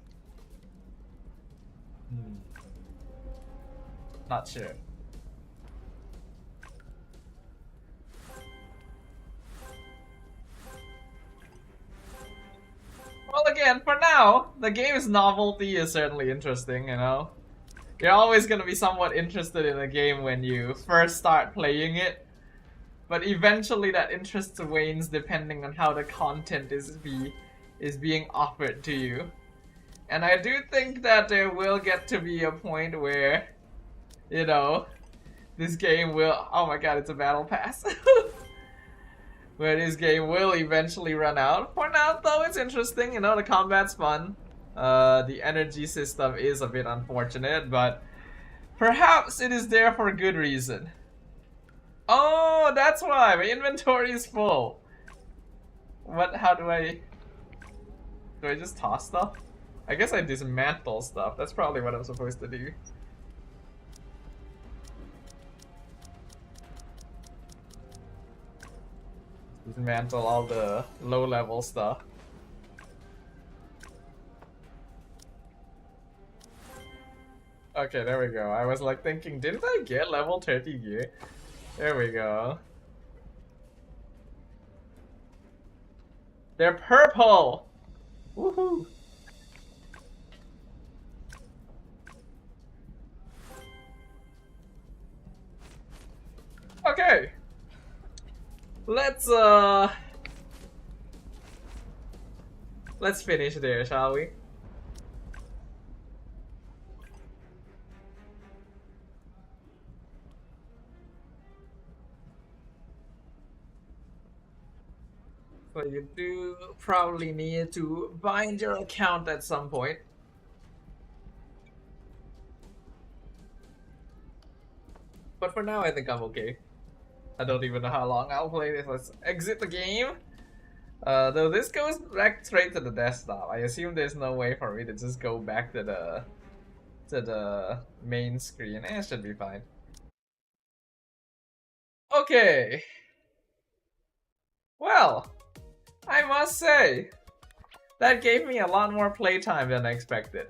Not sure. Well, again, for now, the game's novelty is certainly interesting, you know? You're always gonna be somewhat interested in a game when you first start playing it. But eventually that interest wanes depending on how the content is being offered to you. And I do think that there will get to be a point where, you know, this game will... Oh my god, it's a battle pass. Where this game will eventually run out. For now, though, it's interesting. You know, the combat's fun. The energy system is a bit unfortunate, but perhaps it is there for a good reason. Oh, that's why my inventory is full. What? How do I just toss stuff? I guess I dismantle stuff. That's probably what I'm supposed to do. Dismantle all the low-level stuff. Okay, there we go. I was like thinking, didn't I get level 30 gear? There we go. They're purple! Woohoo! Okay. Let's Let's finish there, shall we? So you do probably need to bind your account at some point. But for now, I think I'm okay. I don't even know how long I'll play this. Let's exit the game. Though this goes back straight to the desktop. I assume there's no way for me to just go back to the main screen. It should be fine. Okay. Well, I must say, that gave me a lot more playtime than I expected.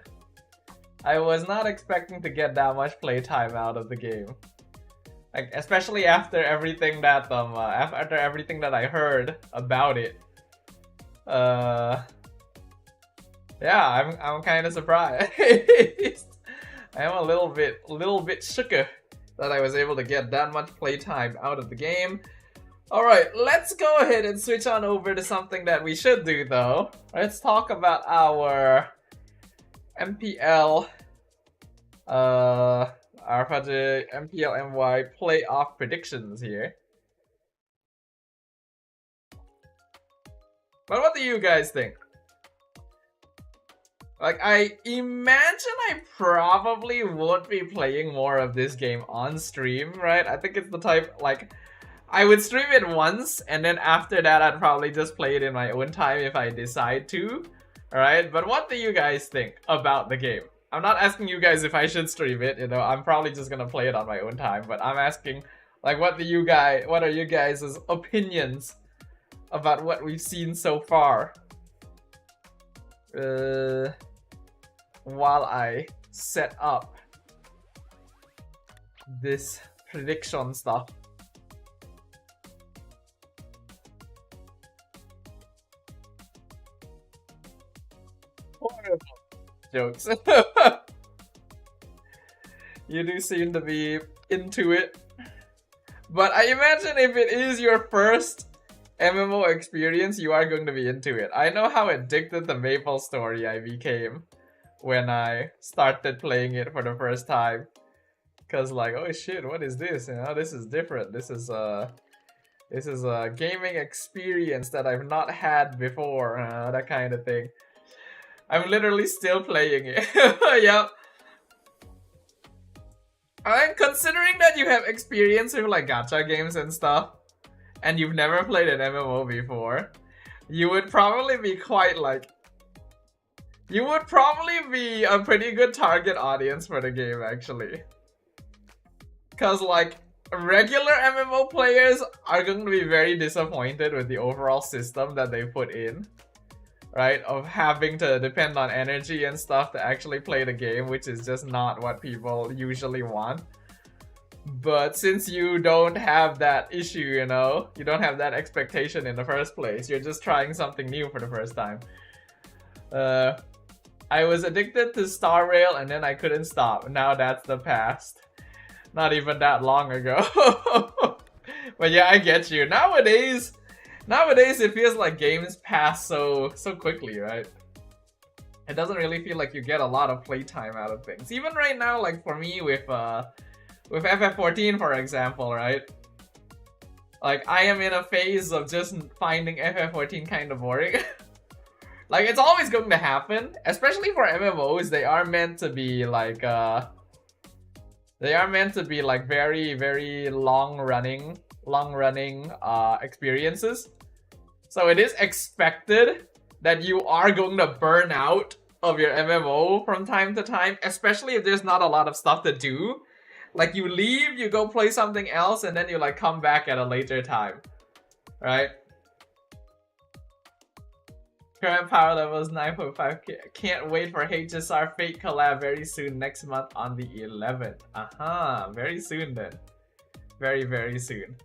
I was not expecting to get that much playtime out of the game. Like, especially after everything that after everything that I heard about it. Yeah, I'm kind of surprised. I am a little bit shooketh that I was able to get that much playtime out of the game. Alright, let's go ahead and switch on over to something that we should do though. Let's talk about our MPL our MPL MY playoff predictions here. But what do you guys think? Like, I imagine I probably won't be playing more of this game on stream, right? I think it's the type, like, I would stream it once, and then after that I'd probably just play it in my own time if I decide to. Alright, but what do you guys think about the game? I'm not asking you guys if I should stream it, you know, I'm probably just gonna play it on my own time, but I'm asking, like, what are you guys' opinions about what we've seen so far? While I set up this prediction stuff. Horrible jokes. You do seem to be into it. But I imagine if it is your first MMO experience, you are going to be into it. I know how addicted to MapleStory I became when I started playing it for the first time. Cause like, oh shit, what is this? You know, this is different. This is a gaming experience that I've not had before. That kind of thing. I'm literally still playing it. Yep. And considering that you have experience with like gacha games and stuff, and you've never played an MMO before, you would probably be quite like... You would probably be a pretty good target audience for the game, actually. Cause like, regular MMO players are going to be very disappointed with the overall system that they put in. Right? Of having to depend on energy and stuff to actually play the game, which is just not what people usually want. But since you don't have that issue, you know, you don't have that expectation in the first place, you're just trying something new for the first time. I was addicted to Star Rail and then I couldn't stop. Now that's the past. Not even that long ago. But yeah, I get you. Nowadays it feels like games pass so quickly, right? It doesn't really feel like you get a lot of playtime out of things. Even right now, like for me with FF14, for example, right? Like, I am in a phase of just finding FF14 kind of boring. Like, it's always going to happen, especially for MMOs. They are meant to be like very, very long-running experiences. So it is expected that you are going to burn out of your MMO from time to time, especially if there's not a lot of stuff to do. Like, you leave, you go play something else, and then you like come back at a later time, right? Current power level is 9.5. Can't wait for HSR Fate collab very soon, next month on the 11th. Very soon then. Very, very soon.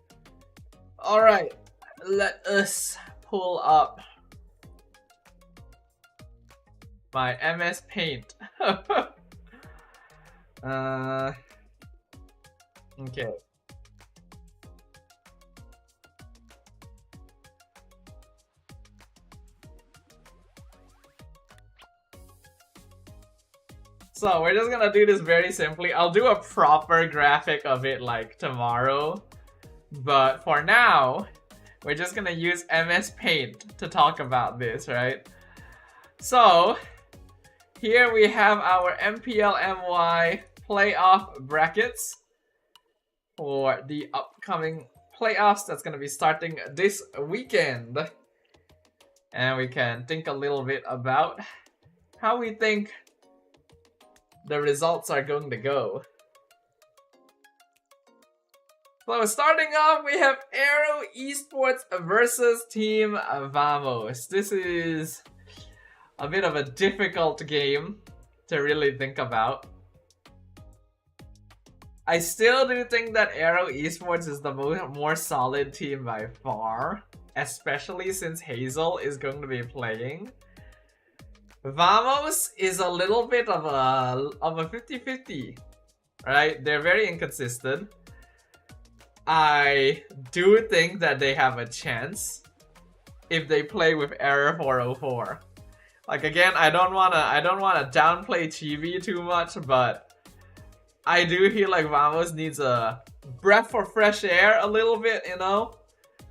Alright, let us pull up my MS Paint. Okay. So we're just gonna do this very simply. I'll do a proper graphic of it like tomorrow. But for now, we're just gonna use MS Paint to talk about this, right? So here we have our MPL MY playoff brackets for the upcoming playoffs that's gonna be starting this weekend. And we can think a little bit about how we think the results are going to go. So starting off, we have Aero Esports versus Team Vamos. This is a bit of a difficult game to really think about. I still do think that Aero Esports is the more solid team by far, especially since Hazel is going to be playing. Vamos is a little bit of a 50-50, right? They're very inconsistent. I do think that they have a chance if they play with Error 404. Like again, I don't wanna downplay Chibi too much, but I do feel like Vamos needs a breath for fresh air a little bit, you know?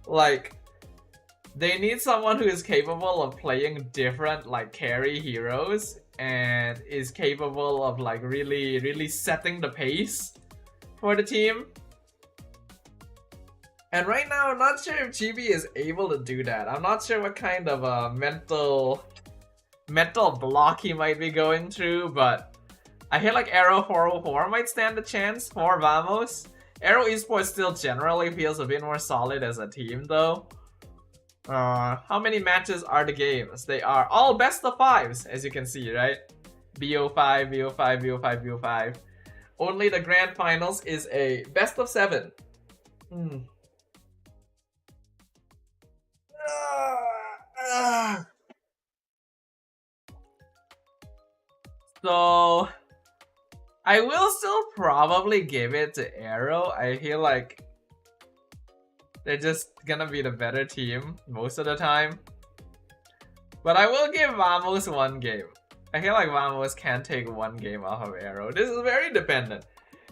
Like, they need someone who is capable of playing different like carry heroes and is capable of like really setting the pace for the team. And right now, I'm not sure if Chibi is able to do that. I'm not sure what kind of a mental block he might be going through, but I feel like Aero 404 might stand a chance for Vamos. Aero Esports still generally feels a bit more solid as a team though. How many matches are the games? They are all best of 5s, as you can see, right? BO5, BO5, BO5, BO5. Only the grand finals is a best of 7. So I will still probably give it to Aero. I feel like they're just gonna be the better team most of the time. But I will give Vamos 1 game. I feel like Vamos can take 1 game off of Aero. This is very dependent.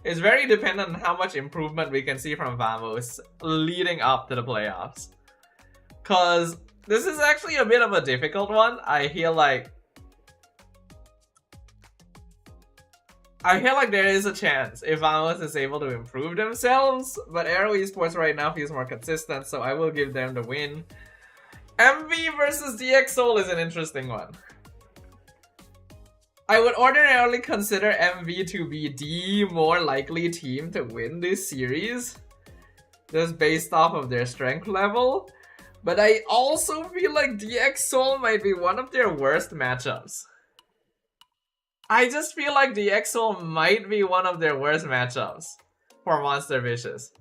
It's very dependent on how much improvement we can see from Vamos leading up to the playoffs. Cause this is actually a bit of a difficult one. I feel like there is a chance if Vamos is able to improve themselves, but Aero Esports right now feels more consistent, so I will give them the win. MV versus DX Soul is an interesting one. I would ordinarily consider MV to be the more likely team to win this series, just based off of their strength level, but I also feel like DX Soul might be one of their worst matchups. I just feel like the EXO might be one of their worst matchups for Monster Vicious.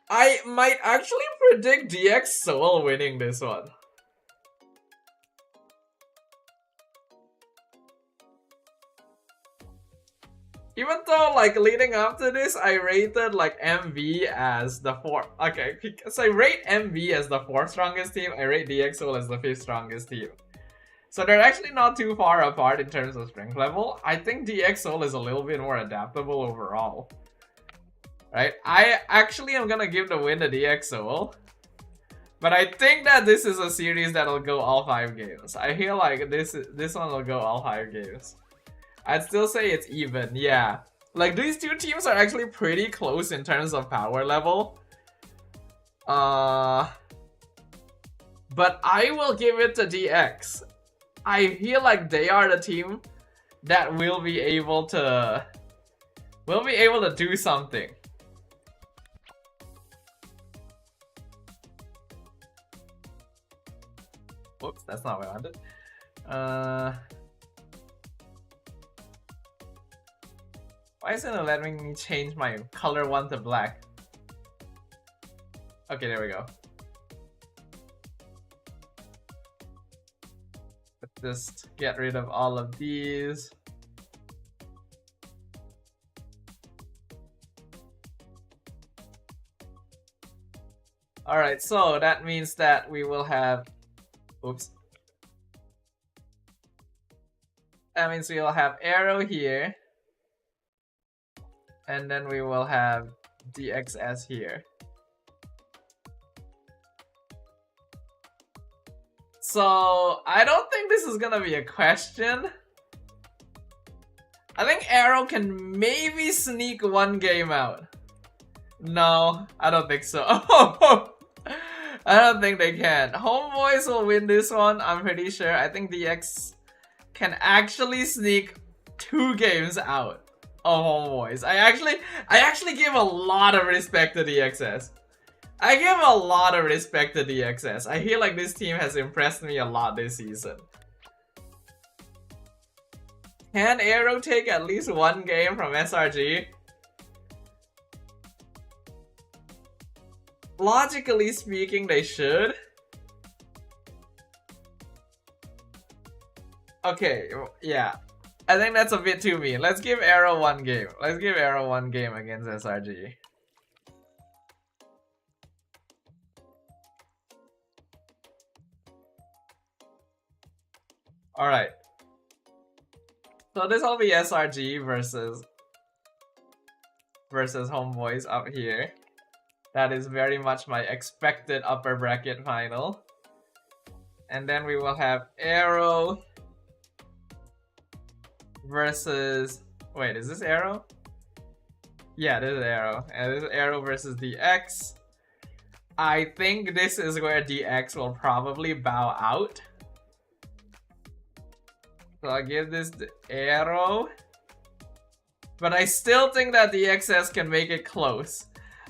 I might actually predict DX Soul winning this one. Even though, like, leading up to this, I rated, like, MV as the 4th. Okay, so I rate MV as the 4th strongest team. I rate DXO as the 5th strongest team. So they're actually not too far apart in terms of strength level. I think DXO is a little bit more adaptable overall. Right? I actually am gonna give the win to DXO. But I think that this is a series that'll go all 5 games. I feel like this one will go all 5 games. I'd still say it's even, yeah. Like, these two teams are actually pretty close in terms of power level. But I will give it to DX. I feel like they are the team that will be able to do something. Whoops, that's not what I wanted. Why isn't it letting me change my color 1 to black? Okay, there we go. Let's just get rid of all of these. Alright, so that means that we will have... Oops. That means we will have Arrow here. And then we will have DXS here. So I don't think this is gonna be a question. I think Arrow can maybe sneak one game out. No, I don't think so. I don't think they can. Homeboys will win this one, I'm pretty sure. I think DX can actually sneak 2 games out of Homeboys. I actually give a lot of respect to DXS. I give a lot of respect to DXS. I feel like this team has impressed me a lot this season. Can Arrow take at least 1 game from SRG? Logically speaking, they should. Okay, yeah. I think that's a bit too mean. Let's give Arrow 1 game. Let's give Arrow 1 game against SRG. Alright. So this will be SRG versus Homeboys up here. That is very much my expected upper bracket final. And then we will have Arrow versus... Wait, is this Arrow? Yeah, this is Arrow. And this is Arrow versus DX. I think this is where DX will probably bow out. So I'll give this to Arrow. But I still think that DXS can make it close.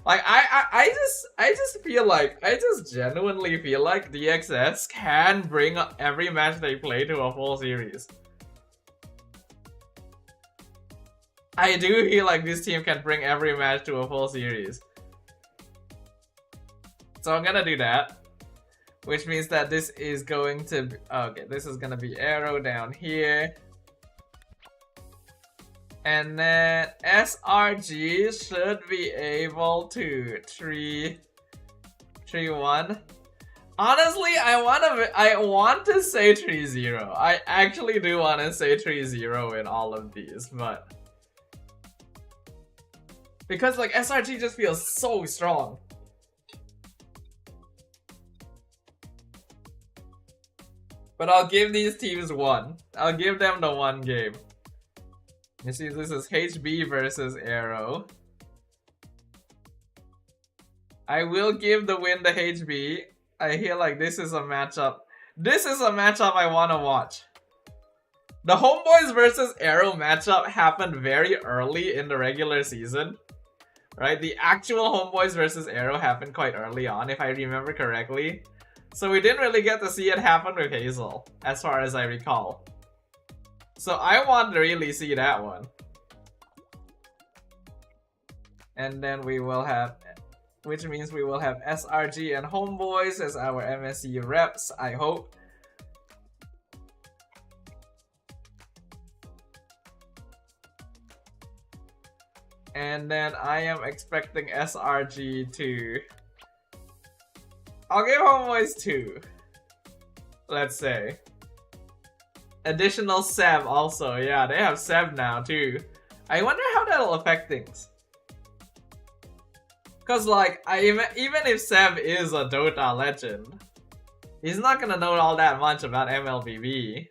Like, I just feel like, I just genuinely feel like DXS can bring every match they play to a full series. I do feel like this team can bring every match to a full series. So I'm gonna do that. Which means that this is going to be, okay, this is gonna be Arrow down here. And then SRG should be able to 3-1. Honestly, I want to say 3-0. I actually do want to say 3-0 in all of these, but because like SRG just feels so strong. But I'll give these teams 1. I'll give them the 1 game. You see, this is HB versus Arrow. I will give the win to HB. I feel like this is a matchup. This is a matchup I want to watch. The Homeboys versus Arrow matchup happened very early in the regular season. Right? The actual Homeboys versus Arrow happened quite early on, if I remember correctly. So we didn't really get to see it happen with Hazel, as far as I recall. So I want to really see that one. And then we will have, which means we will have SRG and Homeboys as our MSC reps, I hope. And then I am expecting SRG to... I'll give Homeboys 2. Let's say. Additional Seb also. Yeah, they have Seb now too. I wonder how that'll affect things. Cause like, even if Seb is a Dota legend, he's not gonna know all that much about MLBB.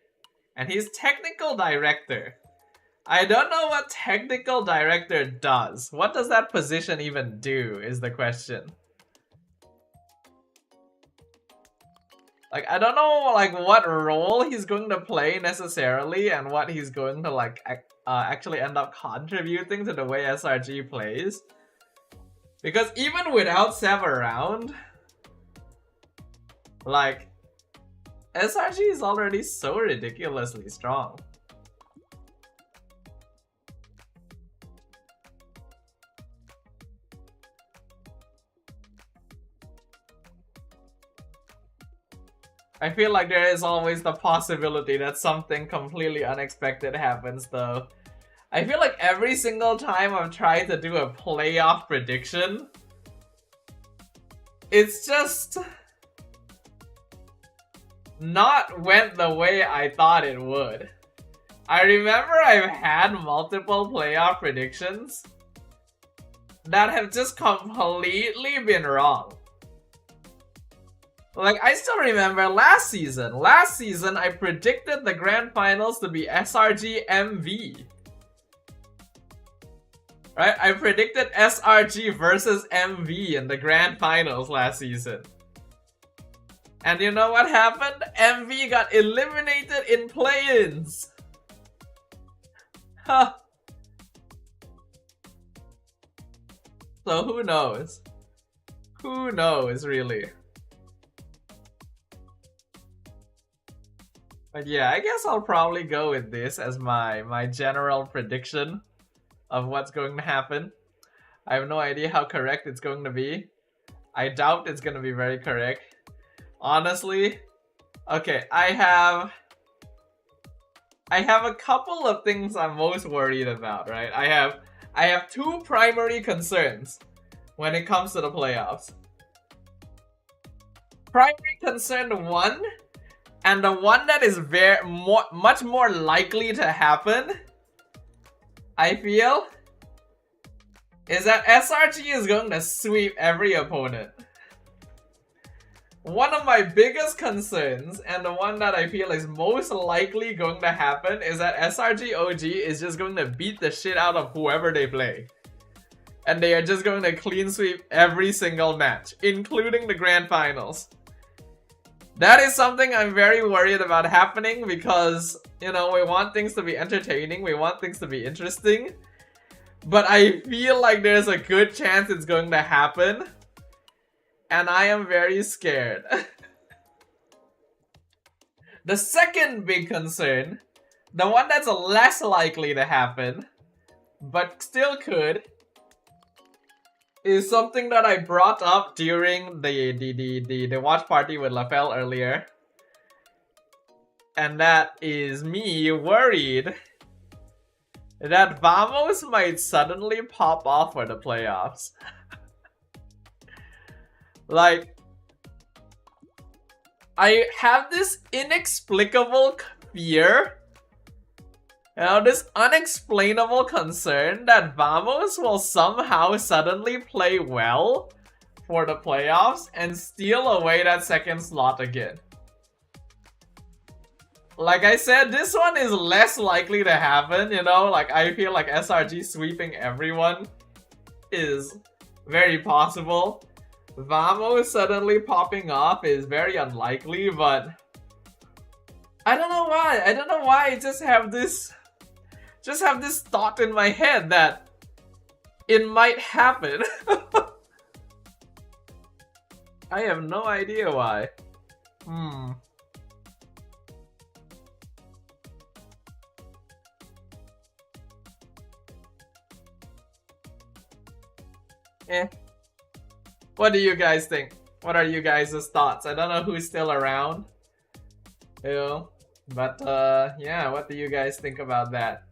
And he's technical director. I don't know what technical director does. What does that position even do is the question. Like, I don't know, like, what role he's going to play necessarily and what he's going to, like, actually end up contributing to the way SRG plays. Because even without Seb around, like, SRG is already so ridiculously strong. I feel like there is always the possibility that something completely unexpected happens though. I feel like every single time I've tried to do a playoff prediction, it's just not went the way I thought it would. I remember I've had multiple playoff predictions that have just completely been wrong. Like, I still remember last season. Last season, I predicted the grand finals to be SRG MV. Right? I predicted SRG versus MV in the grand finals last season. And you know what happened? MV got eliminated in play-ins. Huh. So who knows? Who knows, really? But yeah, I guess I'll probably go with this as my general prediction of what's going to happen. I have no idea how correct it's going to be. I doubt it's going to be very correct. Honestly, okay, I have a couple of things I'm most worried about, right? I have two primary concerns when it comes to the playoffs. Primary concern one, and the one that is much more likely to happen, I feel, is that SRG is going to sweep every opponent. One of my biggest concerns, and the one that I feel is most likely going to happen, is that SRG OG is just going to beat the shit out of whoever they play. And they are just going to clean sweep every single match, including the grand finals. That is something I'm very worried about happening because, you know, we want things to be entertaining, we want things to be interesting. But I feel like there's a good chance it's going to happen. And I am very scared. The second big concern, the one that's less likely to happen, but still could, is something that I brought up during the watch party with LaFell earlier. And that is me worried that Vamos might suddenly pop off for the playoffs. Like, I have this inexplicable fear, you know, this unexplainable concern that Vamos will somehow suddenly play well for the playoffs and steal away that second slot again. Like I said, this one is less likely to happen, you know, like I feel like SRG sweeping everyone is very possible. Vamos suddenly popping off is very unlikely, but I don't know why. I don't know why I just have this thought in my head that it might happen. I have no idea why. What do you guys think? What are you guys' thoughts? I don't know who's still around. You know, but yeah, what do you guys think about that?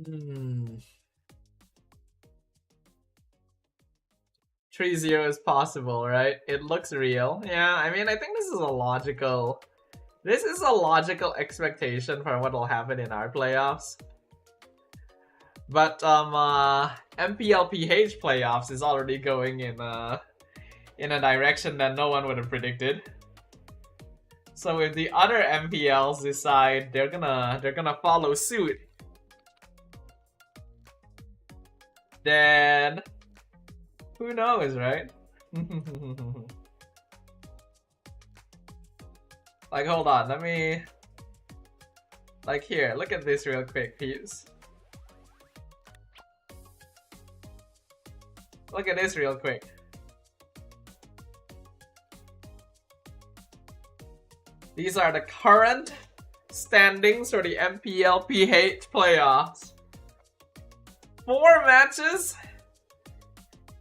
Hmm. 3-0 is possible, right? It looks real. Yeah, I mean, I think this is a logical expectation for what will happen in our playoffs. But MPL PH playoffs is already going in a direction that no one would have predicted. So if the other MPLs decide they're gonna follow suit, then who knows, right? Like, hold on, let me... Like, here, look at this real quick, peeps. Look at this real quick. These are the current standings for the MPL PH playoffs. 4 matches,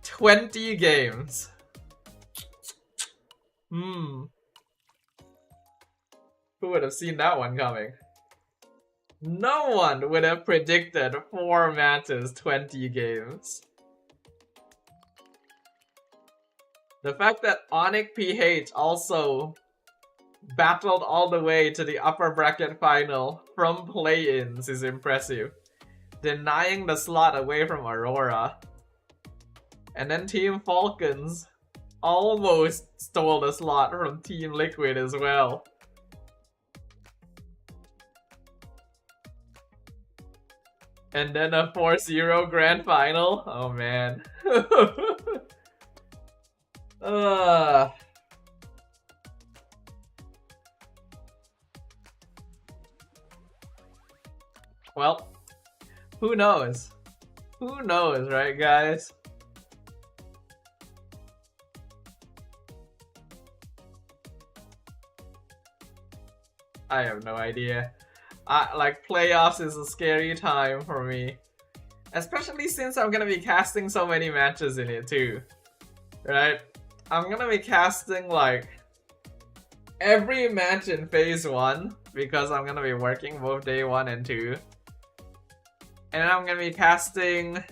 20 games. Who would have seen that one coming? No one would have predicted 4 matches, 20 games. The fact that MPL PH also battled all the way to the upper bracket final from play-ins is impressive. Denying the slot away from Aurora. And then Team Falcons almost stole the slot from Team Liquid as well. And then a 4-0 grand final. Oh man. Well, who knows? Who knows, right guys? I have no idea. Like, playoffs is a scary time for me. Especially since I'm gonna be casting so many matches in it too. Right? I'm gonna be casting like every match in phase 1 because I'm gonna be working both day 1 and 2. And then I'm gonna be casting...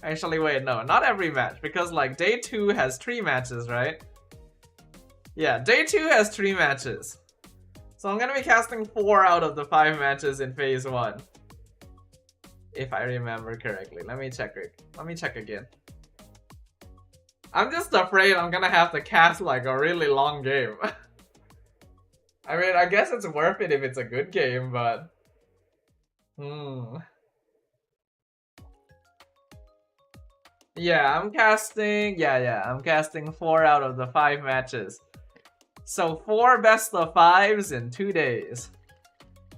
Actually, wait, no, not every match because like day 2 has 3 matches, right? Yeah, day 2 has 3 matches. So I'm gonna be casting 4 out of the 5 matches in phase 1. If I remember correctly. Let me check again. I'm just afraid I'm gonna have to cast like a really long game. I mean, I guess it's worth it if it's a good game, but... Yeah, I'm casting... Yeah, I'm casting 4 out of the 5 matches. So 4 best of 5s in 2 days.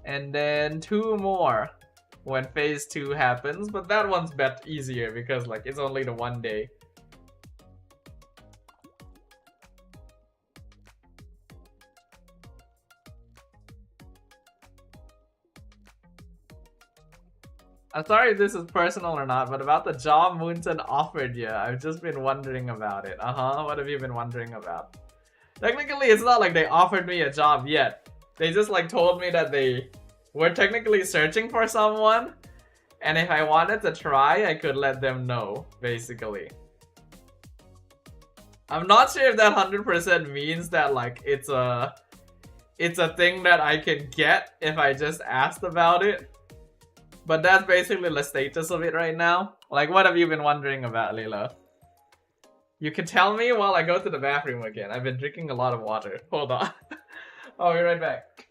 And then 2 more when phase 2 happens. But that one's bet easier because like it's only the 1 day. I'm sorry if this is personal or not, but about the job Moonton offered you, I've just been wondering about it. What have you been wondering about? Technically, it's not like they offered me a job yet. They just like told me that they were technically searching for someone. And if I wanted to try, I could let them know, basically. I'm not sure if that 100% means that like it's a thing that I can get if I just asked about it. But that's basically the status of it right now. Like, what have you been wondering about, Lilo? You can tell me while I go to the bathroom again. I've been drinking a lot of water. Hold on. I'll be right back.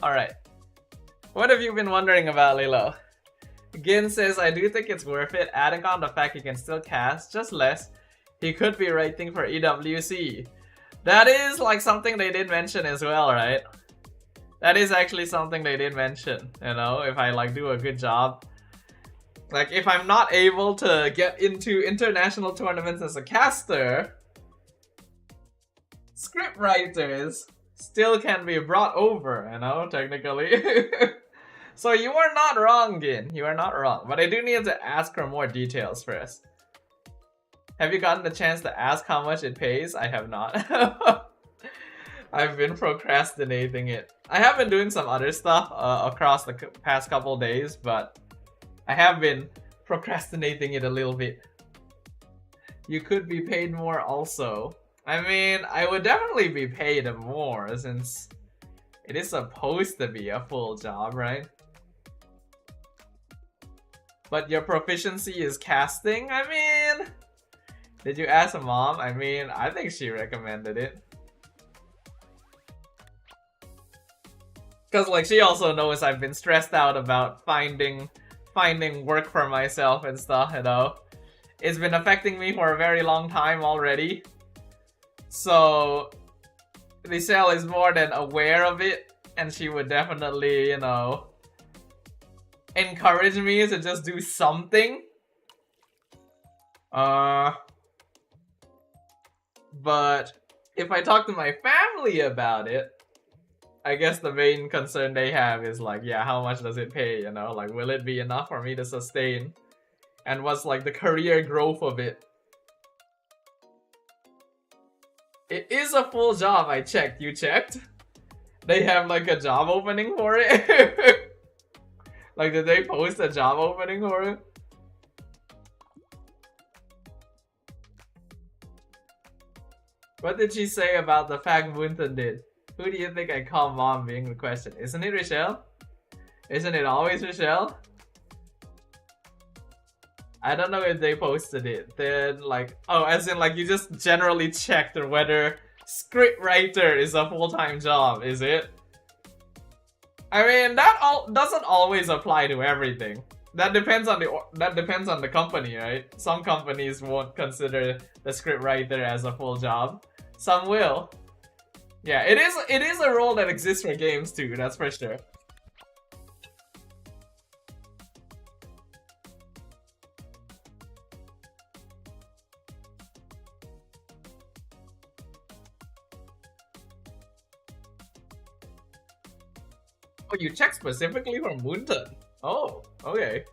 Alright. What have you been wondering about, Lilo? Gin says, I do think it's worth it, adding on the fact he can still cast, just less. He could be writing for EWC. That is like something they did mention as well, right? That is actually something they did mention, you know, if I like do a good job. Like if I'm not able to get into international tournaments as a caster, script writers still can be brought over, you know, technically. So you are not wrong, Gin. You are not wrong. But I do need to ask for more details first. Have you gotten the chance to ask how much it pays? I have not. I've been procrastinating it. I have been doing some other stuff across the past couple days, but I have been procrastinating it a little bit. You could be paid more also. I mean, I would definitely be paid more since It is supposed to be a full job, right? But your proficiency is casting? I mean... Did you ask mom? I mean, I think she recommended it. Cause like she also knows I've been stressed out about finding work for myself and stuff, you know. It's been affecting me for a very long time already. So Michelle is more than aware of it, and she would definitely, you know, encourage me to just do something. But if I talk to my family about it, I guess the main concern they have is like, yeah, how much does it pay, you know? Like, will it be enough for me to sustain? And what's like the career growth of it? It is a full job, I checked. You checked? They have like a job opening for it? Like, did they post a job opening for it? What did she say about the fact Moonton did? Who do you think I call mom being the question? Isn't it Rochelle? Isn't it always Rochelle? I don't know if they posted it. Then like, oh, as in like you just generally checked whether scriptwriter is a full-time job, is it? I mean, that doesn't always apply to everything. That depends on the company, right? Some companies won't consider the scriptwriter as a full job. Some will. Yeah, it is a role that exists for games too, that's for sure. Oh, you checked specifically for Moonton? Oh, okay.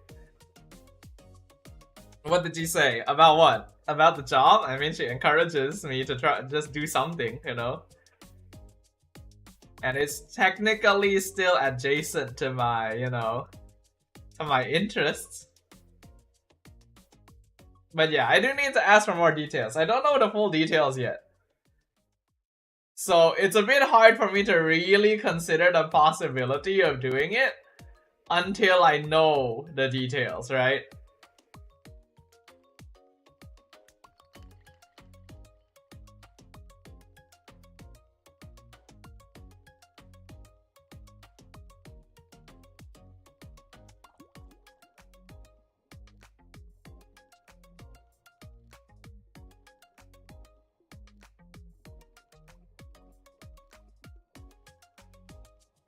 What did she say? About what? About the job? I mean, she encourages me to try just do something, you know? And it's technically still adjacent to my, you know, to my interests. But yeah, I do need to ask for more details. I don't know the full details yet. So it's a bit hard for me to really consider the possibility of doing it until I know the details, right?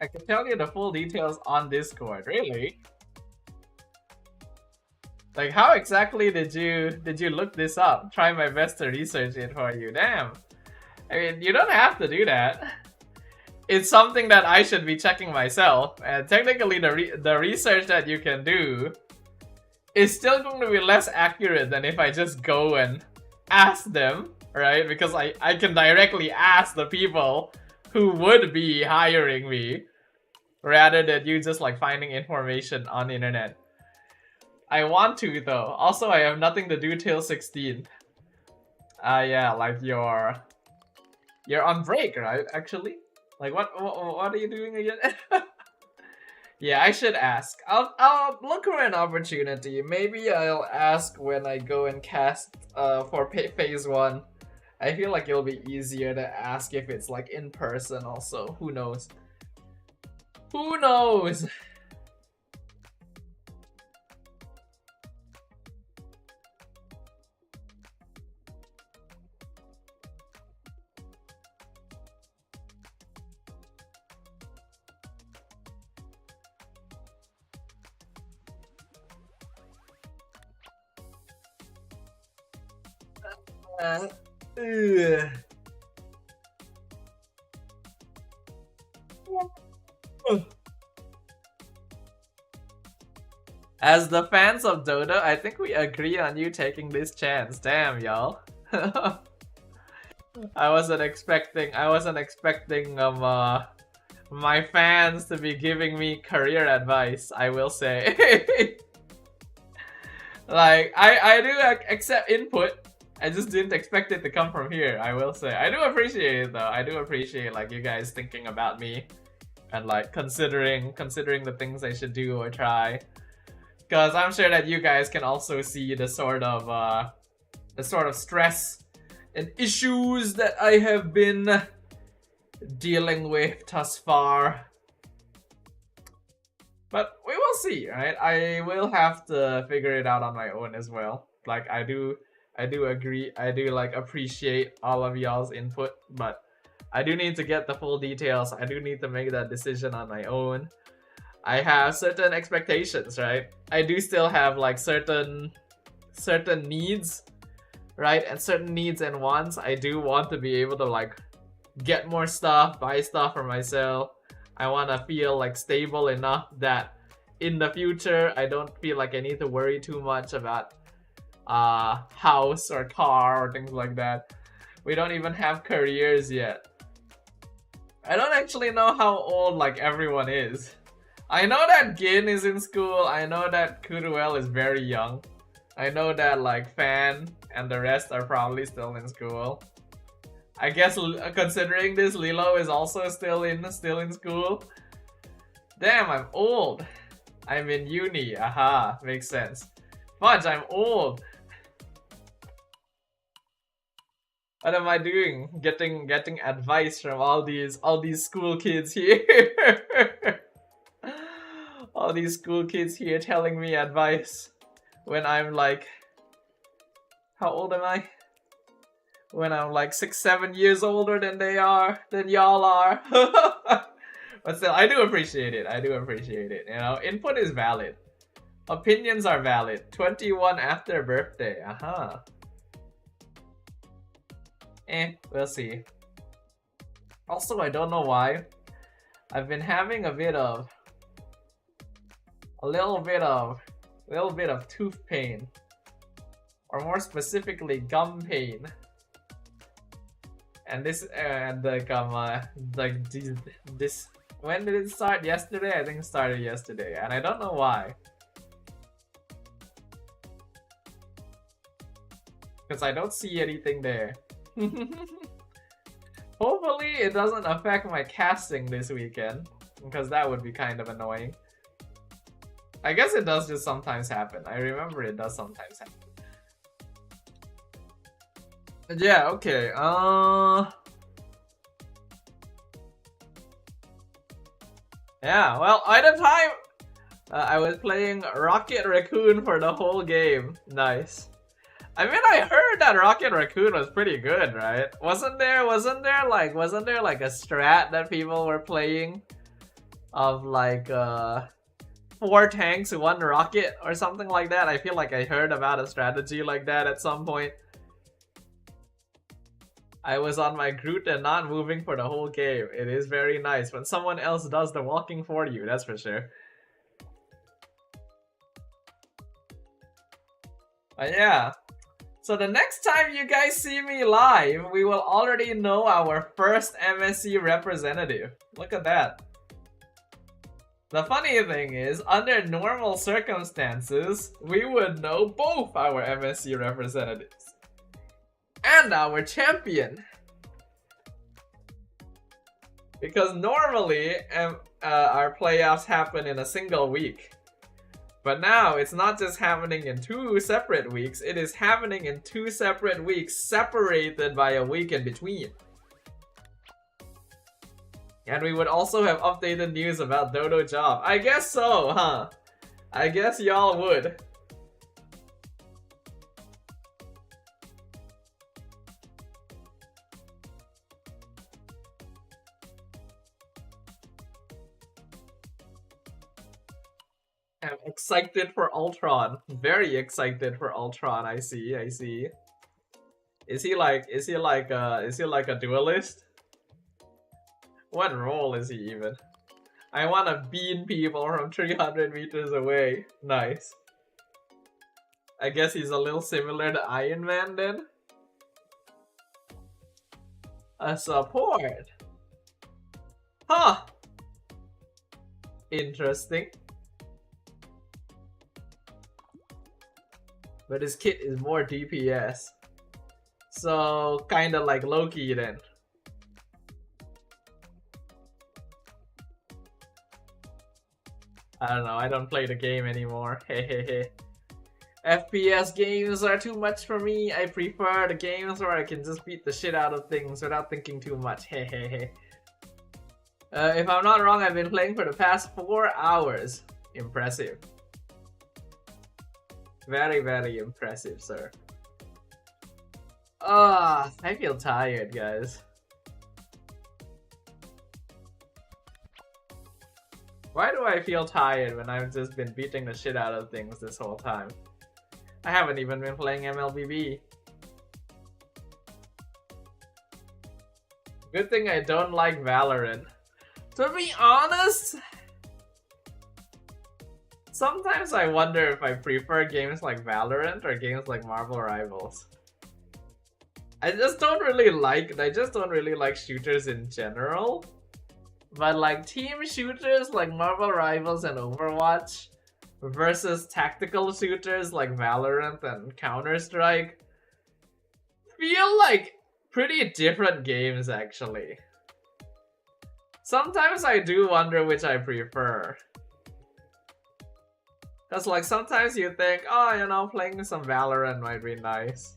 I can tell you the full details on Discord, really? Like, how exactly did you look this up? Try my best to research it for you. Damn. I mean, you don't have to do that. It's something that I should be checking myself, and technically the research that you can do is still going to be less accurate than if I just go and ask them, right? Because I can directly ask the people who would be hiring me rather than you just like finding information on the internet. I want to though. Also, I have nothing to do till 16th. Yeah, like you're on break, right? Actually, like what are you doing again? Yeah, I should ask. I'll look for an opportunity. Maybe I'll ask when I go and cast for phase 1. I feel like it'll be easier to ask if it's like in person also. Who knows? Who knows? As the fans of Dota, I think we agree on you taking this chance. Damn, y'all. I wasn't expecting my fans to be giving me career advice, I will say. Like, I do accept input. I just didn't expect it to come from here, I will say. I do appreciate it though. I do appreciate like you guys thinking about me and like considering the things I should do or try. Because I'm sure that you guys can also see the sort of stress and issues that I have been dealing with thus far. But we will see, right? I will have to figure it out on my own as well. Like I do agree, I do like appreciate all of y'all's input, but I do need to get the full details. I do need to make that decision on my own. I have certain expectations, right? I do still have like certain needs, right? And certain needs and wants. I do want to be able to like get more stuff, buy stuff for myself. I want to feel like stable enough that in the future I don't feel like I need to worry too much about house or car or things like that. We don't even have careers yet. I don't actually know how old like everyone is. I know that Gin is in school. I know that Kuruel is very young. I know that like Fan and the rest are probably still in school. I guess considering this, Lilo is also still in school. Damn, I'm old. I'm in uni. Aha, makes sense. Fudge, I'm old. What am I doing? Getting advice from all these school kids here. All these school kids here telling me advice when I'm like, how old am I? When I'm like 6-7 years older than y'all are. But still, I do appreciate it. I do appreciate it. You know, input is valid. Opinions are valid. 21 after birthday. Aha. We'll see. Also, I don't know why. I've been having a little bit of tooth pain. Or more specifically, gum pain. And this, this, when did it start? Yesterday? I think it started yesterday, and I don't know why. Because I don't see anything there. Hopefully it doesn't affect my casting this weekend, because that would be kind of annoying. I guess it does just sometimes happen. I remember it does sometimes happen. Yeah, okay, yeah, well, at the time, I was playing Rocket Raccoon for the whole game. Nice. I mean, I heard that Rocket Raccoon was pretty good, right? Wasn't there like a strat that people were playing of like 4 tanks, 1 rocket or something like that? I feel like I heard about a strategy like that at some point. I was on my Groot and not moving for the whole game. It is very nice when someone else does the walking for you, that's for sure. But yeah. So the next time you guys see me live, we will already know our first MSC representative. Look at that. The funny thing is, under normal circumstances, we would know both our MSC representatives. And our champion. Because normally our playoffs happen in a single week. But now it's not just happening in 2 separate weeks, it is happening in 2 separate weeks separated by a week in between. And we would also have updated news about Dodo Job. I guess so, huh? I guess y'all would. I'm excited for Ultron. Very excited for Ultron. I see. Is he like a duelist? What role is he even? I wanna bean people from 300 meters away. Nice. I guess he's a little similar to Iron Man then. A support. Huh. Interesting. But his kit is more DPS. So, kinda like Loki then. I don't know, I don't play the game anymore. Hehehe. FPS games are too much for me. I prefer the games where I can just beat the shit out of things without thinking too much. Hehehe. If I'm not wrong, I've been playing for the past 4 hours. Impressive. Very, very impressive, sir. Ah, I feel tired, guys. Why do I feel tired when I've just been beating the shit out of things this whole time? I haven't even been playing MLBB. Good thing I don't like Valorant. To be honest, sometimes I wonder if I prefer games like Valorant or games like Marvel Rivals. I just don't really like shooters in general. But like team shooters like Marvel Rivals and Overwatch versus tactical shooters like Valorant and Counter-Strike feel like pretty different games actually. Sometimes I do wonder which I prefer. Cause like sometimes you think, oh, you know, playing some Valorant might be nice.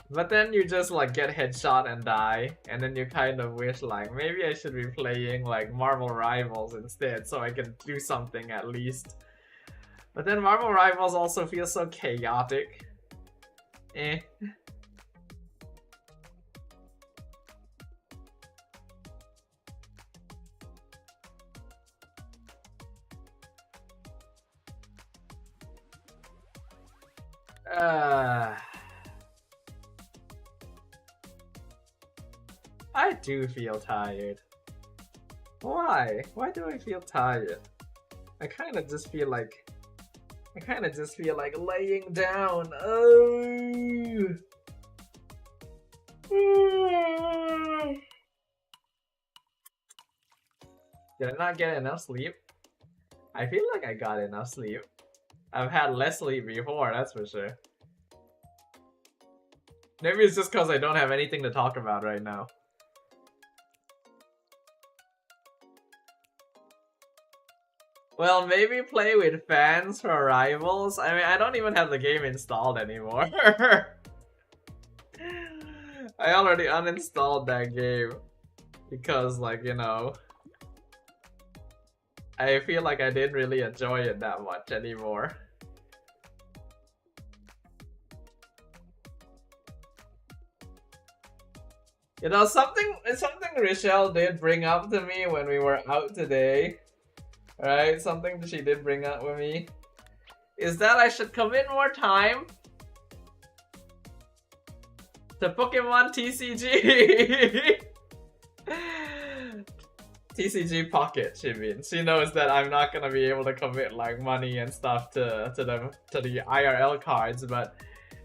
But then you just like get headshot and die, and then you kind of wish like maybe I should be playing like Marvel Rivals instead so I can do something at least. But then Marvel Rivals also feels so chaotic. Eh. I do feel tired. Why? Why do I feel tired? I kind of just feel like laying down. Oh. Did I not get enough sleep? I feel like I got enough sleep. I've had less sleep before, that's for sure. Maybe it's just because I don't have anything to talk about right now. Well, maybe play with fans for Rivals. I mean, I don't even have the game installed anymore. I already uninstalled that game. Because, like, you know, I feel like I didn't really enjoy it that much anymore. You know, something Rochelle did bring up to me when we were out today. Right, something that she did bring up with me is that I should commit more time to Pokemon TCG. TCG Pocket, she means. She knows that I'm not gonna be able to commit like money and stuff to the IRL cards, but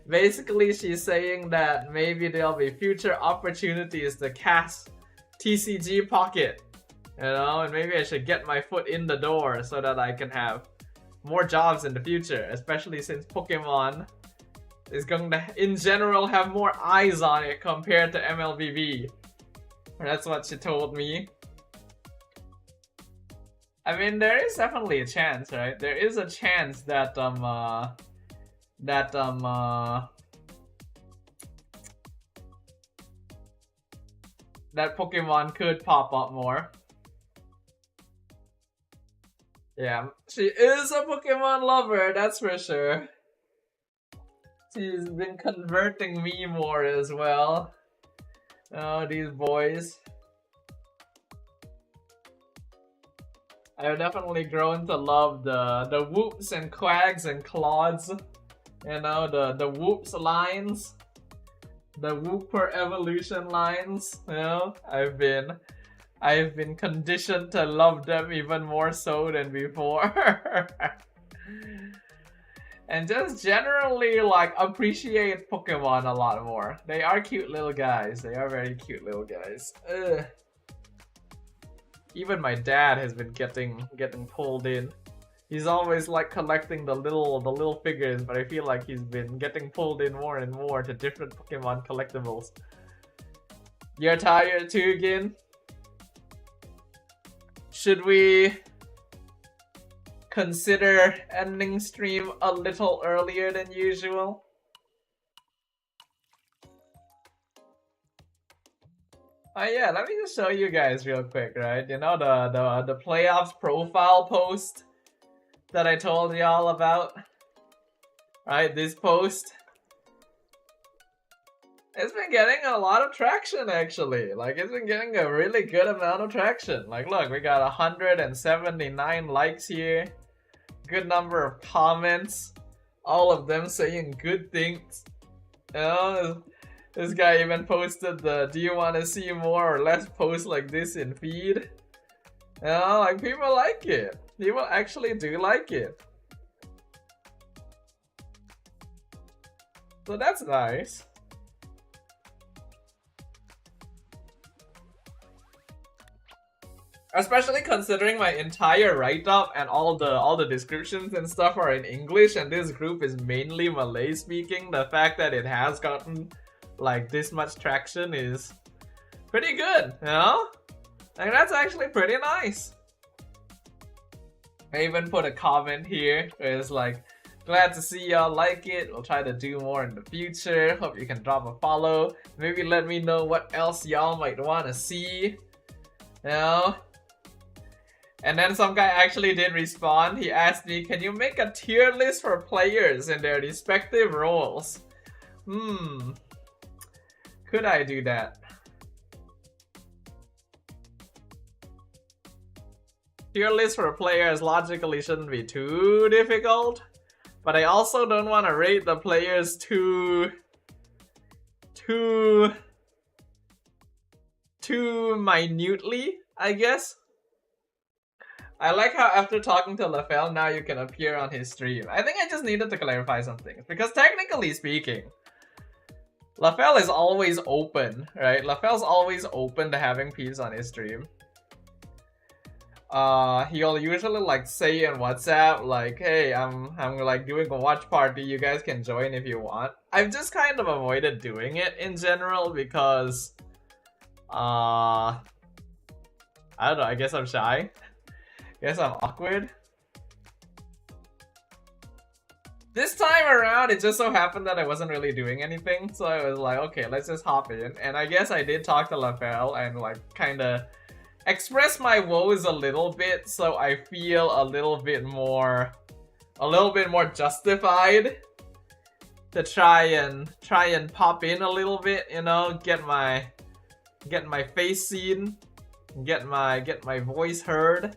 basically she's saying that maybe there'll be future opportunities to cast TCG Pocket. You know, and maybe I should get my foot in the door so that I can have more jobs in the future, especially since Pokemon is going to, in general, have more eyes on it compared to MLBB. That's what she told me. I mean, there is definitely a chance, right? There is a chance that, that Pokemon could pop up more. Yeah, she is a Pokemon lover, that's for sure. She's been converting me more as well. Oh, these boys. I've definitely grown to love the whoops and quags and claws. You know, the whoops lines. The whooper evolution lines. You know, I've been conditioned to love them even more so than before. And just generally like appreciate Pokemon a lot more. They are cute little guys. They are very cute little guys. Ugh. Even my dad has been getting pulled in. He's always like collecting the little figures, but I feel like he's been getting pulled in more and more to different Pokemon collectibles. You're tired too, Gin? Should we consider ending stream a little earlier than usual. Oh yeah, let me just show you guys real quick, right? You know the playoffs profile post that I told y'all about? Right, this post. It's been getting a lot of traction actually. Like it's been getting a really good amount of traction. Like look, we got 179 likes here. Good number of comments. All of them saying good things. You know, this guy even posted the do you want to see more or less posts like this in feed? You know, like people like it. People actually do like it. So that's nice. Especially considering my entire write-up and all the descriptions and stuff are in English and this group is mainly Malay speaking, the fact that it has gotten like this much traction is pretty good, you know? Like that's actually pretty nice. I even put a comment here where it's like, glad to see y'all like it. We'll try to do more in the future. Hope you can drop a follow. Maybe let me know what else y'all might want to see. You know? And then some guy actually did respond. He asked me, can you make a tier list for players in their respective roles? Could I do that? Tier list for players logically shouldn't be too difficult. But I also don't want to rate the players too minutely, I guess. I like how after talking to LaFell, now you can appear on his stream. I think I just needed to clarify some things. Because technically speaking, LaFell is always open, right? LaFell's always open to having peeps on his stream. He'll usually like say in WhatsApp, like, hey, I'm like doing a watch party, you guys can join if you want. I've just kind of avoided doing it in general because, I don't know, I guess I'm shy. Guess I'm awkward. This time around, it just so happened that I wasn't really doing anything, so I was like, okay, let's just hop in. And I guess I did talk to LaFell and like kinda express my woes a little bit, so I feel a little bit more justified to try and pop in a little bit, you know, get my face seen, get my voice heard.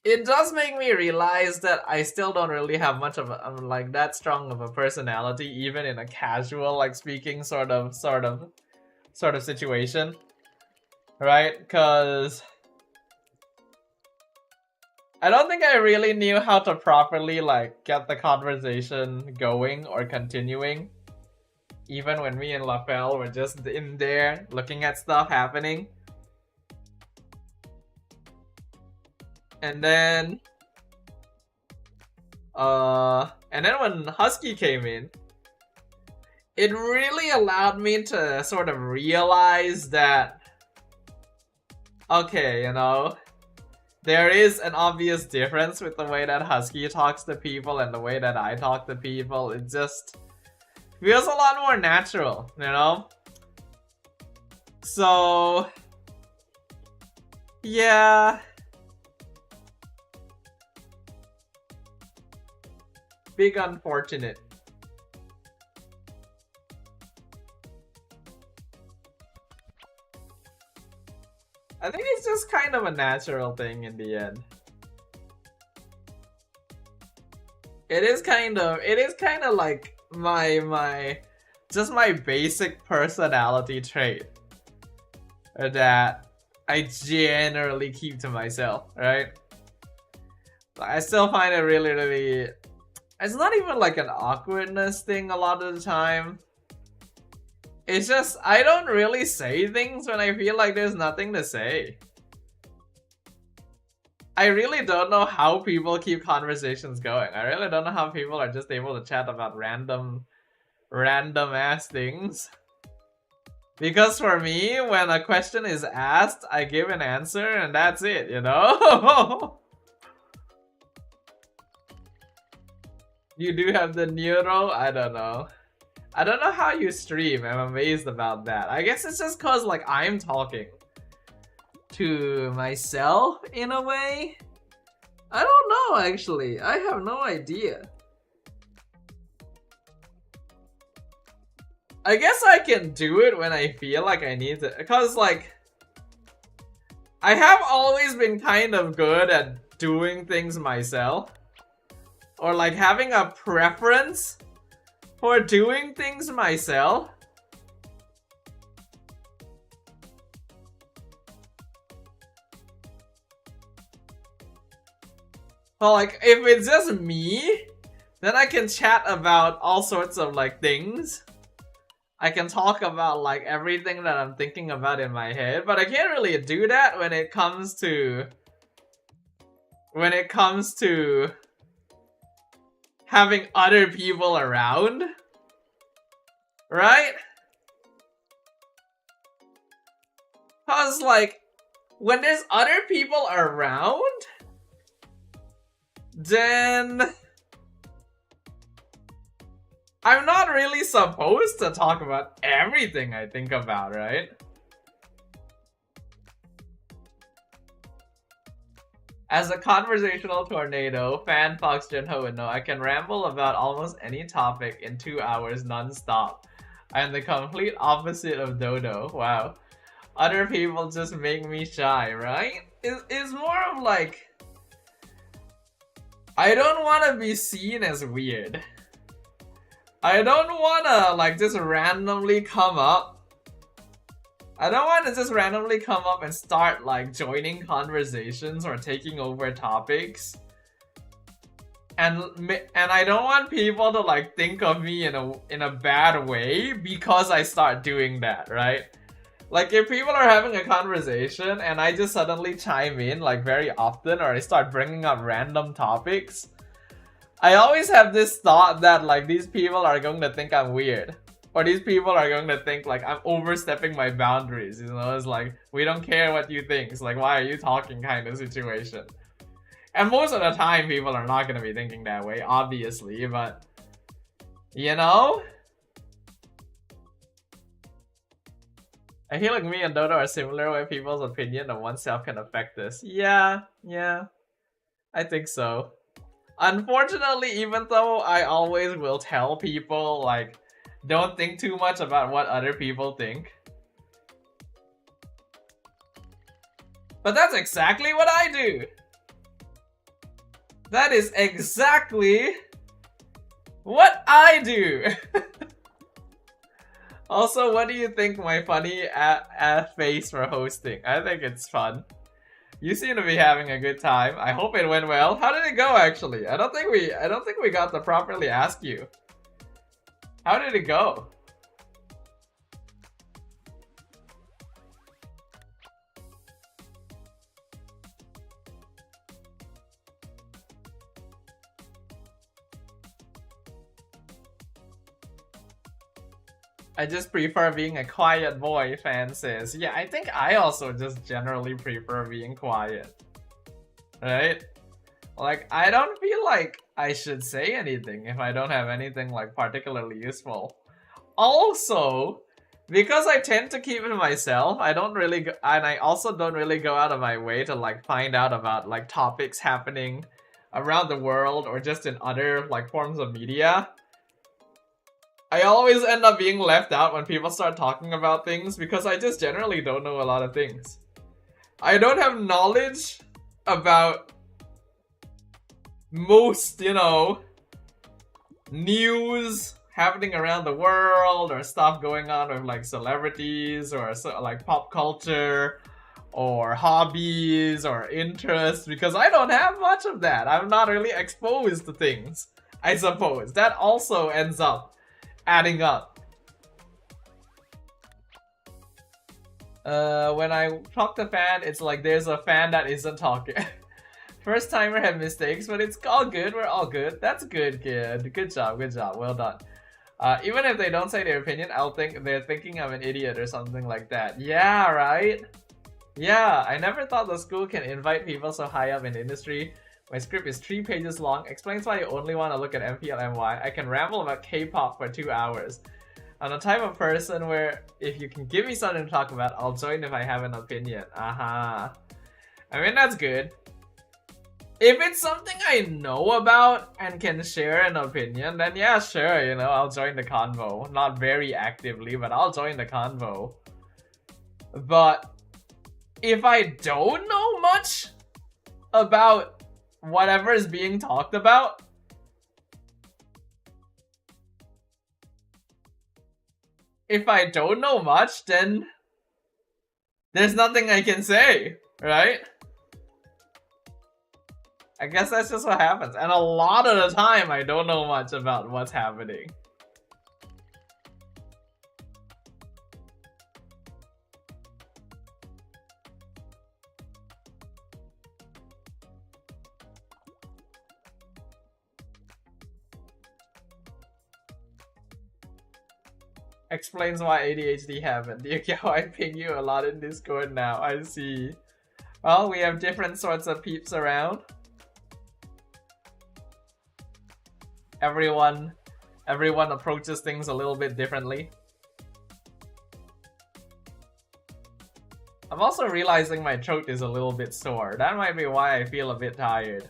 It does make me realize that I still don't really have much of a, like that strong of a personality, even in a casual like speaking sort of situation, right? Because I don't think I really knew how to properly like get the conversation going or continuing, even when me and LaFell were just in there looking at stuff happening. And then when Husky came in, it really allowed me to sort of realize that, okay, you know, there is an obvious difference with the way that Husky talks to people and the way that I talk to people. It just feels a lot more natural, you know? So, yeah. Big unfortunate. I think it's just kind of a natural thing in the end. It is kind of like my basic personality trait that I generally keep to myself, right? But I still find it really, it's not even like an awkwardness thing a lot of the time. It's just, I don't really say things when I feel like there's nothing to say. I really don't know how people keep conversations going. I really don't know how people are just able to chat about random ass things. Because for me, when a question is asked, I give an answer and that's it, you know? You do have the neuro? I don't know. I don't know how you stream. I'm amazed about that. I guess it's just cause like I'm talking to myself in a way. I don't know actually. I have no idea. I guess I can do it when I feel like I need to, cause like I have always been kind of good at doing things myself, or like having a preference for doing things myself. Well, like if it's just me, then I can chat about all sorts of like things. I can talk about like everything that I'm thinking about in my head, but I can't really do that when it comes to having other people around, right? Cause like when there's other people around, then I'm not really supposed to talk about everything I think about, right? As a conversational tornado, fan Fox Junho would know I can ramble about almost any topic in 2 hours non-stop. I am the complete opposite of Dodo. Wow. Other people just make me shy, right? It's more of like, I don't want to be seen as weird. I don't want to like just randomly come up. I don't want to just randomly come up and start like joining conversations or taking over topics. And I don't want people to like think of me in a bad way because I start doing that, right? Like if people are having a conversation and I just suddenly chime in like very often, or I start bringing up random topics, I always have this thought that like these people are going to think I'm weird. Or these people are going to think like I'm overstepping my boundaries, you know? It's like, we don't care what you think. It's like, why are you talking kind of situation. And most of the time people are not going to be thinking that way, obviously, but you know? I feel like me and Dodo are similar where people's opinion of oneself can affect this. Yeah, I think so. Unfortunately, even though I always will tell people like, don't think too much about what other people think. But that's exactly what I do. That is exactly what I do. Also, what do you think my funny face for hosting? I think it's fun. You seem to be having a good time. I hope it went well. How did it go actually? I don't think we got to properly ask you. How did it go? I just prefer being a quiet boy, fan says. Yeah, I think I also just generally prefer being quiet. Right? Like, I don't feel like I should say anything if I don't have anything like particularly useful. Also, because I tend to keep it to myself, I don't really go, and I also don't really go out of my way to like find out about like topics happening around the world or just in other like forms of media. I always end up being left out when people start talking about things because I just generally don't know a lot of things. I don't have knowledge about most, you know, news happening around the world or stuff going on with like celebrities or like pop culture or hobbies or interests, because I don't have much of that. I'm not really exposed to things, I suppose. That also ends up adding up. When I talk to fan, it's like there's a fan that isn't talking. First timer had mistakes, but it's all good. We're all good. That's good, kid. Good job. Well done. Even if they don't say their opinion, I'll think they're thinking I'm an idiot or something like that. Yeah, right? Yeah, I never thought the school can invite people so high up in the industry. My script is 3 pages long, explains why you only want to look at MPL MY. I can ramble about K-pop for 2 hours. I'm the type of person where if you can give me something to talk about, I'll join if I have an opinion. I mean, that's good. If it's something I know about and can share an opinion, then yeah, sure, you know, I'll join the convo. Not very actively, but I'll join the convo. But if I don't know much about whatever is being talked about, if I don't know much, then there's nothing I can say, right? I guess that's just what happens. And a lot of the time, I don't know much about what's happening. Explains why ADHD happened. You get why I ping you a lot in Discord now. I see. Well, we have different sorts of peeps around. Everyone approaches things a little bit differently. I'm also realizing my throat is a little bit sore. That might be why I feel a bit tired.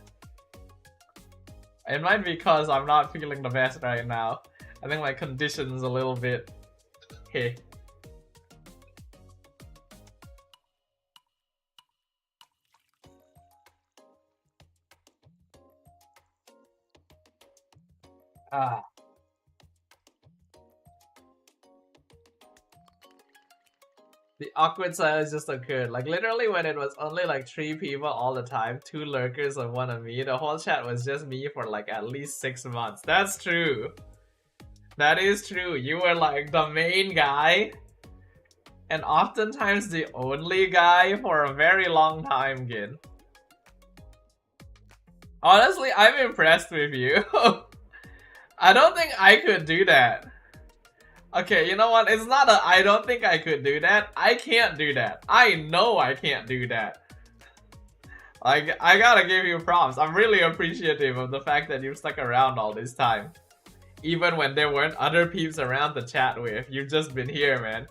It might be because I'm not feeling the best right now. I think my condition's a little bit... Hey. The awkward silence just occurred. Like literally when it was only like 3 people all the time, 2 lurkers and 1 of me, the whole chat was just me for like at least 6 months. That's true. That is true. You were like the main guy and oftentimes the only guy for a very long time, Gin. Honestly, I'm impressed with you. I don't think I could do that. Okay, you know what? It's not a I don't think I could do that. I can't do that. I know I can't do that. Like, I gotta give you props. I'm really appreciative of the fact that you've stuck around all this time. Even when there weren't other peeps around to chat with. You've just been here, man.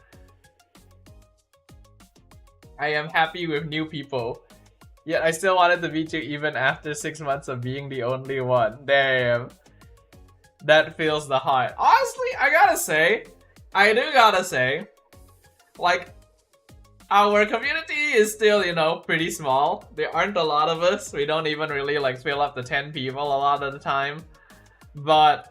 I am happy with new people. Yet I still wanted to beat you even after 6 months of being the only one. Damn. That feels the heart. Honestly, I gotta say, like, our community is still, you know, pretty small. There aren't a lot of us. We don't even really, like, fill up the 10 people a lot of the time. But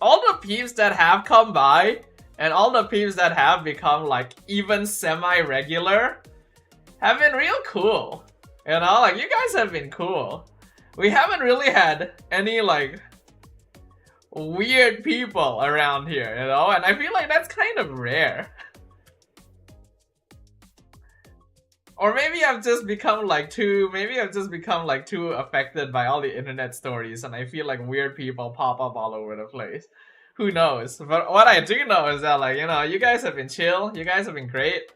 all the peeps that have come by, and all the peeps that have become, like, even semi-regular, have been real cool. You know, like, you guys have been cool. We haven't really had any, like, weird people around here, you know? And I feel like that's kind of rare. Or maybe I've just become like too affected by all the internet stories and I feel like weird people pop up all over the place. Who knows? But what I do know is that, like, you know, you guys have been chill, you guys have been great.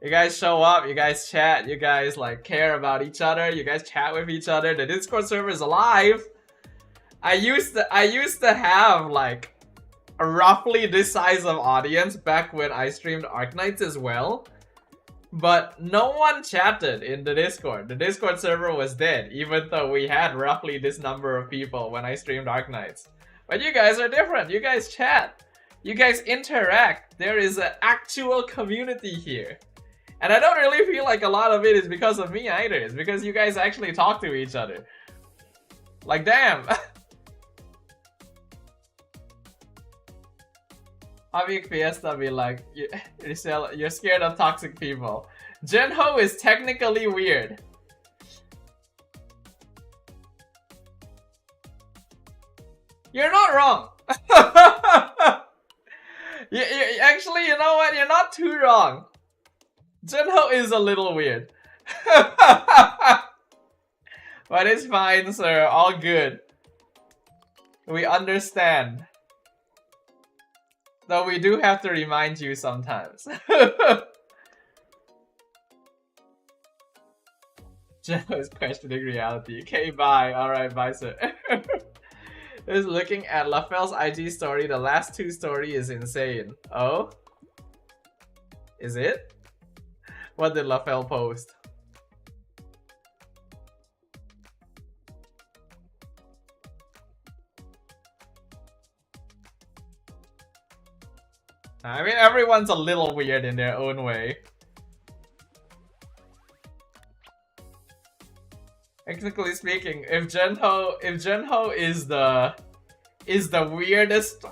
You guys show up, you guys chat, you guys like care about each other, you guys chat with each other. The Discord server is alive. I used to have like a roughly this size of audience back when I streamed Arknights as well. But no one chatted in the Discord. The Discord server was dead, even though we had roughly this number of people when I streamed Arknights. But you guys are different. You guys chat. You guys interact. There is an actual community here. And I don't really feel like a lot of it is because of me either. It's because you guys actually talk to each other. Like, damn. Havik Fiesta be like, you're scared of toxic people. Jinho is technically weird. You're not wrong. Actually, you know what? You're not too wrong. Jinho is a little weird. But it's fine, sir. All good. We understand. Though we do have to remind you sometimes. Joe is questioning reality. Okay, bye. Alright, bye, sir. Is looking at LaFell's IG story. The last 2 story is insane. Oh? Is it? What did LaFell post? I mean, everyone's a little weird in their own way. Technically speaking, if Junho is the weirdest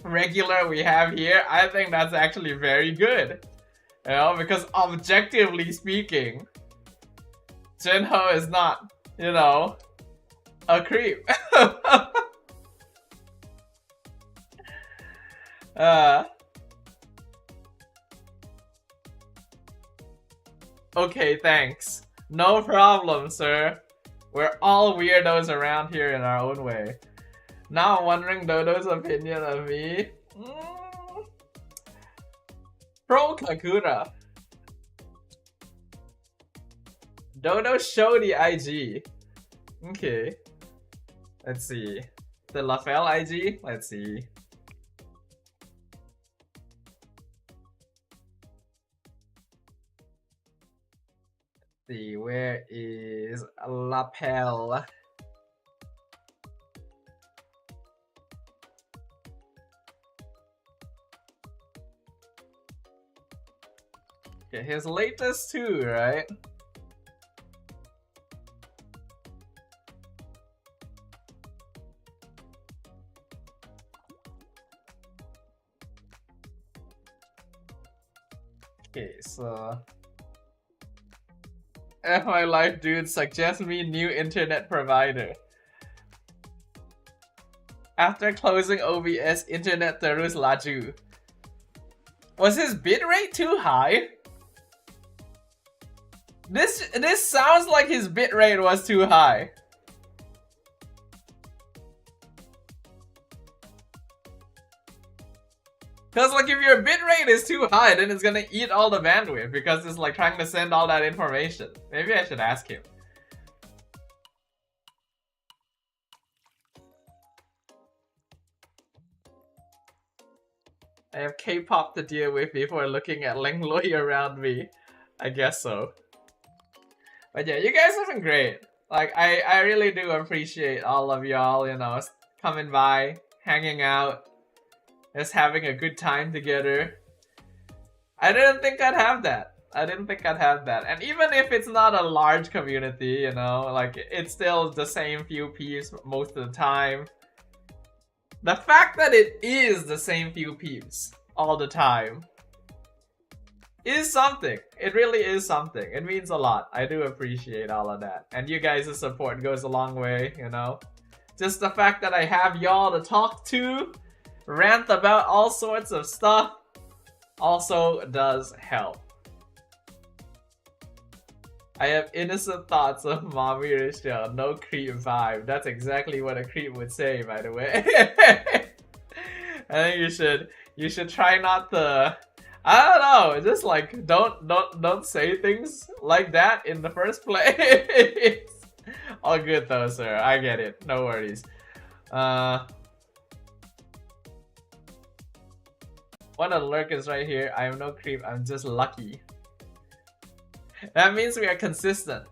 regular we have here, I think that's actually very good. You know, because objectively speaking, Junho is not, you know, a creep. Okay, thanks. No problem, sir. We're all weirdos around here in our own way. Now I'm wondering Dodo's opinion of me. Pro Kakura. Dodo show the IG. Okay. Let's see. The LaFell IG? Let's see. See, where is Lapel? Okay, his latest 2, right? Okay, so F my life, dude. Suggest me new internet provider. After closing OBS, internet terus laju. Was his bitrate too high? This sounds like his bitrate was too high. Cause like if your bitrate is too high, then it's gonna eat all the bandwidth because it's like trying to send all that information. Maybe I should ask him. I have K-pop to deal with before looking at Lengloi around me. I guess so. But yeah, you guys have been great. Like I really do appreciate all of y'all, you know, coming by, hanging out. Just having a good time together. I didn't think I'd have that. I didn't think I'd have that. And even if it's not a large community, you know, like it's still the same few peeps most of the time. The fact that it is the same few peeps all the time is something. It really is something. It means a lot. I do appreciate all of that. And you guys' support goes a long way, you know. Just the fact that I have y'all to talk to, rant about all sorts of stuff, also does help. I have innocent thoughts of Mommy Rochelle, no creep vibe. That's exactly what a creep would say, by the way. I think you should try not to, I don't know, just like don't say things like that in the first place. All good though, sir. I get it. No worries. One of the lurkers right here. I am no creep. I'm just lucky. That means we are consistent.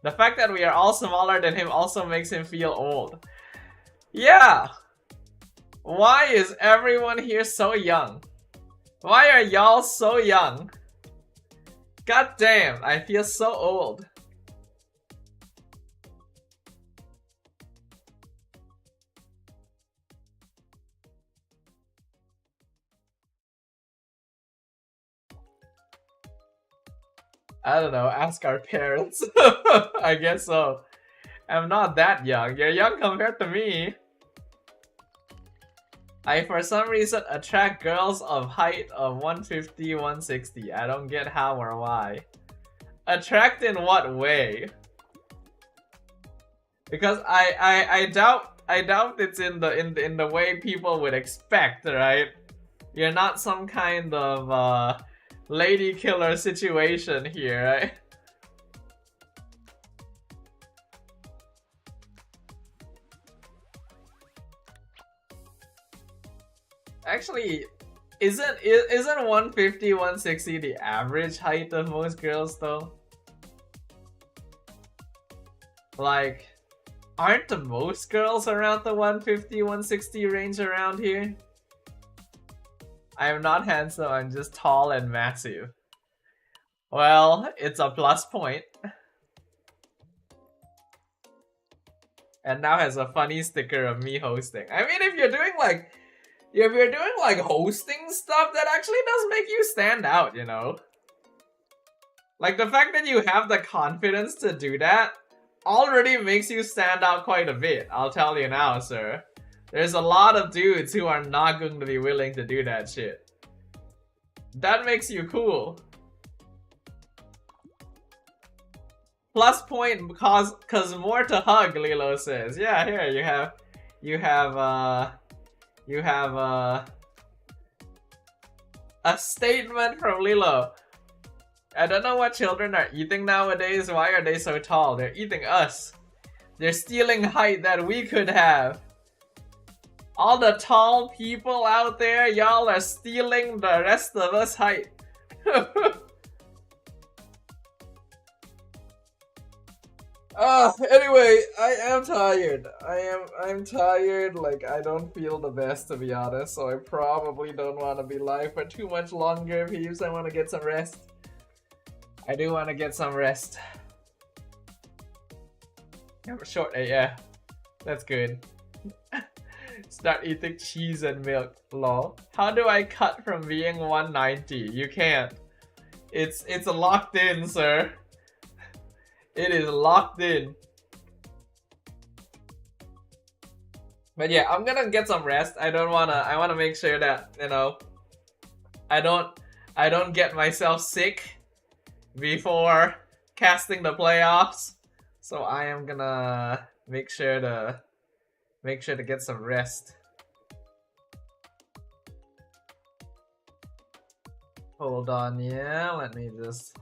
The fact that we are all smaller than him also makes him feel old. Yeah. Why is everyone here so young? Why are y'all so young? God damn, I feel so old. I don't know, ask our parents. I guess so. I'm not that young. You're young compared to me. I, for some reason, attract girls of height of 150, 160. I don't get how or why. Attract in what way? Because I doubt doubt it's in the way people would expect, right? You're not some kind of lady killer situation here, right? Actually, isn't 150, 160 the average height of most girls though? Like, aren't the most girls around the 150, 160 range around here? I am not handsome, I'm just tall and massive. Well, it's a plus point. And now has a funny sticker of me hosting. I mean, if you're doing like hosting stuff, that actually does make you stand out, you know? Like the fact that you have the confidence to do that already makes you stand out quite a bit, I'll tell you now, sir. There's a lot of dudes who are not going to be willing to do that shit. That makes you cool. Plus point cause more to hug, Lilo says. Yeah, here you have a statement from Lilo. I don't know what children are eating nowadays. Why are they so tall? They're eating us. They're stealing height that we could have. All the tall people out there, y'all are stealing the rest of us height. Anyway, I am tired. I'm tired. Like, I don't feel the best, to be honest. So I probably don't want to be live for too much longer, peeps. I want to get some rest. I do want to get some rest. Have a short yeah. That's good. Start eating cheese and milk. Lol. How do I cut from being 190? You can't. It's locked in, sir. It is locked in. But yeah, I'm gonna get some rest. I wanna make sure that, you know, I don't get myself sick before casting the playoffs. So I am gonna make sure to get some rest. Hold on, yeah, let me just...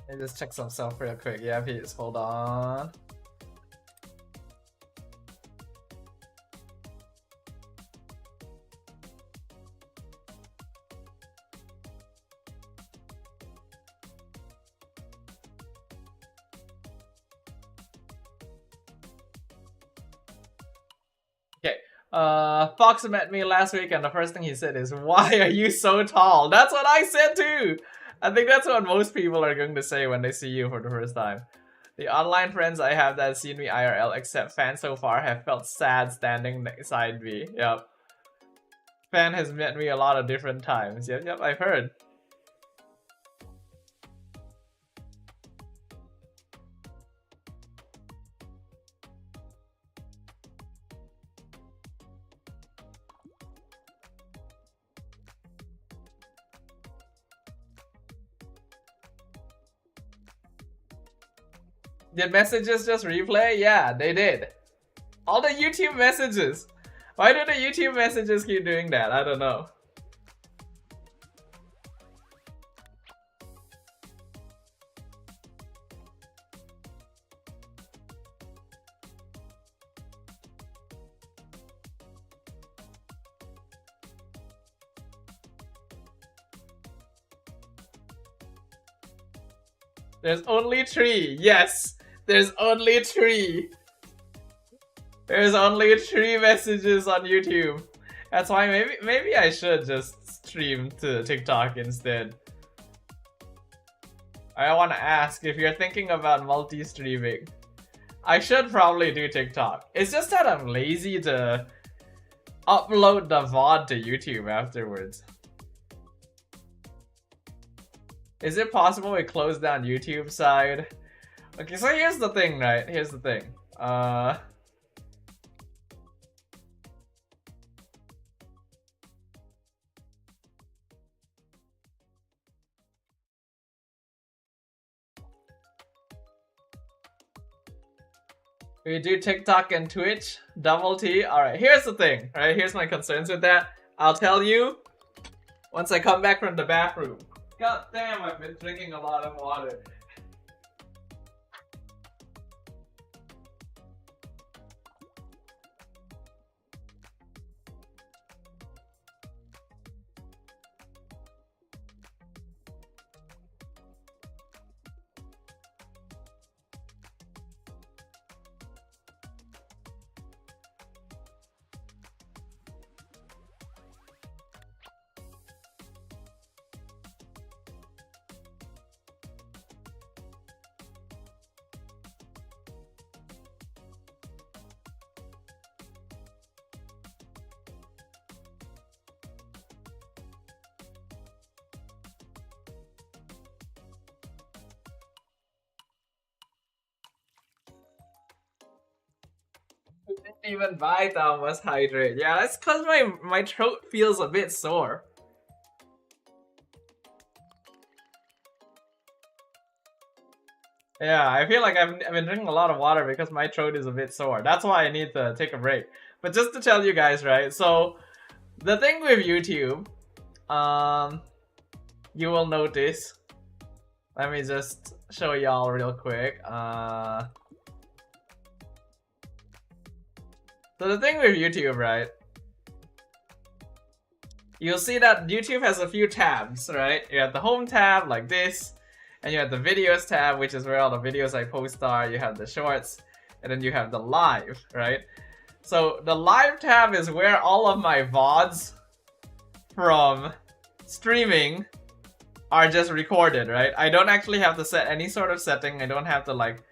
Let me just check some stuff real quick. Yeah, please, hold on. Okay, Fox met me last week and the first thing he said is, "Why are you so tall?" That's what I said too! I think that's what most people are going to say when they see you for the first time. The online friends I have that have seen me IRL, except Fan so far, have felt sad standing beside me. Yep. Fan has met me a lot of different times. Yep, I've heard. Did messages just replay? Yeah, they did. All the YouTube messages. Why do the YouTube messages keep doing that? I don't know. There's only 3. Yes, there's only 3. There's only 3 messages on YouTube. That's why maybe I should just stream to TikTok instead. I want to ask if you're thinking about multi-streaming. I should probably do TikTok. It's just that I'm lazy to upload the VOD to YouTube afterwards. Is it possible we close down YouTube side? Okay, so here's the thing, right? Here's the thing. We do TikTok and Twitch, double T. Alright, here's the thing, right? Here's my concerns with that. I'll tell you once I come back from the bathroom. God damn, I've been drinking a lot of water. Didn't even buy Thomas Hydrate. Yeah, that's cause my throat feels a bit sore. Yeah, I feel like I've been drinking a lot of water because my throat is a bit sore. That's why I need to take a break. But just to tell you guys, right? So the thing with YouTube, you will notice. Let me just show y'all real quick. So the thing with YouTube, right? You'll see that YouTube has a few tabs, right? You have the home tab like this, and you have the videos tab, which is where all the videos I post are. You have the shorts, and then you have the live, right? So the live tab is where all of my VODs from streaming are just recorded, right? I don't actually have to set any sort of setting. I don't have to like,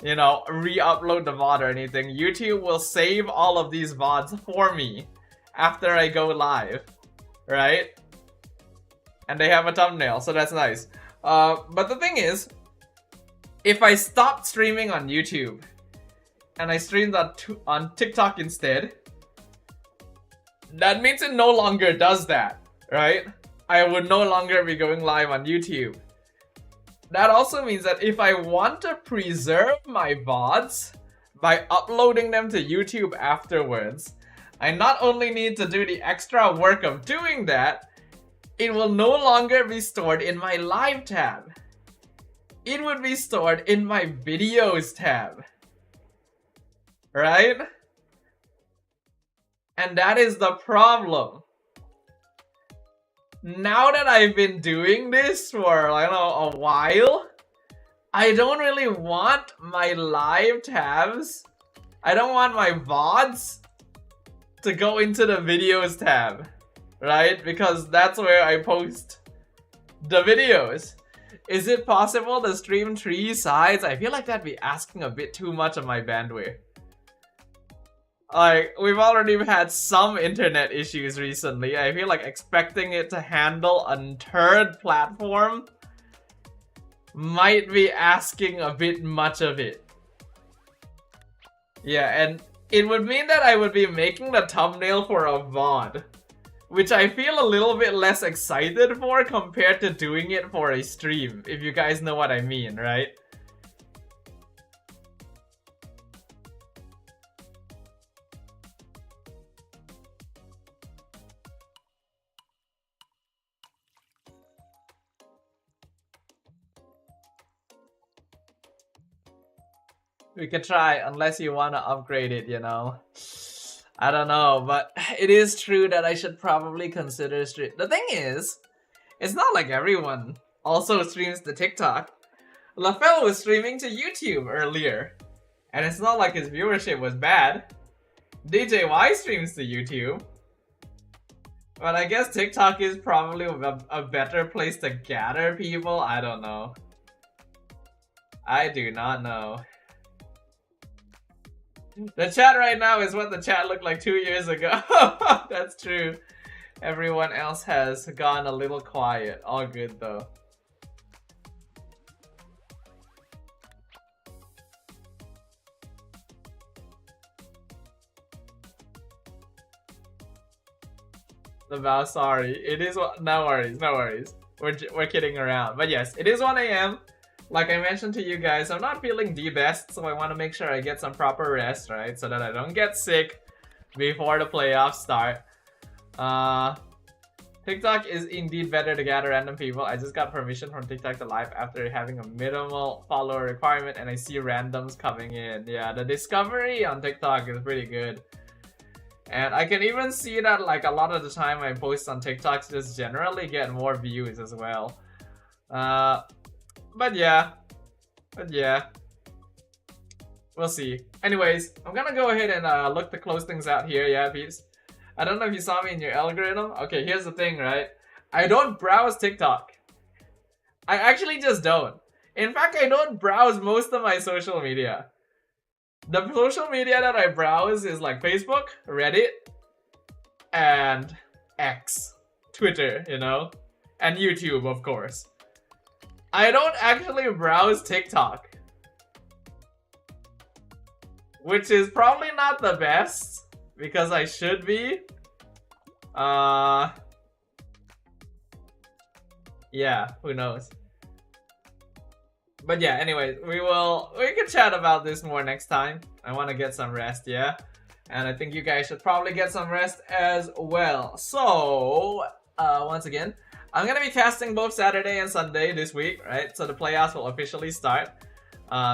you know, re-upload the VOD or anything. YouTube will save all of these VODs for me after I go live, right? And they have a thumbnail, so that's nice. But the thing is, if I stopped streaming on YouTube and I streamed on TikTok instead, that means it no longer does that, right? I would no longer be going live on YouTube. That also means that if I want to preserve my VODs by uploading them to YouTube afterwards, I not only need to do the extra work of doing that, it will no longer be stored in my live tab. It would be stored in my videos tab. Right? And that is the problem. Now that I've been doing this for, I don't know, a while, I don't really want my live tabs, I don't want my VODs to go into the videos tab, right? Because that's where I post the videos. Is it possible to stream 3 sides? I feel like that'd be asking a bit too much of my bandwidth. Like, we've already had some internet issues recently. I feel like expecting it to handle a third platform might be asking a bit much of it. Yeah, and it would mean that I would be making the thumbnail for a VOD, which I feel a little bit less excited for compared to doing it for a stream, if you guys know what I mean, right? We could try, unless you want to upgrade it, you know. I don't know, but it is true that I should probably consider stream. The thing is, it's not like everyone also streams to TikTok. LaFell was streaming to YouTube earlier, and it's not like his viewership was bad. DJY streams to YouTube. But I guess TikTok is probably a better place to gather people. I don't know. I do not know. The chat right now is what the chat looked like 2 years ago. That's true. Everyone else has gone a little quiet. All good though. The vow, sorry. It is what. No worries, no worries. We're kidding around. But yes, it is 1 AM. Like I mentioned to you guys, I'm not feeling the best, so I want to make sure I get some proper rest, right? So that I don't get sick before the playoffs start. TikTok is indeed better to gather random people. I just got permission from TikTok to live after having a minimal follower requirement, and I see randoms coming in. Yeah, the discovery on TikTok is pretty good. And I can even see that like a lot of the time I post on TikToks just generally get more views as well. But yeah. We'll see. Anyways, I'm gonna go ahead and look to close things out here, yeah, peeps. I don't know if you saw me in your algorithm. Okay, here's the thing, right? I don't browse TikTok. I actually just don't. In fact, I don't browse most of my social media. The social media that I browse is like Facebook, Reddit, and X, Twitter, you know, and YouTube, of course. I don't actually browse TikTok, which is probably not the best because I should be. Yeah, who knows? But yeah, anyways, we can chat about this more next time. I want to get some rest, yeah? And I think you guys should probably get some rest as well. So, once again, I'm gonna be casting both Saturday and Sunday this week, right? So the playoffs will officially start.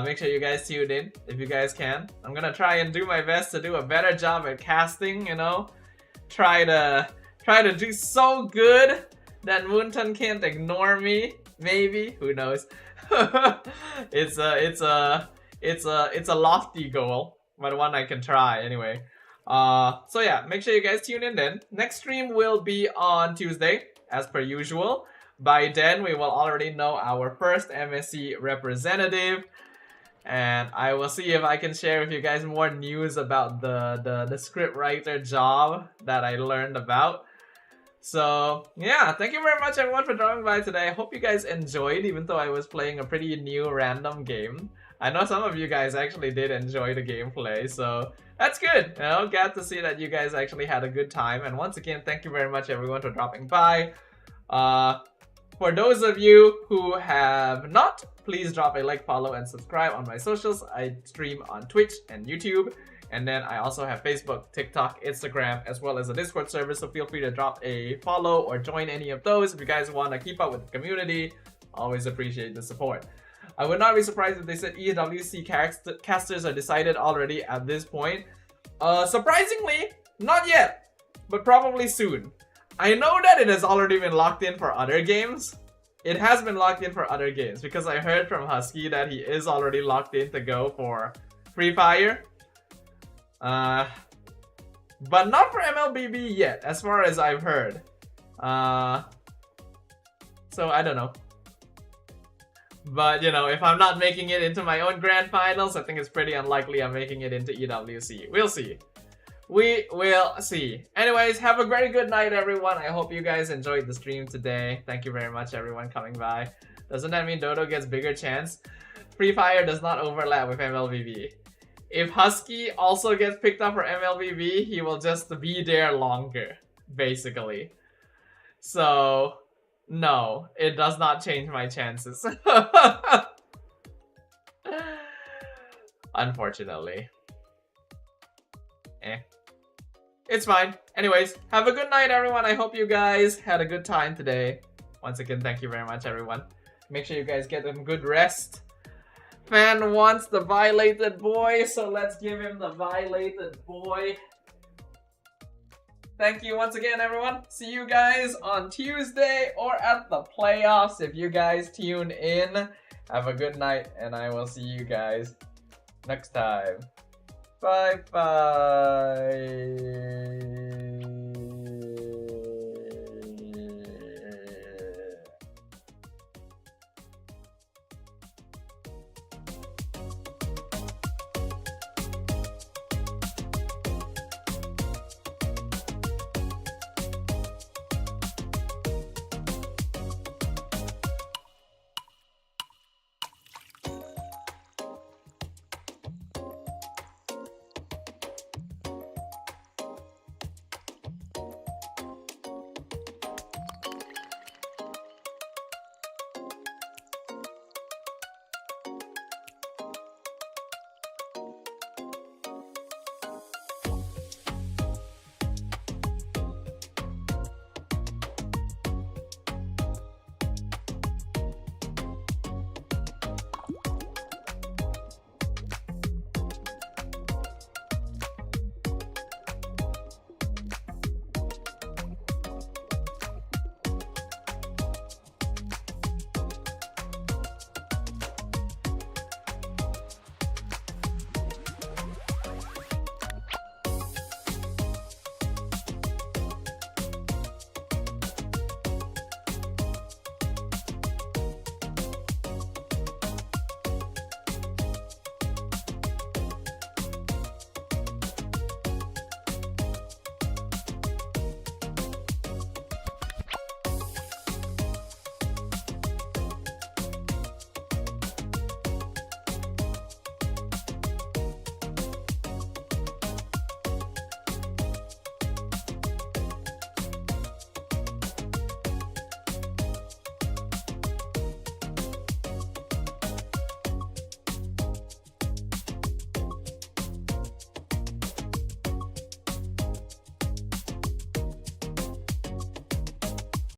Make sure you guys tune in if you guys can. I'm gonna try and do my best to do a better job at casting, you know? Try to do so good that Moonton can't ignore me. Maybe, who knows? It's a lofty goal, but one I can try anyway. So yeah, make sure you guys tune in then. Next stream will be on Tuesday, as per usual. By then, we will already know our first MSC representative, and I will see if I can share with you guys more news about the scriptwriter job that I learned about. So yeah, thank you very much everyone for dropping by today. I hope you guys enjoyed, even though I was playing a pretty new random game. I know some of you guys actually did enjoy the gameplay, so that's good. You know, glad to see that you guys actually had a good time. And once again, thank you very much everyone for dropping by. For those of you who have not, please drop a like, follow, and subscribe on my socials. I stream on Twitch and YouTube. And then I also have Facebook, TikTok, Instagram, as well as a Discord server. So feel free to drop a follow or join any of those if you guys want to keep up with the community. Always appreciate the support. I would not be surprised if they said EWC casters are decided already at this point. Surprisingly, not yet, but probably soon. I know that it has already been locked in for other games. It has been locked in for other games because I heard from Husky that he is already locked in to go for Free Fire. But not for MLBB yet, as far as I've heard. So I don't know. But you know, if I'm not making it into my own grand finals, I think it's pretty unlikely I'm making it into EWC. We'll see. We will see. Anyways, have a very good night, everyone. I hope you guys enjoyed the stream today. Thank you very much, everyone, coming by. Doesn't that mean Dodo gets bigger chance? Free Fire does not overlap with MLBB. If Husky also gets picked up for MLBB, he will just be there longer, basically. So, no, it does not change my chances. Unfortunately. It's fine. Anyways, have a good night, everyone. I hope you guys had a good time today. Once again, thank you very much, everyone. Make sure you guys get a good rest. Fan wants the violated boy, so let's give him the violated boy. Thank you once again, everyone. See you guys on Tuesday or at the playoffs if you guys tune in. Have a good night, and I will see you guys next time. Bye-bye.